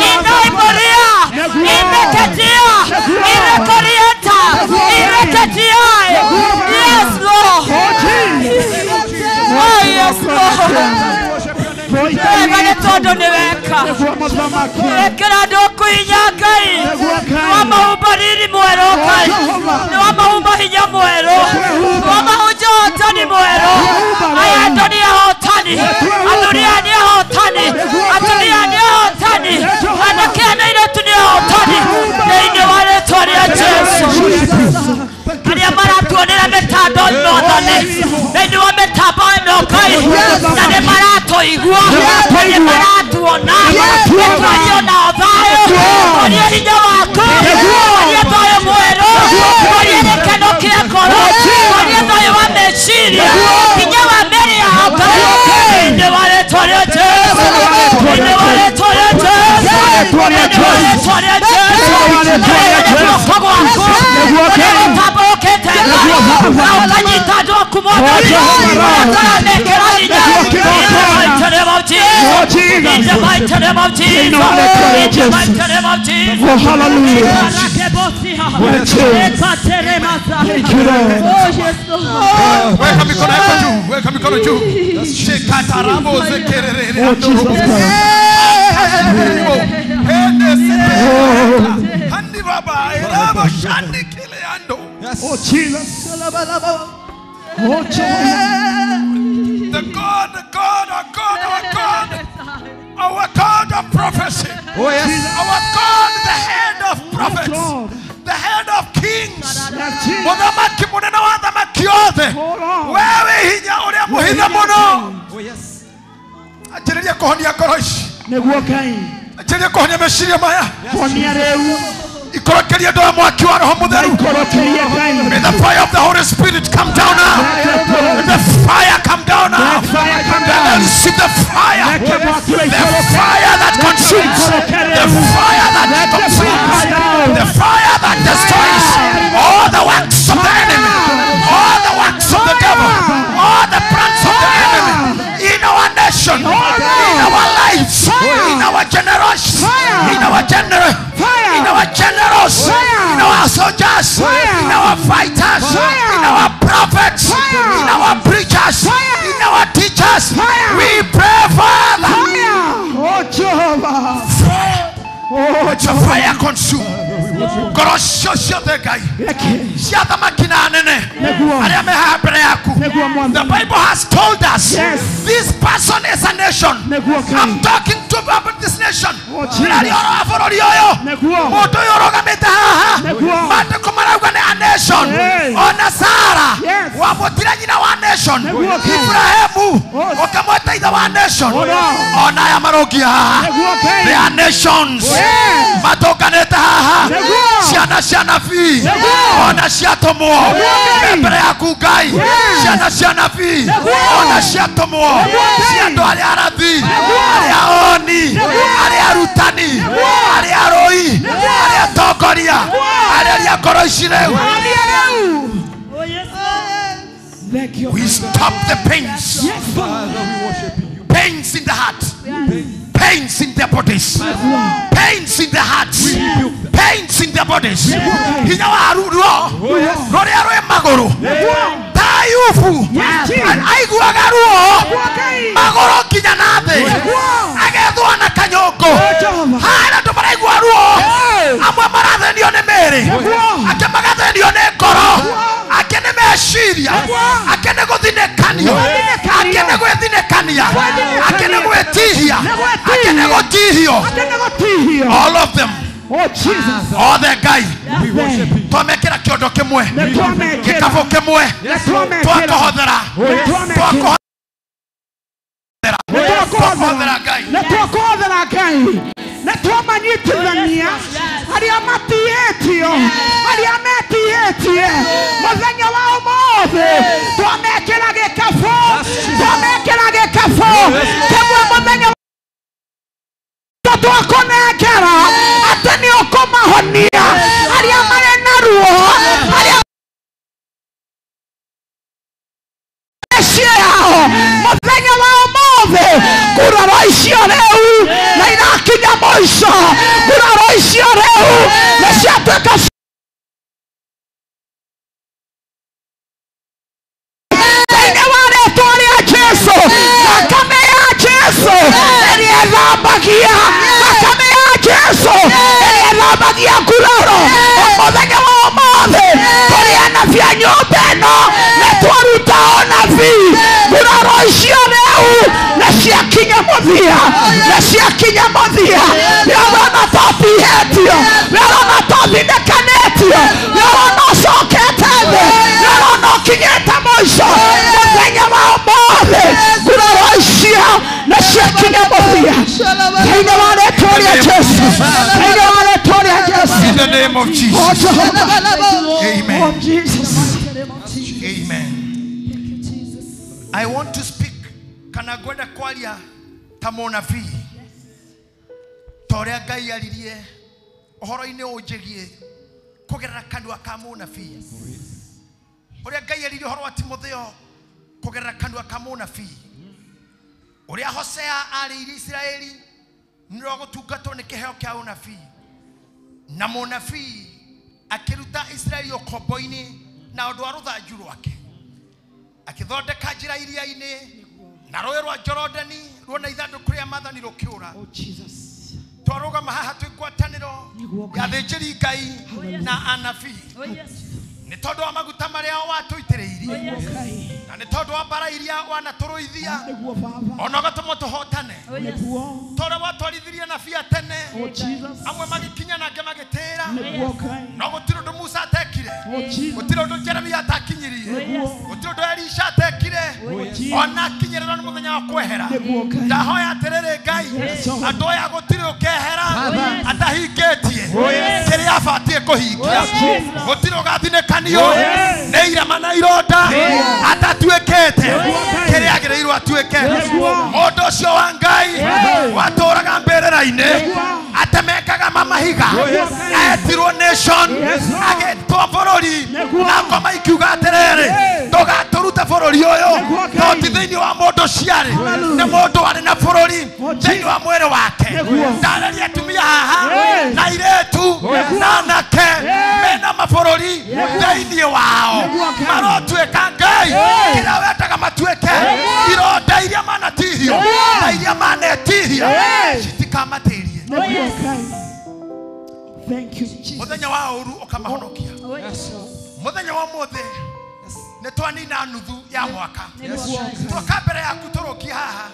Speaker 1: Ina iboria. Ina ketia. Ina korienta. Ina ketia. Yes, Lord. Oh, yes, Lord. Nĩ tondũ nĩ weka wekĩra andũ kũhinya Ngai nĩ wamahumba riri mwerũ Ngai nĩ wamahumba hinya mwerũ
Speaker 6: hotani. Adunia ni hotani. Adunia ni hotani. Anakena ile tunia hotani. Ndio wale toria Yesu. Alia mara tuonera metado nodane. Ndio wametaba nokai. Ndio mara toigwa. Ndio mara tuona. Ndio na vayo. Ndio ndio wako. Ndio toyo mwero. Ndio keno kia koro. Ndio toyo wameshiria. Ndio wameri hapa. Ndio wale toria Yesu. Ndio wale toria Yesu. Ndio wale toria Yesu.
Speaker 5: Oh Jesus. Oh Jehovah.
Speaker 4: The God, our God of prophecy.
Speaker 3: Oh yes.
Speaker 4: Our God, the head of prophets, the head of kings. Mudhamaki munena wa dhamaki yote. Wewe hinya uria muhinya muno.
Speaker 3: Oh yes.
Speaker 4: Achilia kuhonia koroshi.
Speaker 5: Neguo kai.
Speaker 4: Achilia kuhonia meshiria maya.
Speaker 5: Konia reu.
Speaker 4: Ikorokeria doa mwaki wa roho mutheru.
Speaker 5: Ikorokeria kai.
Speaker 4: May the fire of the Holy Spirit come down now. May the fire come down now. Let us see the fire. The fire that consumes. The fire that consumes. The fire that destroys all the works of the enemy. All the works of the devil. All the plans of the enemy. In our nation. In our lives. In our generation. In our generation. In our generals, in our soldiers, in our fighters, in our prophets, in our preachers, in our teachers, we pray, Father.
Speaker 5: Oh Jehovah.
Speaker 4: Let your fire consume. The Bible has told us this person is a nation. I'm talking to about this nation. A nation. Onasara. Wamotira nyina wa nation. Ibrahimu. Okamweta ida wa nation. Onaya marogia. They are nations. Matokaneta haha. Siana fi. Ona siatomo. Bebere akugai. Siana fi. Ona siatomo. Siando ali arabi. Ali aoni. Ali arutani. Ali aroi. Ali tokoria. Ali akoroshireu. We stop the pains. Pains in the heart. Pains in their bodies. Pains in their hearts. Pains in their bodies. In our rulo. Roriaro magoro. Tayufu. And Aiguagaruo. Magoro Kinyanade. Agaduana Kanyoko. Hana to Paraguaruo. Amamarade Dionemere. Akamagade Dionekoro. Akeneme Syria. Akenego Dinekania. Akenego Dinekania. Akenego Tihia. Akenego Tihio. All of them.
Speaker 5: Oh Jesus.
Speaker 4: All the guy. Tomekera kyodo kemwe. Kekafo kemwe. Twakohodera. Twakohodera guy.
Speaker 5: Twakohodera guy. Netwamanyitithania aria matietio aria metietie muthenya wa umothe twamekera gikafo kemwe muthenya twakonekera atani okomahonia aria mare naruo aria yao muthenya wa umothe kuraro icio reu na irakinya moico kuraro icio reu na ciatuika thĩinĩ wa rĩĩtwa rĩa Jesũ thakame ya Jesũ ĩrĩa ĩthambagia thakame ya Jesũ ĩrĩa ĩthambagia kuraro mũthenya wa ũmũthĩ tũrĩ anabii a nyũmba ĩno nĩtwaruta ũnabii kuraro icio reu muthia na ciakinya muthia nĩũrona totihĩtio nĩũrona tothinĩkanĩtio nĩũrona ũcokete thĩ nĩũrona ũkinyĩte mũico mũthenya wa ũmũthĩ nguraro icio na ciakinya muthia thĩinĩ wa rĩĩtwa rĩa Jesũ thĩinĩ wa rĩĩtwa rĩa Jesũ
Speaker 4: In the name of Jesus. Amen.
Speaker 5: of Jesus.
Speaker 4: Amen. I want to speak. Kana gwenda kwaria ta munabii. Toria Ngai aririe ohoro-ini unjigie kugerera kanua ka munabii. Uria Ngai aririe ohoro wa Timotheo kugerera kanua ka munabii. Uria Hosea aririe Israeli niro gutungatwo ni kiheo kia unabii. Na munabii akiruta Israeli okombo-ini na undu wa ruthanju rwake. Akithondeka njira iria-ini na rũĩ rwa Jorodani ruona ithandũkũ rĩa maathani rũkĩũra. Twarũgama haha twĩ ngwatanĩro ya athĩnjĩri Ngai na anabii. Nĩ tondũ wa maguta marĩa watũitĩrĩirie na nĩ tondũ wa mbara iria wanatũrũithia ona ũgatũma tũhotane. Tondũ watwarithirie nabii a tene amwe magĩkinya na angĩ magĩtĩĩra no gũtirĩ ũndũ Musa atekire, gũtirĩ ũndũ Jeremia atakinyirie, gũtirĩ ũndũ Elisha atekire ona akinyĩrĩrwo nĩ mũthenya wa kwehera. Ndahoya atĩrĩrĩ Ngai andũ aya gũtirĩ ũkehera atahingĩtie kĩrĩa abatiĩ kũhingia. Gũtirĩ ũgathinĩkanio nĩ irema na ironda atatuĩkĩte kĩrĩa agĩrĩirwo atuĩke. Mũndũ ũcio wa Ngai watũũraga mbĩrĩra-inĩ atemekaga mamahiga etirwo nation agĩtwo bũrũri na ngoma ikiuga atĩrĩrĩ ndũgatũrute bũrũri ũyũ tondũ thĩinĩ wa mũndũ ciarĩ nĩ mũndũ arĩ na bũrũri thĩinĩ wa mwĩrĩ wake. Ndarĩria atumia haha na airĩtu na anake mena mabũrũri thĩinĩ wao marotuĩka Ngai kĩrĩa wendaga matuĩke. Ironda iria manatihio na iria manetihia citikamatĩrie.
Speaker 5: Thank you, Jesus.
Speaker 4: Muthenya wa uru ukamahonokia. Muthenya wa mothe nĩ twanina nuthu ya mwaka. Tũroka mbere yaku tũrũkie haha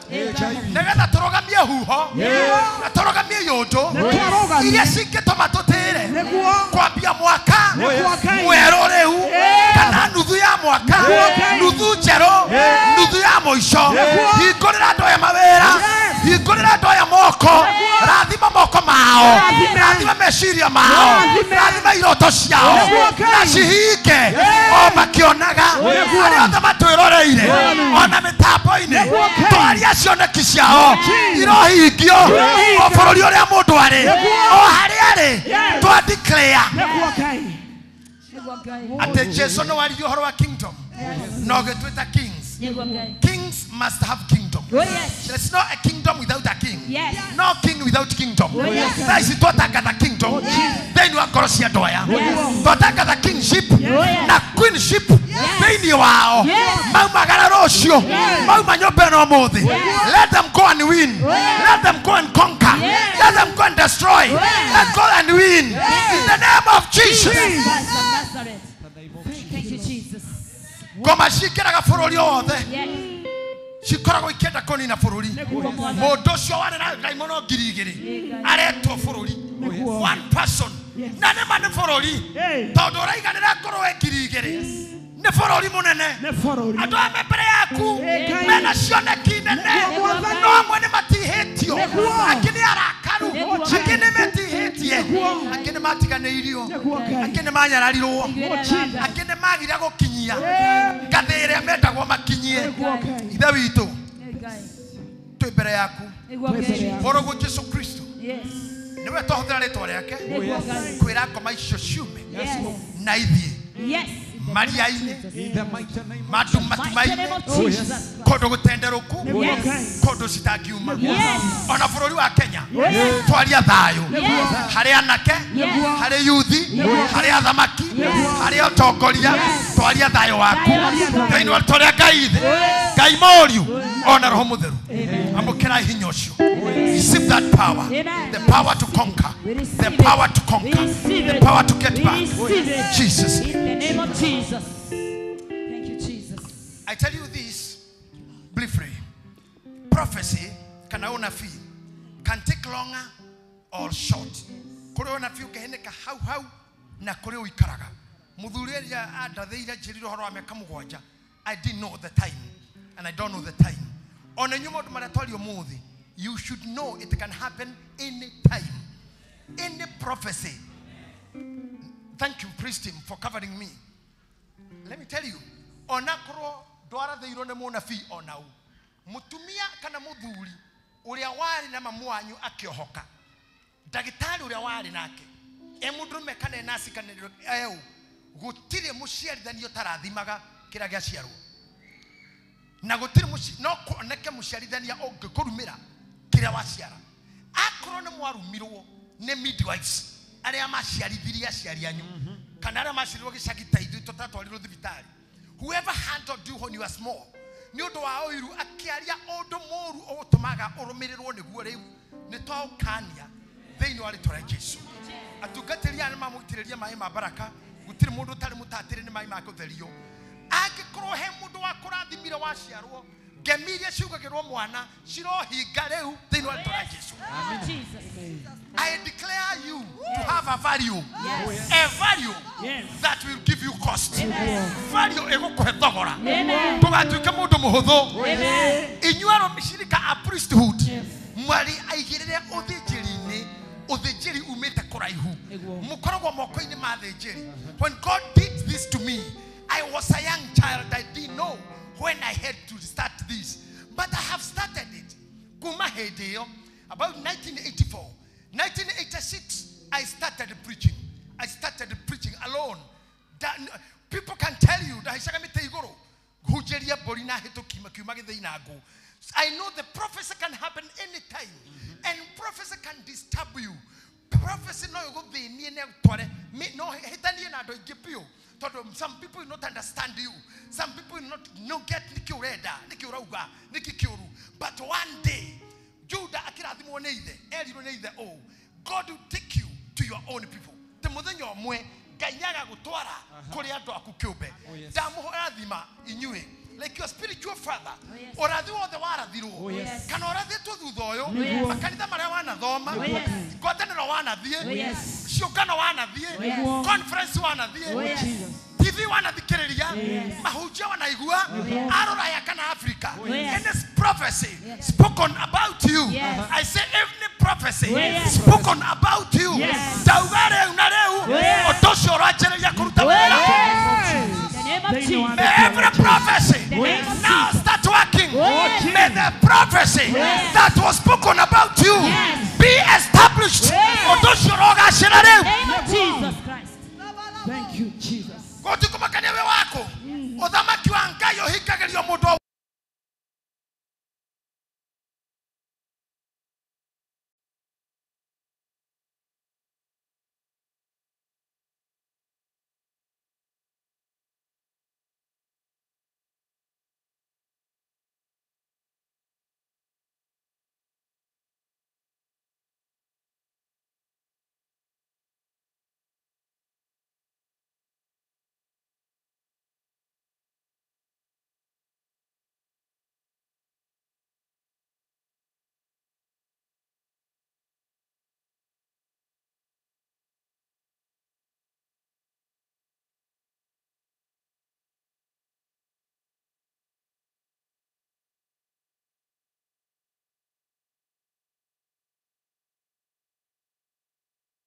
Speaker 4: nĩgetha tũrũgamie huho na tũrũgamie yũndũ iria cingĩtũma tũtĩĩre kwambia mwaka mwerũ rĩu kana nuthu ya mwaka nuthu njerũ nuthu ya mũico. Hingũrĩra andũ aya mawĩra, hingũrĩra andũ aya moko, rathima moko mao, rathima meciria mao, rathima iroto ciao na cihinge o makĩonaga arĩa othe matwĩroreire ona mĩtambo-inĩ twaria cioneki ciao irohingio o bũrũri ũrĩa mũndũ arĩ o harĩa arĩ twa declare atĩ Jesũ nĩ waririe ũhoro wa kingdom na ũgĩtwĩta kings. Kings must have kingdom. There's not a kingdom without a king. No king without kingdom. That is twatangatha kingdom thĩinĩ wa ngoro cia andũ aya. Twatangatha kingship na queenship thĩinĩ wao. Maumagara rũciũ mauma nyũmba ĩno ũmũthĩ. Let them go and win. Let them go and conquer. Let them go and destroy. Let go and win in the name of Jesus.
Speaker 1: Thank you, Jesus.
Speaker 4: Ngoma cikĩraga bũrũri wothe cikoragwo ikĩenda kũnina bũrũri. Mũndũ ũcio warĩ na ndaimono 2,000 aretwo bũrũri. One person na nĩ ma nĩ bũrũri tondũ ũraiganĩra ngũrũwe 2,000 nĩ bũrũri mũnene. Andũ a mbere yaku mena cioneki nene no amwe nĩ matihĩtio, angĩ nĩ arakaru, angĩ nĩ metihĩtie, angĩ nĩ matiganĩirio, angĩ nĩ manyararirwo, angĩ nĩ magire gũkinyia ngathĩ ĩrĩa mendagwo makinyie. Ithe witũ twĩ mbere yaku mũrũgũ Jesũ Kristo nĩwe twahũthĩra rĩtwa rĩake kwĩra ngoma icio ciume na ithiĩ maria-inĩ matu matu-inĩ kũndũ gũtenderũku kũndũ citangiuma ona bũrũri wa Kenya twaria thayũ harĩ anake harĩ yuthi harĩ athamaki harĩ atongoria twaria thayũ waku thĩinĩ wa rĩtwa rĩa Ngai thĩ Ngai mũriũ ona Roho Mũtheru amũkĩra hinya ũcio. Receive that power, the power to conquer, the power to conquer, the power to get back. Jesus.
Speaker 1: In the name of Jesus. Thank you, Jesus.
Speaker 4: I tell you this briefly. Prophecy, kana unabii can take longer or short. Kuri unabii ukeheneka hau na kuri uikaraga. Muthuri ya adathiire njiriro horo ameka mugwanja. I didn't know the time and I don't know the time. On a nyumo maratwario muthi, you should know it can happen any time. Any prophecy. Thank you, priest team, for covering me. Let me tell you, onakro dwara the irone munabii onau. Mutumia kana muthuri uria wari na mamu wanyu akiohoka. Dagitari uria wari nake. Emudume kana nasi kana eu. Gutire muciarithanio tarathimaga kira giaciarwo. Na gutire no koneke muciarithania ongekurumira kira waciara. Akoro ne mwarumirwo ne midwives aria maciarithiria aciari anyu. Kana aria macirirwo gicagita ithu tutatwarirwo thibitari. Whoever handled you when you were small. Ni undu wa oiru akiaria undu moru ogutumaga urumirirwo niguo riu ni twaukania thiini wa ritwa ria Jesu. Atungatiria ni mamutiriria mai ma baraka gutiri mundu tari mutatire ni mai ma kutherio. Angikorwo he mundu wa kurathimire waciarwo ngemiria ciugagirwo mwana cirohinga riu thiini wa ritwa ria Jesu. I declare you to have a value. Yes. A value that will give you cost. Value egokuhe thogora. Tugatuike mundu muhuthu. Inyuaro mishirika a priesthood. Mwari aigirire uthinjiri-ini uthinjiri umite kuraihu. Mukoragwo moko-ini ma thinjiri. When God did this to me, I was a young child. I didn't know when I had to start this, but I have started it. Kuma hedio about 1984. 1986, I started preaching. I started preaching alone. People can tell you that I know the prophecy can happen anytime, and prophecy can disturb you. Prophecy no go be no. Some people will not understand you. Some people will not get but one day, Judah God will take you to your own people. The more than your mwe, Ganyaga Gutwara, Koreado Akukube, Damuhadima in you, like your spiritual father, or I do all the water diro. Can already to do doyo, Makanita Marawana Doma, Gotan Rawana dear, Shukana Wana dear, Conference Wana dear, TV Wana the Keria, Mahuja and Igua, Arayakana Africa, and this prophecy spoken about you. I say every prophecy spoken about you. Taugare unareu, Otosho Rachel Yakuruta. Every prophecy now start working. May the prophecy that was spoken about you be established.
Speaker 6: Jesus Christ.
Speaker 2: Thank you, Jesus.
Speaker 4: Go to Kumakanewe wako. Odhamaki wangayo hikagelio modo.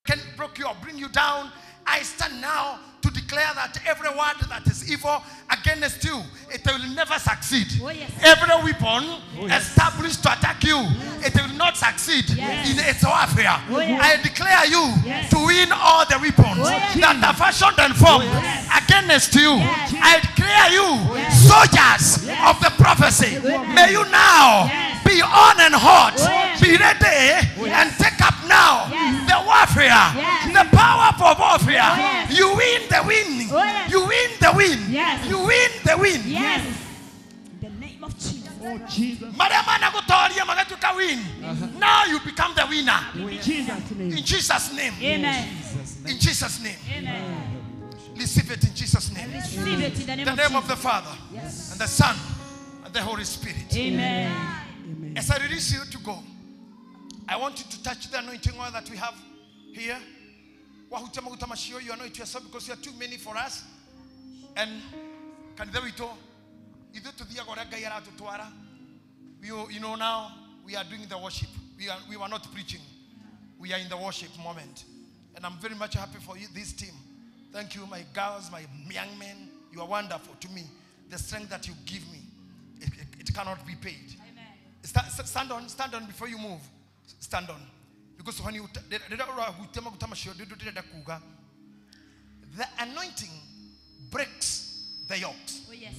Speaker 4: Can break you or bring you down. I stand now to declare that every word that is evil against you, it will never succeed. Every weapon established to attack you, it will not succeed in its warfare. I declare you to win all the weapons that are fashioned and formed against you. I declare you soldiers of the prophecy. May you now be on and hot, be ready and take up now the warfare, the power for warfare. You win the win. You win the win. You win the win.
Speaker 6: In the name of Jesus.
Speaker 2: Oh, Jesus.
Speaker 4: Now you become the winner.
Speaker 2: In Jesus' name.
Speaker 4: In Jesus' name.
Speaker 6: Amen.
Speaker 4: In Jesus' name.
Speaker 6: Amen.
Speaker 4: Receive it in Jesus' name.
Speaker 6: Receive it in the name,
Speaker 4: The name of the
Speaker 6: Jesus.
Speaker 4: Father and the Son and the Holy Spirit.
Speaker 6: Amen.
Speaker 2: Amen.
Speaker 4: As I release you to go, I want you to touch the anointing oil that we have here. You anoint yourself because you are too many for us. And you know now we are doing the worship. We were not preaching. We are in the worship moment. And I'm very much happy for you, this team. Thank you, my girls, my young men. You are wonderful to me. The strength that you give me, it cannot be paid. Amen. Stand on before you move. Stand on. Because when you the anointing breaks the yokes. Oh yes.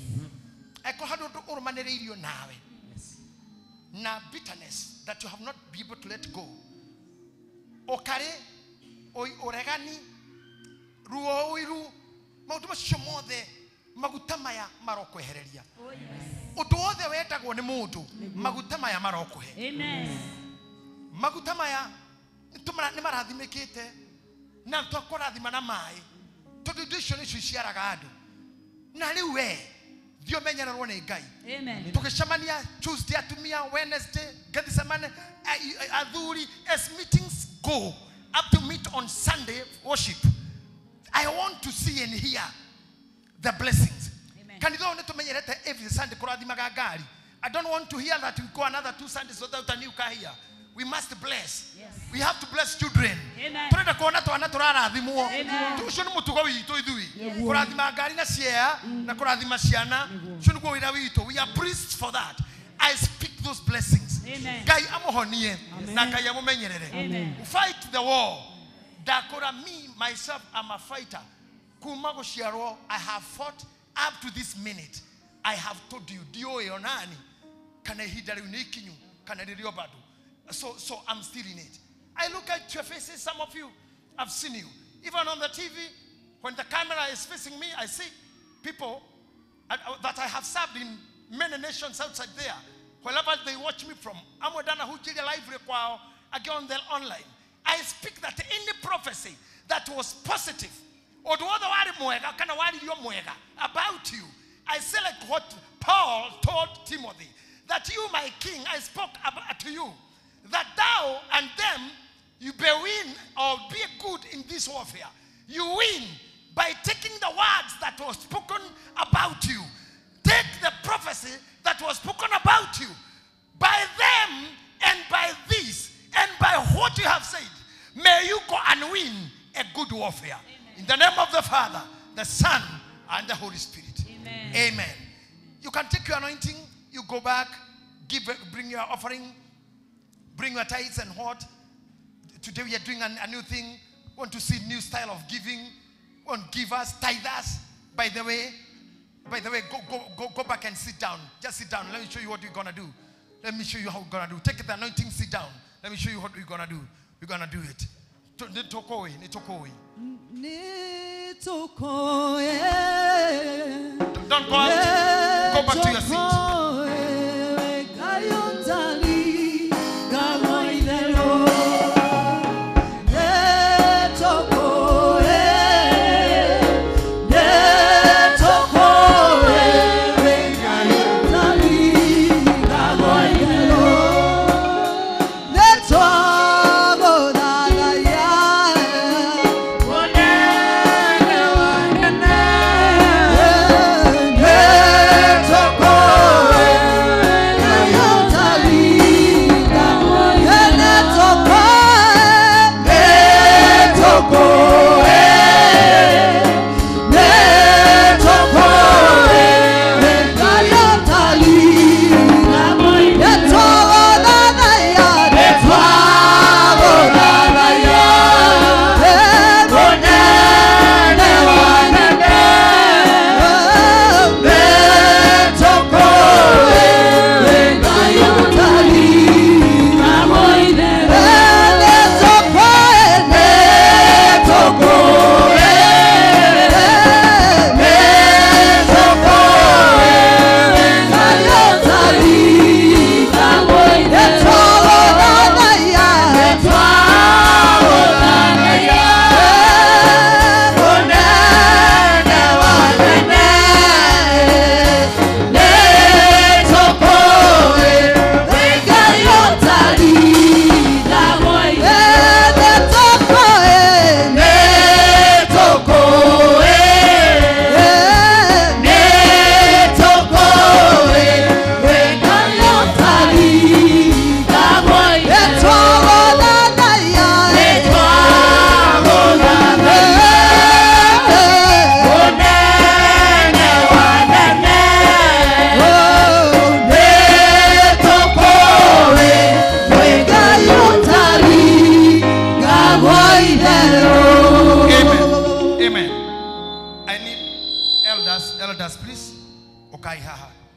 Speaker 4: Now bitterness that you have not been able to let go. Okare oregani ruo iru mautuma shomode magutamaya maroko hereria. Oh yes. Otuothe wetagwo ni mundu magutamaya maroko he. Amen. Magutamaya ni marathimikite na twakorathima na mai tududisho ni shuciaraga andu na riu we dio menyererwo ni Ngai. Amen. Tukicemania Tuesday atumia, Wednesday Gethsemane athuri, as meetings go up to meet on Sunday worship. I want to see and hear the blessings. Amen. Every Sunday I don't want to hear that we go another 2 Sundays without a new car here. We must bless. Yes. We have to bless children. Amen. We are priests for that. I speak those blessings. Amen. Amen. Fight the war. Me, myself, I'm a fighter. I have fought up to this minute. I have told you, so I'm still in it. I look at your faces, some of you, I've seen you. Even on the TV, when the camera is facing me, I see people that I have served in many nations outside there. Wherever they watch me from, I'm who did a live require again online. I speak that any prophecy that was positive or about you, I say like what Paul told Timothy, that you, my king, I spoke about to you, that thou and them you be win or be good in this warfare. You win by taking the words that was spoken about you. Take the prophecy that was spoken about you. By them and by this and by what you have said, may you go and win a good warfare. Amen. In the name of the Father, the Son, and the Holy Spirit. Amen. Amen. You can take your anointing, you go back, bring your offering, bring your tithes and what. Today we are doing a new thing. Want to see new style of giving. Want givers, tithers. By the way, go back and sit down. Just sit down. Let me show you what we're gonna do. Let me show you how we're gonna do. Take the anointing, sit down. Let me show you what we're gonna do. We're gonna do it. Don't go out. Go back to your seat.
Speaker 5: Toko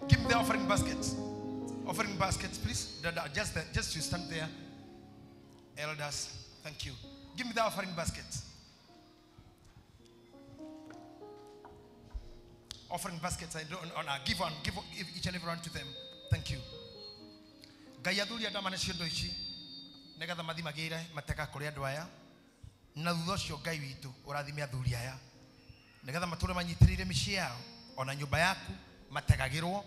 Speaker 4: Give me the offering baskets. Offering baskets, please. Just you stand there. Elders, thank you. Give me the offering baskets. Offering baskets. I don't honor. Give each and every one to them. Thank you. Gayaduri adamane shindo ishi. Nega the madima gira mateka korea doaya. Na thutho Ngai witu urathime athuri aya. Nigetha mature manyitirire mishia ona nyumba yaku mategagirwo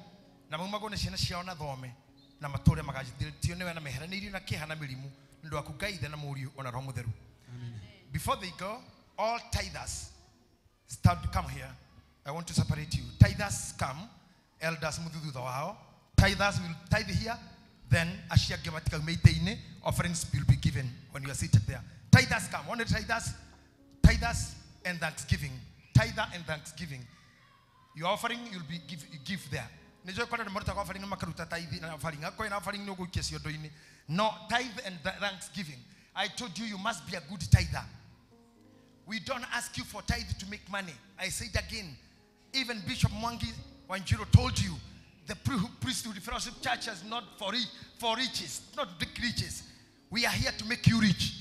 Speaker 4: na maumago ne ciana ciao na thome na mature magajithiritio niwe na meheranirio na kihana mirimu ndu aku Ngai ithe na muriu ona roho mutheru. Before they go, all tithers start to come here. I want to separate you. Tithers come, elders muthutha wao. Tithers will tithe here, then ashia gematika meiteine offerings will be given when you are seated there. Tithers come. One of the tithers and thanksgiving. Tither and thanksgiving. Your offering you'll be give there. No, tithe and thanksgiving. I told you must be a good tither. We don't ask you for tithe to make money. I say it again. Even Bishop Mwangi Wanjiro told you the priesthood fellowship church is not for riches, not big riches. We are here to make you rich.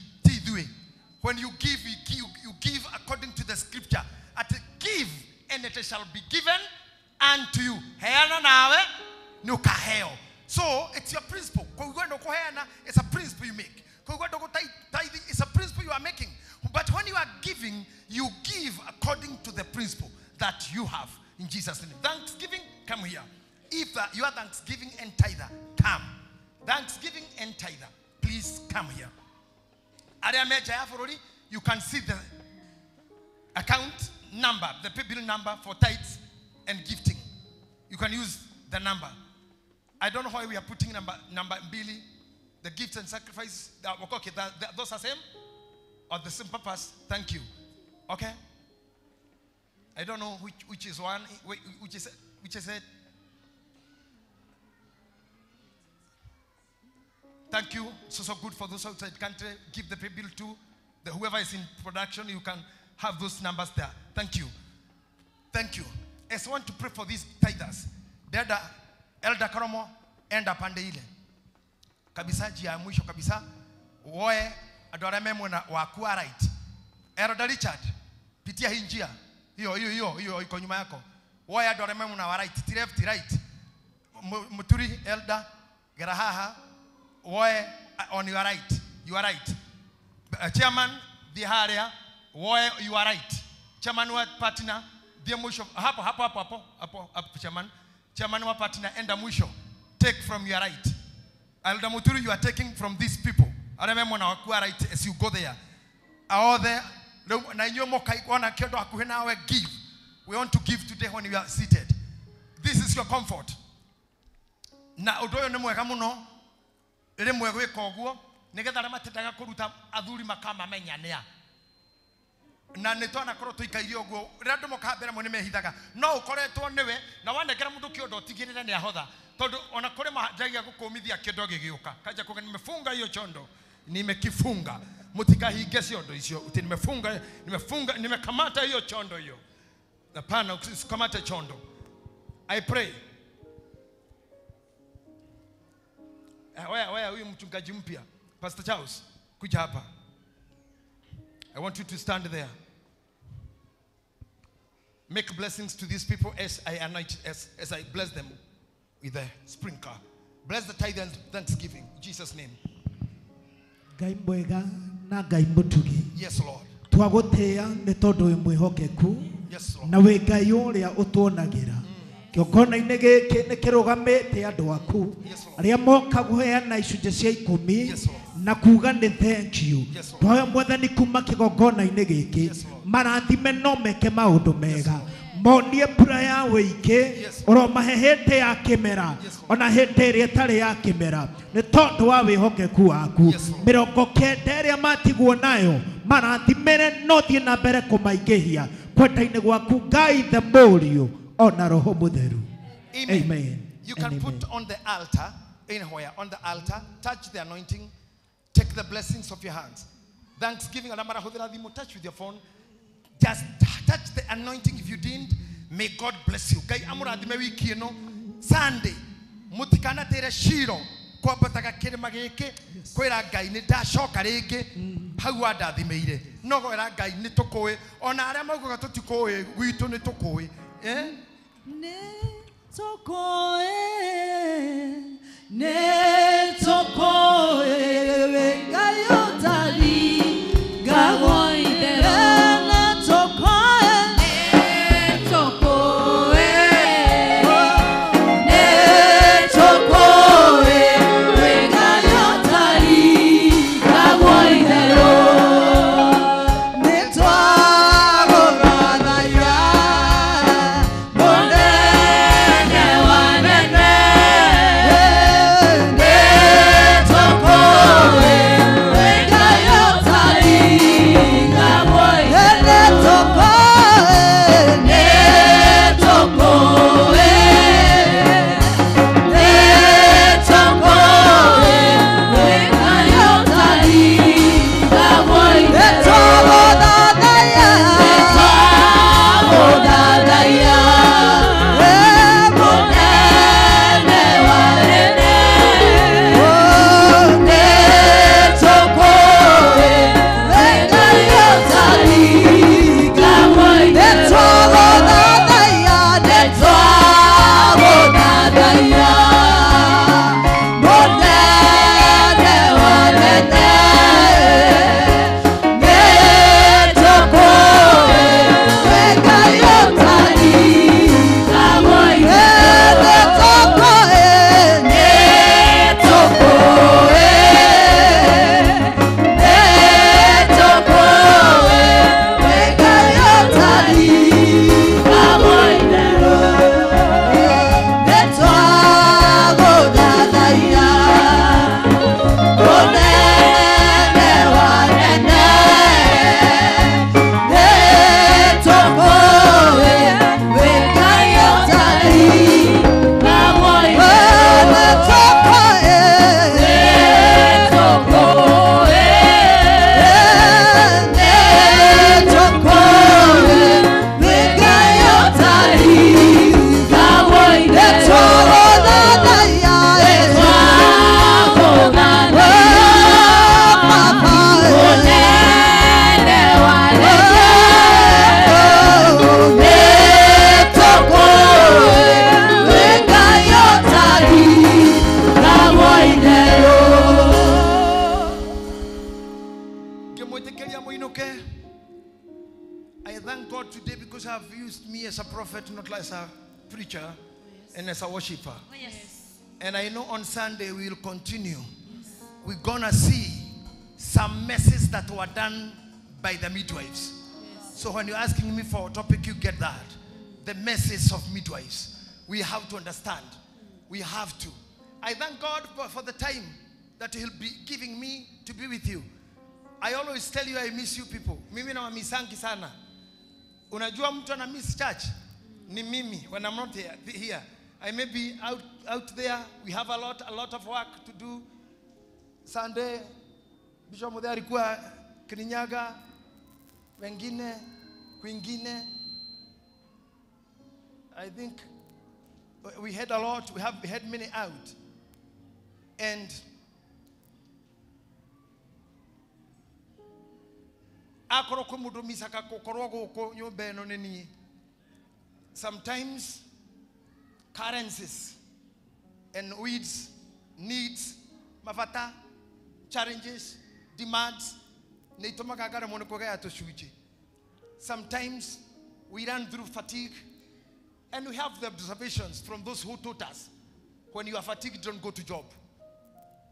Speaker 4: When you give, you give according to the scripture. At give, and it shall be given unto you. So it's your principle. It's a principle you make. It's a principle you are making. But when you are giving, you give according to the principle that you have in Jesus' name. Thanksgiving, come here. If you are thanksgiving and tither, come. Thanksgiving and tither, please come here. You can see the account number, the bill number for tithes and gifting. You can use the number. I don't know why we are putting number Billy, the gifts and sacrifice. Okay, those are same or the same purpose. Thank you. Okay. I don't know which is one, which is it. Thank you. So good for those outside country. Give the bill to whoever is in production. You can have those numbers there. Thank you. Thank you. As I want to pray for these tithers. Dada Elder Karomo enda pande ile. Kabisa jia mwisho kabisa. Woe adore memo na wakuwa right. Elder Richard pitia hii njia. Hiyo iko nyuma yako. Woe adore memo na wa right. Left right. Muturi Elder Gerahaha. Woe on your right. You are right. Chairman Diharia. Woe you are right. Chairman wa partner. Dia mwisho hapo chairman. Chairman wa partner enda mwisho. Take from your right. Elder Muturi, you are taking from these people. I remember na wakuwa right as you go there. All there. Na nyomo kaikwana kedo akuhena we give. We want to give today when you are seated. This is your comfort. Na udoyo ne mweka muno. Ere mwegwe koguo. Nigetha na matetaga kuruta athuri makama menyanea. Na nitwana koroto ikairio guo rando mukambera mwe nimehithaga no ukoretwo niwe na wanekera mundu kiondo tigirira ni ahotha tondu ona kure majagia gukumithia kiondo gigiuka kaja kuga nimefunga hiyo chondo nimekifunga mutikahinge ciondo icio uti nimefunga nimekamata hiyo chondo hiyo hapana usikamate chondo. I pray waya huyu mchungaji mpya Pastor Charles kuja hapa. I want you to stand there. Make blessings to these people as I anoint, as I bless them with the sprinkler. Bless the tithe and thanksgiving. In Jesus' name. Yes, Lord.
Speaker 5: Twagotea ne todo imwihokeku.
Speaker 4: Yes, Lord.
Speaker 5: Na we Ngai uria utuonagira. Kiongona inege ne kirogamete andu aku. Aria moka guheana icunje cia 10 na kuga ni thank you. Twayo mwathani kuma kigongona-inĩ gĩkĩ marathime no meke maũndũ mega monie mbura ya wĩingĩ ũromahe hĩndĩ ya kĩmera ona hĩndĩ ĩrĩa ĩtarĩ ya kĩmera nĩ tondũ wa wĩhokeku waku 90 ĩrĩa matigwo nayo marathimĩre no thiĩ na mbere kũmaingĩhia kwenda-inĩ gwaku Ngai the mũriũ ona roho mũtheru. Amen.
Speaker 4: You can put on the altar anywhere on the altar, touch the anointing. Take the blessings of your hands. Thanksgiving, touch with your phone. Just touch the anointing if you didn't. May God bless you. Sunday mutikana tere shiro kwambataga kirima giki kwira Ngai ni ndacoka ringi hau andathimeire no gwira Ngai ni tukui ona aria maugaga tutikui gwitu ni tukui I thank God today because you have used me as a prophet, not as a preacher, and as a worshiper. And I know on Sunday we will continue. We're gonna see some messes that were done by the midwives. So when you're asking me for a topic, you get that. The messes of midwives. We have to understand. We have to. I thank God for the time that He'll be giving me to be with you. I always tell you I miss you people. Mimi na wamisangi sana. Unajua mtu ana miss church? Ni mimi when I'm not here. I may be out there. We have a lot of work to do. Sunday, Bishop Muthee alikuwa Kirinyaga, wengine, kwingine. I think we had a lot. We had many out. And sometimes currencies and weeds, needs, mafata, challenges, demands. Sometimes we run through fatigue, and we have the observations from those who taught us. When you are fatigued, don't go to job.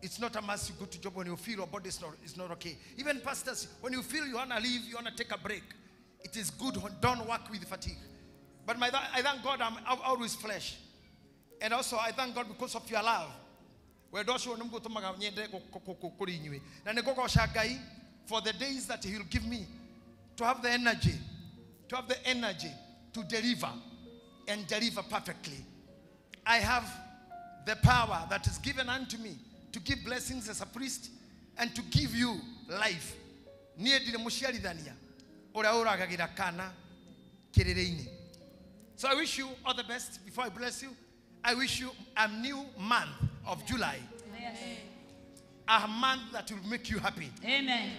Speaker 4: It's not a must you go to job when you feel your body is not okay. Even pastors, when you feel you want to leave, you want to take a break, it is good. Don't work with fatigue. But I thank God I'm always flesh. And also I thank God because of your love. For the days that He'll give me to have the energy to deliver and deliver perfectly. I have the power that is given unto me to give blessings as a priest and to give you life. So I wish you all the best. Before I bless you, I wish you a new month of July. A month that will make you happy.
Speaker 6: Amen.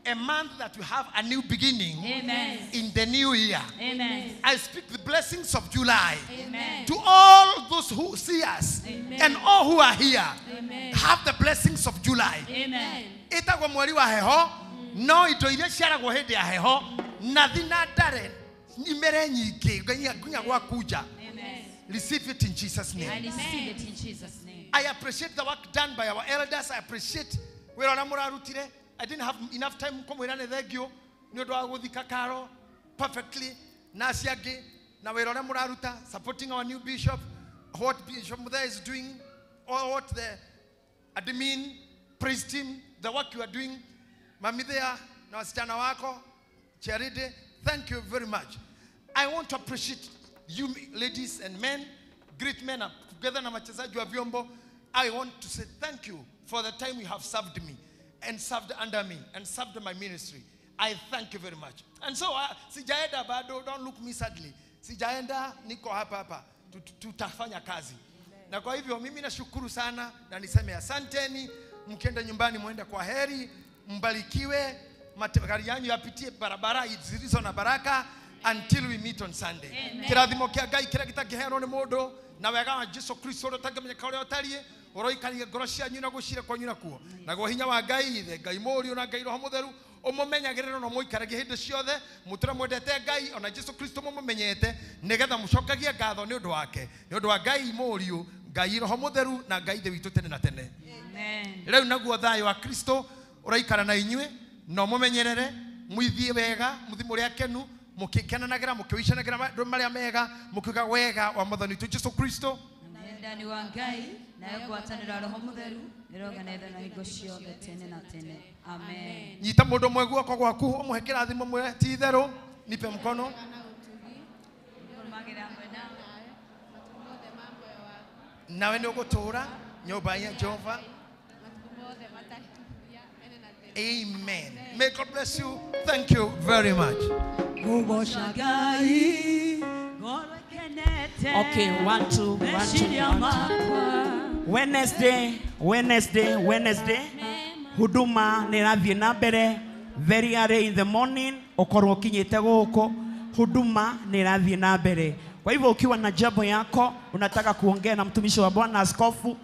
Speaker 4: A month that will have a new beginning.
Speaker 6: Amen.
Speaker 4: In the new year.
Speaker 6: Amen.
Speaker 4: I speak the blessings of July.
Speaker 6: Amen.
Speaker 4: To all those who see us.
Speaker 6: Amen.
Speaker 4: And all who are here.
Speaker 6: Amen.
Speaker 4: Have the blessings of July.
Speaker 6: Amen.
Speaker 4: Itagwo mweri wa heho. No ito ile ciaragwo hindi ya heho. Na thina ndare. Imere nyingi. Gunya gwa kuja.
Speaker 6: Amen.
Speaker 4: Receive it in Jesus' name.
Speaker 6: I receive it in Jesus' name.
Speaker 4: I appreciate the work done by our elders. I appreciate where Ramurarutire. I didn't have enough time to come with Anethegio. Perfectly. Nasiagi. Now we're Ramuraruta supporting our new bishop. What Bishop Muda is doing. Or what the admin, praise team, the work you are doing. Mamidea, Nasichana Wako, Charity. Thank you very much. I want to appreciate you ladies and men, great men are together na wachezaji wa vyombo. I want to say thank you for the time you have served me and served under me and served my ministry. I thank you very much. And so sijaenda bado, don't look me sadly. Sijaenda, niko hapa tutafanya kazi. Na kwa hivyo mimi nashukuru sana na niseme asanteni, mkienda nyumbani muende kwa heri, mbarikiwe, gari yanyu yapitie barabara zilizo na baraka until we meet on Sunday. Kirathimo kia Ngai kira gitagiherwo ni mundu na wega wa Jesu Kristo rutangamenya uria utarie uroikaria ngoro cianyu na gucira kwanyu nakuo naguo hinya wa Ngai the Ngai Mũriũ na Ngai Roho Mũtheru umumenyagirira no muikaragie hindi ciothe mutura mwendete Ngai ona Jesu Kristo mumumenyete nigetha mucokagie ngatho ni undu wake ni undu wa Ngai Mũriũ Ngai Roho Mũtheru na Ngai the witu tene na tene. Amen. Riu naguo thayo wa Kristo uraikara na inyue no mumenyerere muithie wega muthimo ria kenu mukikenanagira mukiwicanagira maundu maria mega mukiuga wega wa Mwathani witu Jesu Kristo
Speaker 6: ndani wa Ngai na gwatanira Roho Mũtheru niroganetha na hingo ciothe tene na tene. Amen.
Speaker 4: Nyita mundu mwe guoko gwaku umuhe kirathimo mwe ti theru nipe mkono nawe ni ugutura nyumba ya Jehova. Amen. May God bless you. Thank you very much.
Speaker 5: Okay, 1, 2, 1, 2. Wednesday. Huduma nirathie na mbere very early in the morning. Okorwo kinyite guko huduma nirathie na mbere. Kwa hivyo ukiwa na jambo yako unataka kuongea na mtumishi wa Bwana askofu,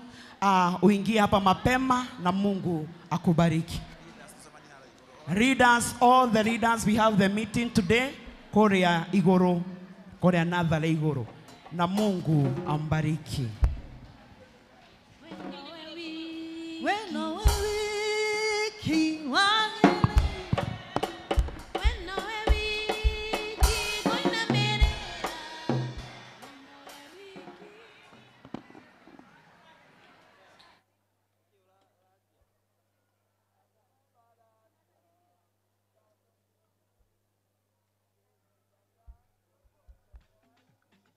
Speaker 5: uingie hapa mapema na Mungu akubariki. Readers, all the readers, we have the meeting today. Korea igoro, Korea nadhale igoro. Na Mungu ambariki.
Speaker 1: Bueno